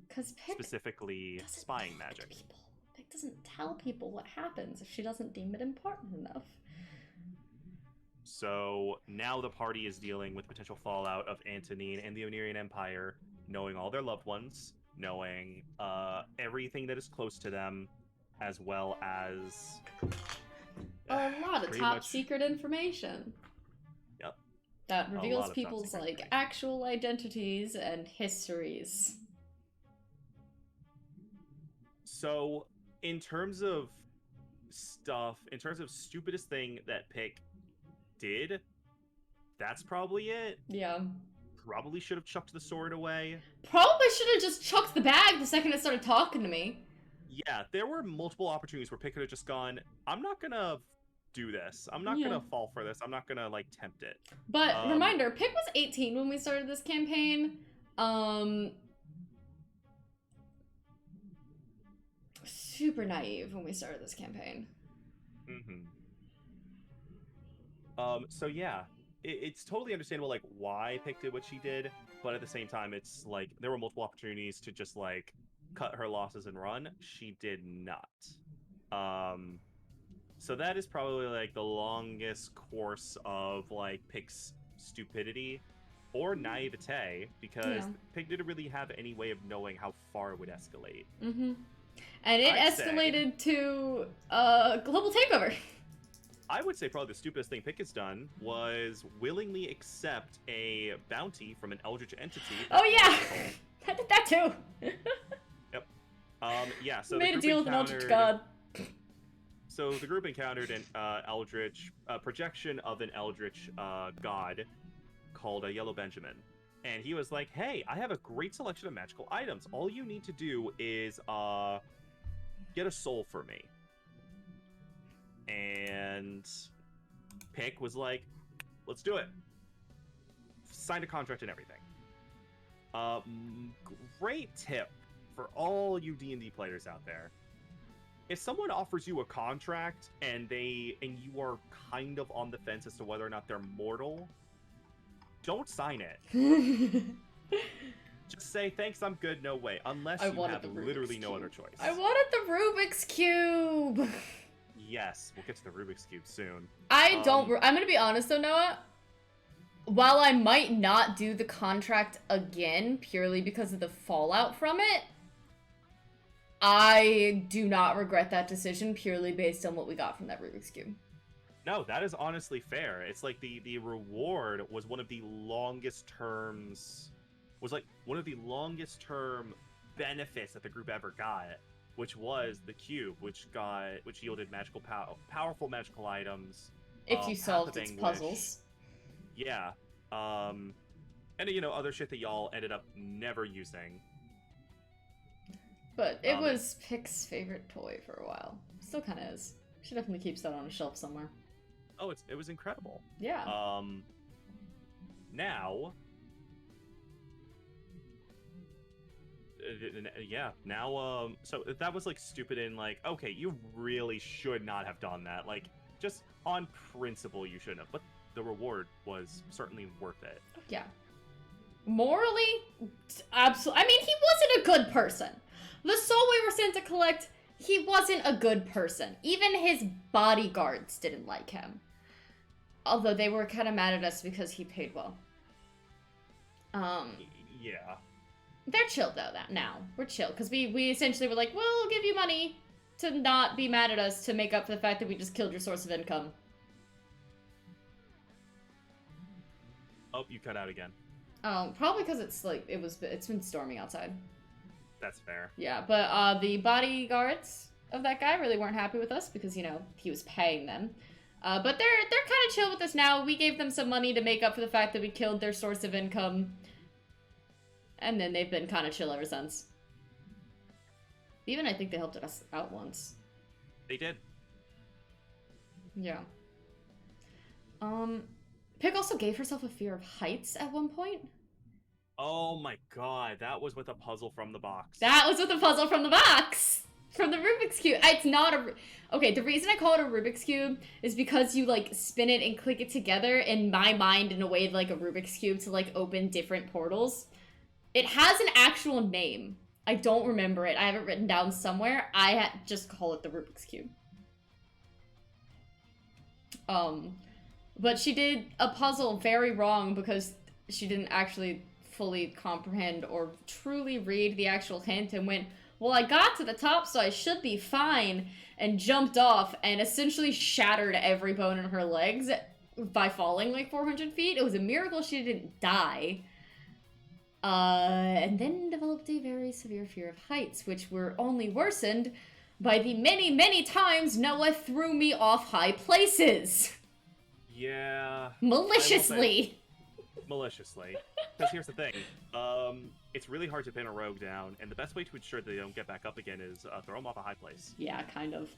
Because Pick specifically doesn't spying talk to magic. people. Pick doesn't tell people what happens if she doesn't deem it important enough. So now the party is dealing with potential fallout of Antonin and the Onirian Empire, knowing all their loved ones, knowing everything that is close to them, as well as A lot of pretty top much- secret information. Yep. That lot reveals of top people's secret like information. actual identities and histories. So, in terms of stupidest thing that Pick did, that's probably it. Yeah. Probably should have chucked the sword away. Probably should have just chucked the bag the second it started talking to me. Yeah, there were multiple opportunities where Pick could have just gone, I'm not gonna do this. I'm not Yeah. gonna fall for this. I'm not gonna like tempt it. But reminder, Pick was 18 when we started this campaign. Super naive when we started this campaign. So yeah, it's totally understandable like why Pick did what she did, but at the same time, it's like there were multiple opportunities to just like cut her losses and run. She did not. So that is probably like the longest course of like Pick's stupidity or naivete, because Pig didn't really have any way of knowing how far it would escalate. Mm-hmm. And it I'd escalated to global takeover. I would say probably the stupidest thing Pick has done was willingly accept a bounty from an Eldritch entity. Oh yeah, I did that too. Yep. Yeah. So made the a deal with an Eldritch god. So the group encountered an Eldritch projection of an Eldritch god called a Yellow Benjamin, and he was like, "Hey, I have a great selection of magical items. All you need to do is get a soul for me." And Pick was like, "Let's do it." Signed a contract and everything. Great tip for all you D&D players out there. If someone offers you a contract and you are kind of on the fence as to whether or not they're mortal, don't sign it. Just say, "Thanks, I'm good, no way," unless you have literally no other choice. I wanted the Rubik's Cube! Yes, we'll get to the Rubik's Cube soon. I'm gonna be honest though, Noah. While I might not do the contract again purely because of the fallout from it, I do not regret that decision purely based on what we got from that Rubik's Cube. No, that is honestly fair. It's like the reward was one of the longest terms, benefits that the group ever got, which was the cube, which yielded powerful magical items. If you solved its puzzles. Yeah. And other shit that y'all ended up never using. But it was Pick's favorite toy for a while. Still kind of is. She definitely keeps that on a shelf somewhere. Oh, it was incredible. Yeah. Now. So that was like stupid and like, okay, you really should not have done that. Like, just on principle, you shouldn't have. But the reward was certainly worth it. Yeah. Morally, absolutely. I mean, he wasn't a good person. The soul we were sent to collect, he wasn't a good person. Even his bodyguards didn't like him. Although they were kind of mad at us because he paid well. Yeah. They're chill though now. We're chill because we essentially were like, we'll give you money to not be mad at us to make up for the fact that we just killed your source of income. Oh, you cut out again. Probably because it's been storming outside. That's fair. Yeah, but the bodyguards of that guy really weren't happy with us because, he was paying them. But they're kind of chill with us now. We gave them some money to make up for the fact that we killed their source of income. And then they've been kind of chill ever since. Even I think they helped us out once. They did. Yeah. Pig also gave herself a fear of heights at one point. Oh my god, that was with a puzzle from the box. That was with a puzzle from the box! From the Rubik's Cube. It's not a... Okay, the reason I call it a Rubik's Cube is because you, spin it and click it together in my mind in a way like a Rubik's Cube to, open different portals. It has an actual name. I don't remember it. I have it written down somewhere. Just call it the Rubik's Cube. But she did a puzzle very wrong because she didn't actually fully comprehend or truly read the actual hint and went, well, I got to the top, so I should be fine, and jumped off and essentially shattered every bone in her legs by falling 400 feet. It was a miracle she didn't die. And then developed a very severe fear of heights, which were only worsened by the many, many times Noah threw me off high places. Yeah. Maliciously. Maliciously. Because here's the thing. It's really hard to pin a rogue down, and the best way to ensure that they don't get back up again is throw them off a high place. Yeah, kind of.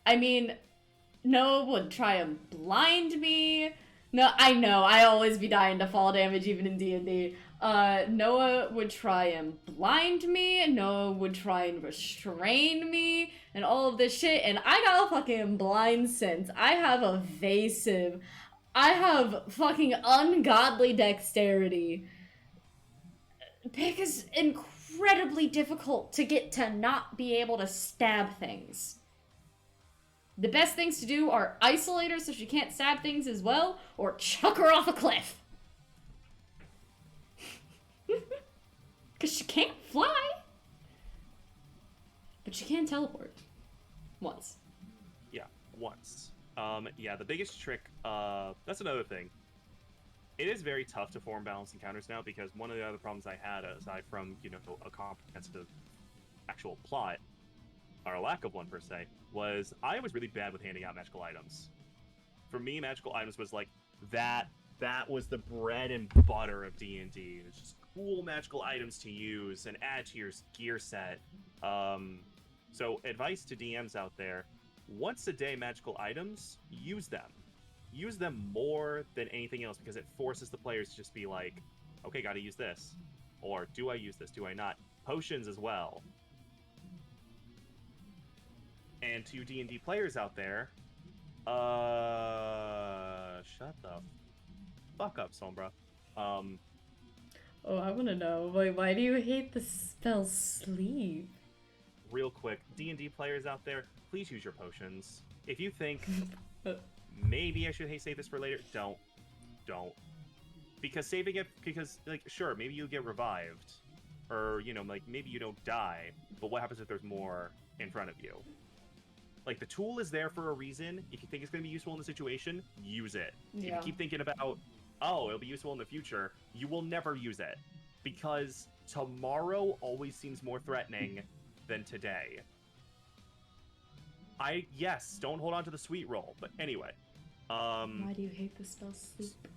I mean, Noah would try and blind me. No, I know, I always be dying to fall damage even in D&D. Noah would try and blind me, Noah would try and restrain me, and all of this shit, and I got a fucking blind sense. I have evasive. I have fucking ungodly dexterity. Pick is incredibly difficult to get to not be able to stab things. The best things to do are isolate her so she can't stab things as well, or chuck her off a cliff. Because she can't fly. But she can teleport. Once. Yeah, once. Yeah, the biggest trick, that's another thing. It is very tough to form balanced encounters now, because one of the other problems I had, aside from, you know, a comprehensive actual plot, or a lack of one per se, was I was really bad with handing out magical items. For me, magical items was like that was the bread and butter of D&D. It's just cool magical items to use and add to your gear set. So advice to DMs out there, once a day magical items, use them. Use them more than anything else, because it forces the players to just be like, okay, gotta use this. Or do I use this? Do I not? Potions as well. And to you D&D players out there, shut the fuck up, Sombra. Oh, I want to know. Why do you hate the spell sleep? Real quick, D&D players out there, please use your potions. If you think, maybe I should save this for later, don't. Because saving it, like, sure, maybe you get revived. Or, you know, like, maybe you don't die. But what happens if there's more in front of you? Like, the tool is there for a reason. If you think it's going to be useful in the situation, use it. Yeah. If you keep thinking about, oh, it'll be useful in the future, you will never use it. Because tomorrow always seems more threatening than today. Yes, don't hold on to the sweet roll. But anyway. Why do you hate the spell sleep?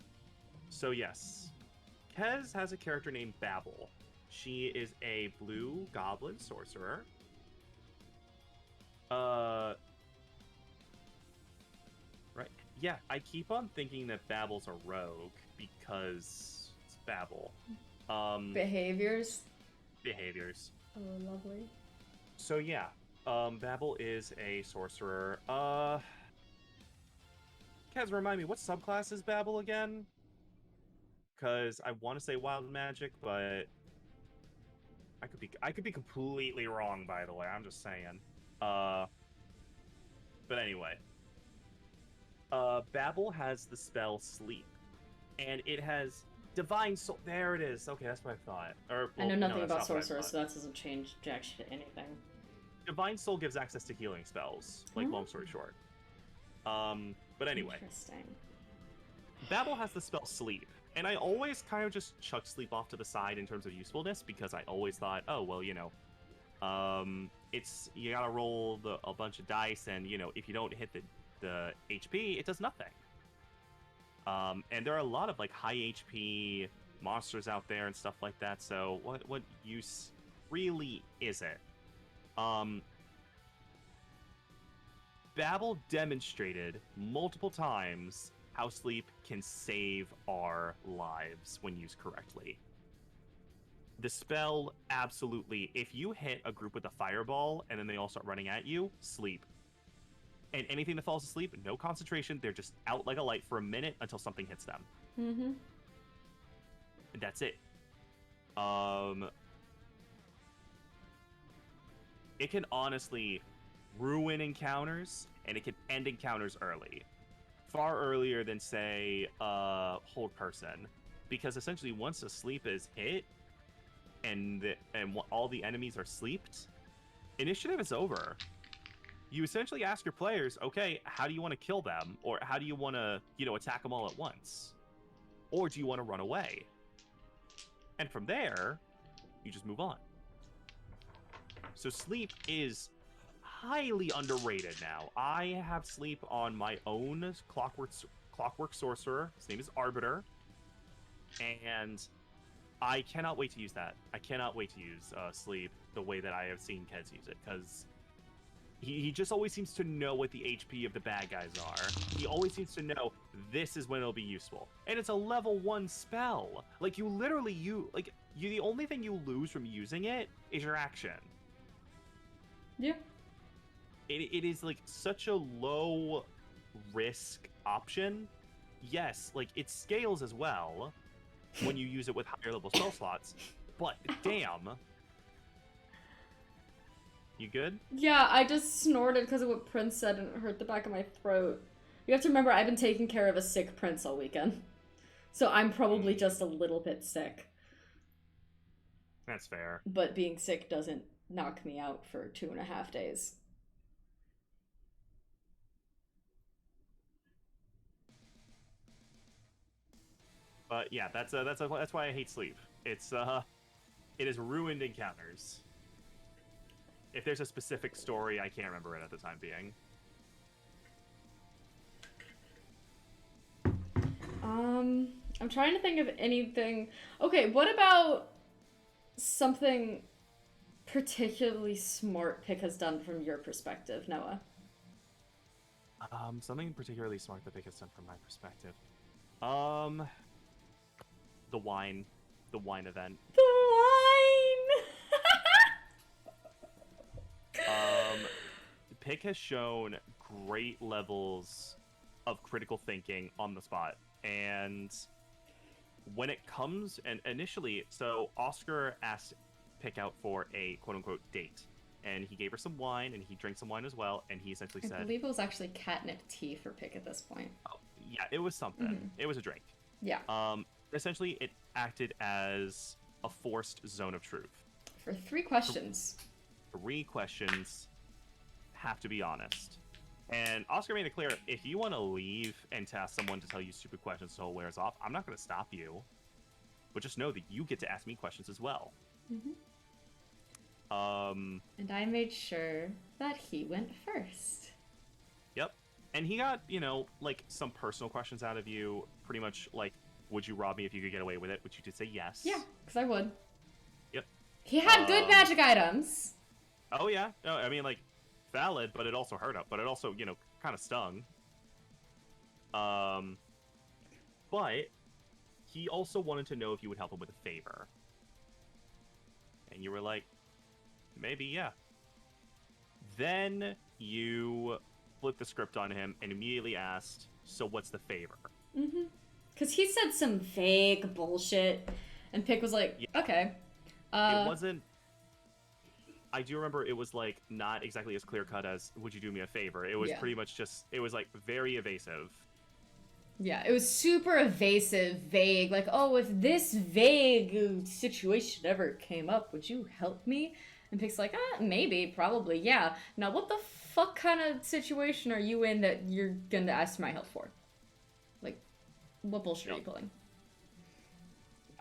So yes. Kez has a character named Babel. She is a blue goblin sorcerer. Right. Yeah, I keep on thinking that Babel's a rogue because it's Babel. Behaviors? Behaviors. Oh, lovely. So yeah, Babel is a sorcerer. Kez, remind me, what subclass is Babel again? Because I want to say wild magic, but I could be completely wrong, by the way. I'm just saying. But anyway. Babel has the spell Sleep. And it has Divine Soul. There it is. Okay, that's what I thought. I know nothing about that's not what I sorcerers, thought. so that doesn't change jack shit anything. Divine Soul gives access to healing spells. Like, long story short. But anyway. Interesting. Babel has the spell Sleep. And I always kind of just chuck Sleep off to the side in terms of usefulness, because I always thought, oh, well, you know, you gotta roll a bunch of dice, and, you know, if you don't hit the HP, it does nothing. And there are a lot of, like, high HP monsters out there and stuff like that, so what use really is it? Babel demonstrated multiple times how Sleep can save our lives when used correctly. The spell, absolutely, if you hit a group with a fireball and then they all start running at you, Sleep. And anything that falls asleep, no concentration, they're just out like a light for a minute until something hits them. Mm-hmm. And that's it. It can honestly ruin encounters, and it can end encounters early. Far earlier than, say, Hold Person. Because essentially, once a sleep is hit, and all the enemies are sleeped, initiative is over. You essentially ask your players, okay, how do you want to kill them? Or how do you want to, you know, attack them all at once? Or do you want to run away? And from there, you just move on. So Sleep is highly underrated now. I have Sleep on my own clockwork sorcerer. His name is Arbiter. And I cannot wait to use that. I cannot wait to use Sleep the way that I have seen Kez use it, because He just always seems to know what the HP of the bad guys are. He always seems to know this is when it'll be useful. And it's a level 1 spell. Like, you literally, the only thing you lose from using it is your action. Yeah. It is, like, such a low risk option. Yes, like, it scales as well when you use it with higher level spell slots. But, damn. You good? Yeah, I just snorted because of what Prince said and it hurt the back of my throat. You have to remember, I've been taking care of a sick Prince all weekend. So I'm probably just a little bit sick. That's fair. But being sick doesn't knock me out for 2.5 days. But yeah, that's why I hate sleep. It has ruined encounters. If there's a specific story, I can't remember it at the time being. I'm trying to think of anything. Okay, what about something particularly smart Pick has done from your perspective, Noah? Something particularly smart that Pick has done from my perspective. The wine event. The wine! Pick has shown great levels of critical thinking on the spot. And when it comes, and initially, so Oscar asked Pick out for a quote-unquote date. And he gave her some wine, and he drank some wine as well, and he essentially said... I believe it was actually catnip tea for Pick at this point. Oh, yeah, it was something. Mm-hmm. It was a drink. Yeah. Essentially, it acted as a forced zone of truth. For 3 questions. 3 questions, have to be honest. And Oscar made it clear, if you want to leave and task someone to tell you stupid questions so it wears off, I'm not going to stop you. But just know that you get to ask me questions as well. Mm-hmm. And I made sure that he went first. Yep. And he got, like, some personal questions out of you. Pretty much, like, would you rob me if you could get away with it? Which you did say yes. Yeah, because I would. Yep. He had good magic items. Oh, yeah. No, I mean, like, valid, but it also hurt up. But it also, kind of stung. But he also wanted to know if you would help him with a favor. And you were like, maybe, yeah. Then you flipped the script on him and immediately asked, so what's the favor? Mm-hmm. Because he said some vague bullshit, and Pick was like, yeah. Okay. It wasn't... I do remember it was, like, not exactly as clear-cut as, would you do me a favor? It was pretty much just, it was, like, very evasive. Yeah, it was super evasive, vague, like, oh, if this vague situation ever came up, would you help me? And Pick's like, maybe, probably, yeah. Now, what the fuck kind of situation are you in that you're gonna ask my help for? Like, what bullshit are you pulling?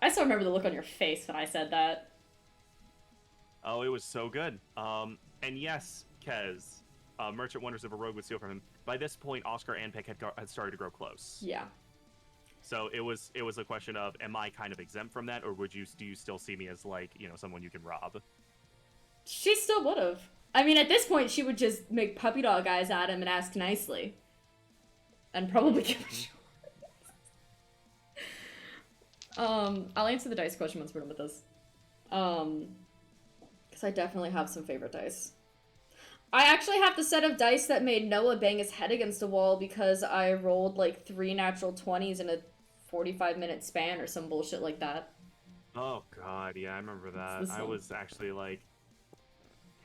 I still remember the look on your face when I said that. Oh, it was so good. And yes, Kez, Merchant wonders if a rogue would steal from him. By this point, Oscar and Pick had started to grow close. Yeah. So it was a question of, am I kind of exempt from that, or do you still see me as, like, someone you can rob? She still would have. I mean, at this point, she would just make puppy dog eyes at him and ask nicely. And probably give a shit. I'll answer the dice question once we're done with this. Because I definitely have some favorite dice. I actually have the set of dice that made Noah bang his head against a wall because I rolled like 3 natural 20s in a 45-minute span or some bullshit like that. Oh god, yeah, I remember that. I was actually like,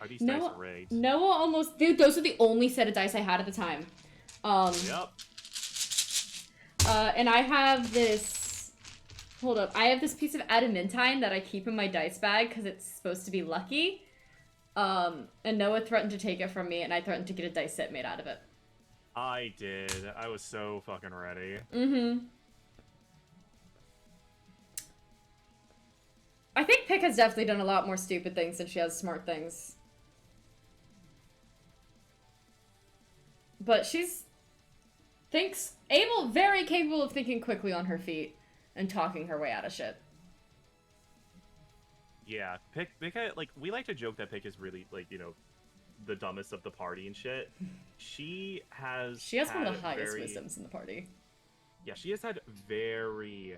are these Noah, dice rigged? Noah almost... Dude, those are the only set of dice I had at the time. Yep. And I have this... Hold up. I have this piece of adamantine that I keep in my dice bag because it's supposed to be lucky. And Noah threatened to take it from me, and I threatened to get a dice set made out of it. I did. I was so fucking ready. Mm-hmm. I think Pick has definitely done a lot more stupid things than she has smart things. But she's... very capable of thinking quickly on her feet and talking her way out of shit. Yeah, Pick, like, we like to joke that Pick is really, like, the dumbest of the party and shit, she has one of the had highest wisdoms in the party. Yeah, she has had very,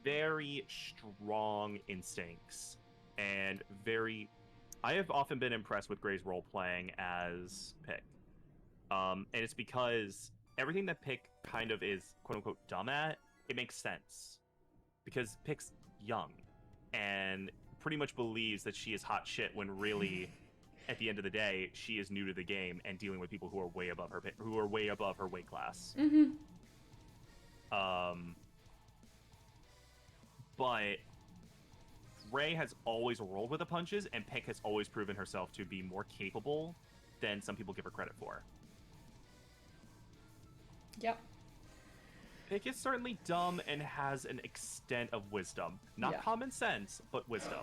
very strong instincts and very. I have often been impressed with Gray's role playing as Pick, and it's because everything that Pick kind of is quote unquote dumb at, it makes sense because Pick's young and pretty much believes that she is hot shit when really. At the end of the day, she is new to the game and dealing with people who are way above her weight class. Mm-hmm. But Ray has always rolled with the punches, and Pick has always proven herself to be more capable than some people give her credit for. Yep. Pick is certainly dumb and has an extent of wisdom. Not common sense, but wisdom.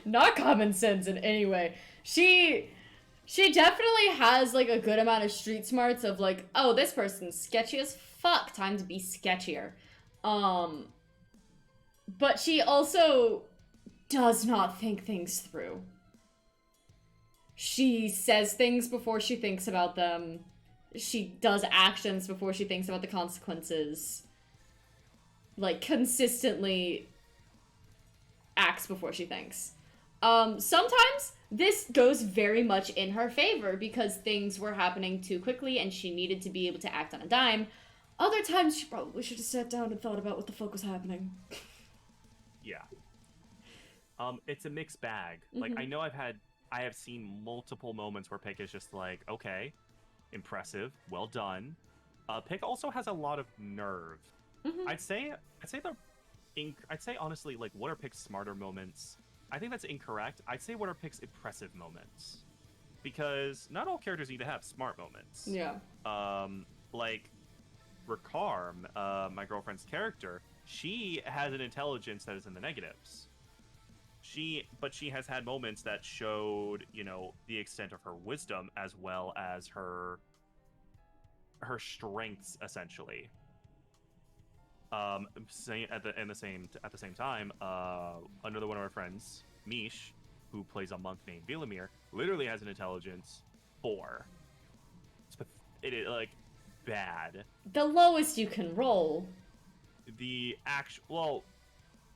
Not common sense in any way. She definitely has like a good amount of street smarts of like, oh, this person's sketchy as fuck, time to be sketchier. But she also does not think things through. She says things before she thinks about them. She does actions before she thinks about the consequences. Like, consistently acts before she thinks. Sometimes this goes very much in her favor because things were happening too quickly and she needed to be able to act on a dime. Other times she probably should have sat down and thought about what the fuck was happening. Yeah. It's a mixed bag. Like, I know I have seen multiple moments where Pick is just like, okay, impressive, well done. Pick also has a lot of nerve. I'd say honestly, like, what are Pick's smarter moments? I think that's incorrect. I'd say what are Pick's impressive moments, because not all characters need to have smart moments. Yeah. Like Ricard, my girlfriend's character, she has an intelligence that is in the negatives. But she has had moments that showed, you know, the extent of her wisdom as well as her strengths, essentially. At the same time, another one of our friends, Mish, who plays a monk named Vilamir, literally has an intelligence 4. It is like bad. The lowest you can roll. The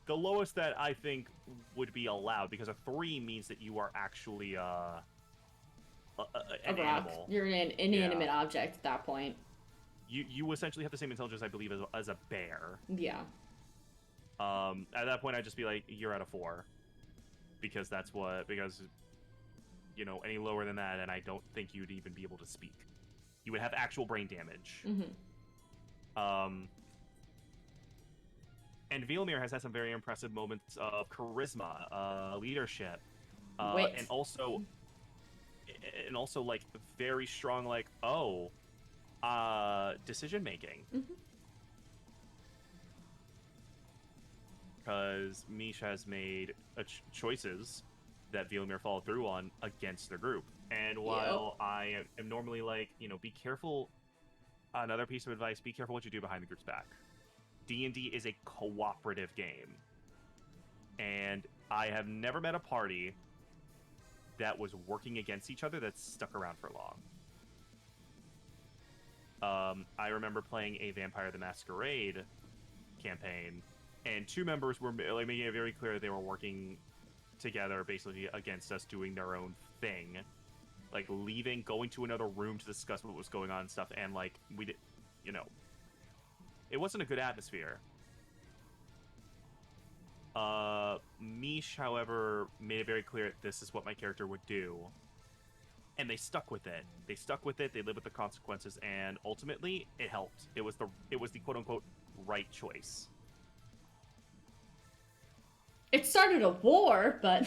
lowest that I think would be allowed, because a 3 means that you are actually an animal. You're an inanimate object at that point. You essentially have the same intelligence, I believe, as a bear. Yeah. At that point, I'd just be like, you're at a 4. Because you know, any lower than that, and I don't think you'd even be able to speak. You would have actual brain damage. And Vilamir has had some very impressive moments of charisma, leadership, and also like very strong, like, decision making. Because Mish has made choices that Vilamir followed through on against the group. And while I am normally like, you know, be careful, another piece of advice, be careful what you do behind the group's back. D&D is a cooperative game. And I have never met a party that was working against each other that stuck around for long. I remember playing a Vampire the Masquerade campaign, and 2 members were like making it very clear they were working together basically against us, doing their own thing. Like leaving, going to another room to discuss what was going on and stuff, and like we did, you know, it wasn't a good atmosphere. Mish, however, made it very clear this is what my character would do. And they stuck with it. They lived with the consequences, and ultimately it helped. It was the quote unquote right choice. It started a war, but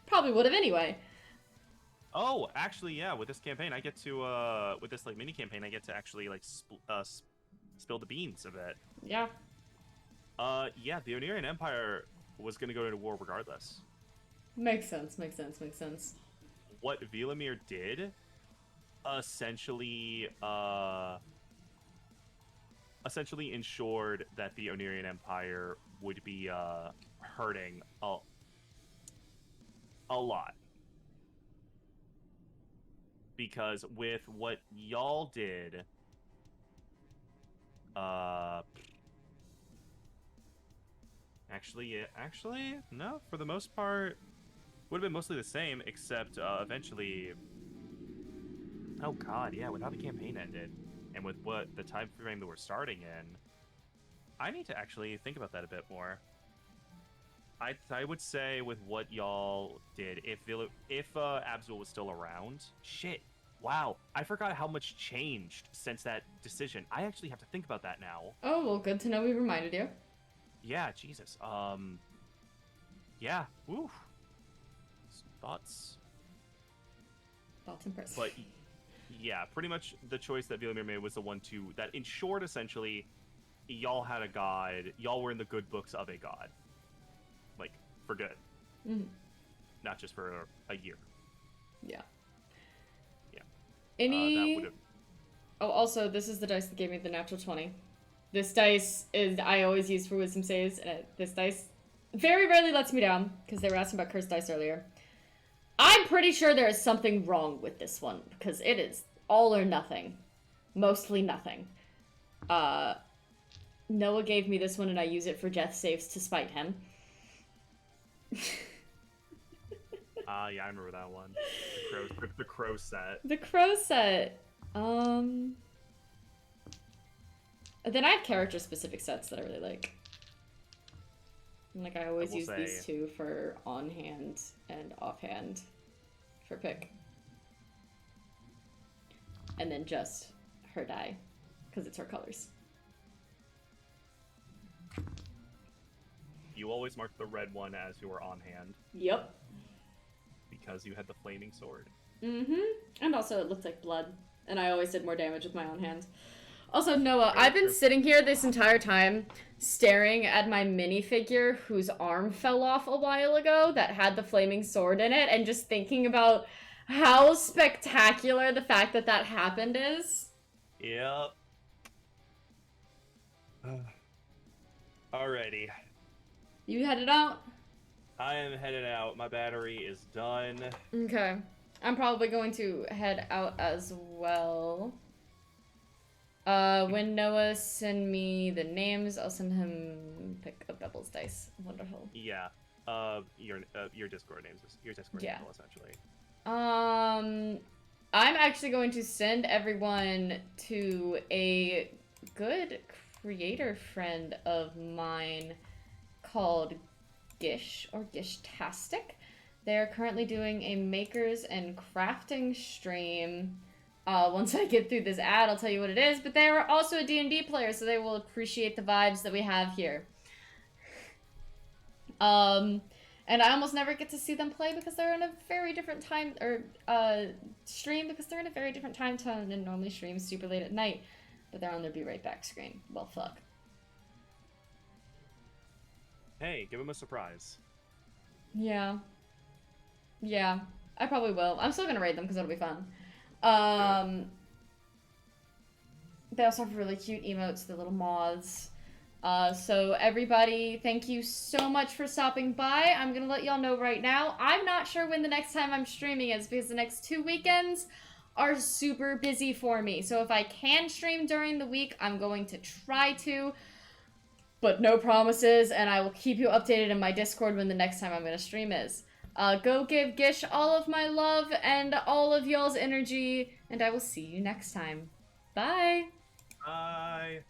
probably would have anyway. Oh, actually, yeah. With this campaign, I get to with this like mini campaign, I get to actually like spill the beans a bit. Yeah. Yeah. The Onirian Empire was going to go into war regardless. Makes sense. What Vilamir did, essentially ensured that the Onirian Empire would be hurting a lot. because with what y'all did, actually, no. For the most part, would have been mostly the same, except eventually. Oh God, yeah. With how the campaign ended, and with what the time frame that we're starting in, I need to actually think about that a bit more. I would say with what y'all did, if Abzul was still around, shit. Wow, I forgot how much changed since that decision. I actually have to think about that now. Oh, well, good to know we reminded you. Yeah, Jesus. Yeah. Woo. Thoughts. Thoughts impressive. But yeah, pretty much the choice that Villamir made was the one that, in short, essentially, y'all had a god. Y'all were in the good books of a god. Like, for good. Mm-hmm. Not just for a year. Yeah. Yeah. Any... That would have... Oh, also, this is the dice that gave me the natural 20. This dice is I always use for wisdom saves, and this dice very rarely lets me down, because they were asking about cursed dice earlier. I'm pretty sure there is something wrong with this one, because it is all or nothing. Mostly nothing. Noah gave me this one, and I use it for death saves to spite him. Yeah, I remember that one. The crow set. The crow set. Then I have character-specific sets that I really like. Like, I always use these two for on-hand and off-hand for pick. And then just her die, because it's her colors. You always marked the red one as your on-hand. Yep. Because you had the flaming sword. Mm-hmm. And also it looked like blood. And I always did more damage with my own hand. Also, Noah, I've been sitting here this entire time staring at my minifigure whose arm fell off a while ago that had the flaming sword in it and just thinking about how spectacular the fact that that happened is. Yep. Alrighty. You headed out? I am headed out. My battery is done. Okay. I'm probably going to head out as well. When Noah send me the names, I'll send him pick up Bevel's dice. Wonderful. Yeah. Your Discord names your Discord yeah. name essentially. I'm actually going to send everyone to a good creator friend of mine called Gish or Gishtastic. They're currently doing a makers and crafting stream. Once I get through this ad, I'll tell you what it is, but they are also a D&D player, so they will appreciate the vibes that we have here. And I almost never get to see them play because they're in a very different time, or stream because they're in a very different time zone and normally stream super late at night, but they're on their Be Right Back screen. Well, fuck. Hey, give them a surprise. Yeah. Yeah, I probably will. I'm still gonna raid them because it'll be fun. They also have really cute emotes, the little moths. So everybody, thank you so much for stopping by. I'm gonna let y'all know right now, I'm not sure when the next time I'm streaming is because the next 2 weekends are super busy for me. So if I can stream during the week, I'm going to try to, but no promises, and I will keep you updated in my Discord when the next time I'm gonna stream is. Go give Gish all of my love and all of y'all's energy, and I will see you next time. Bye! Bye!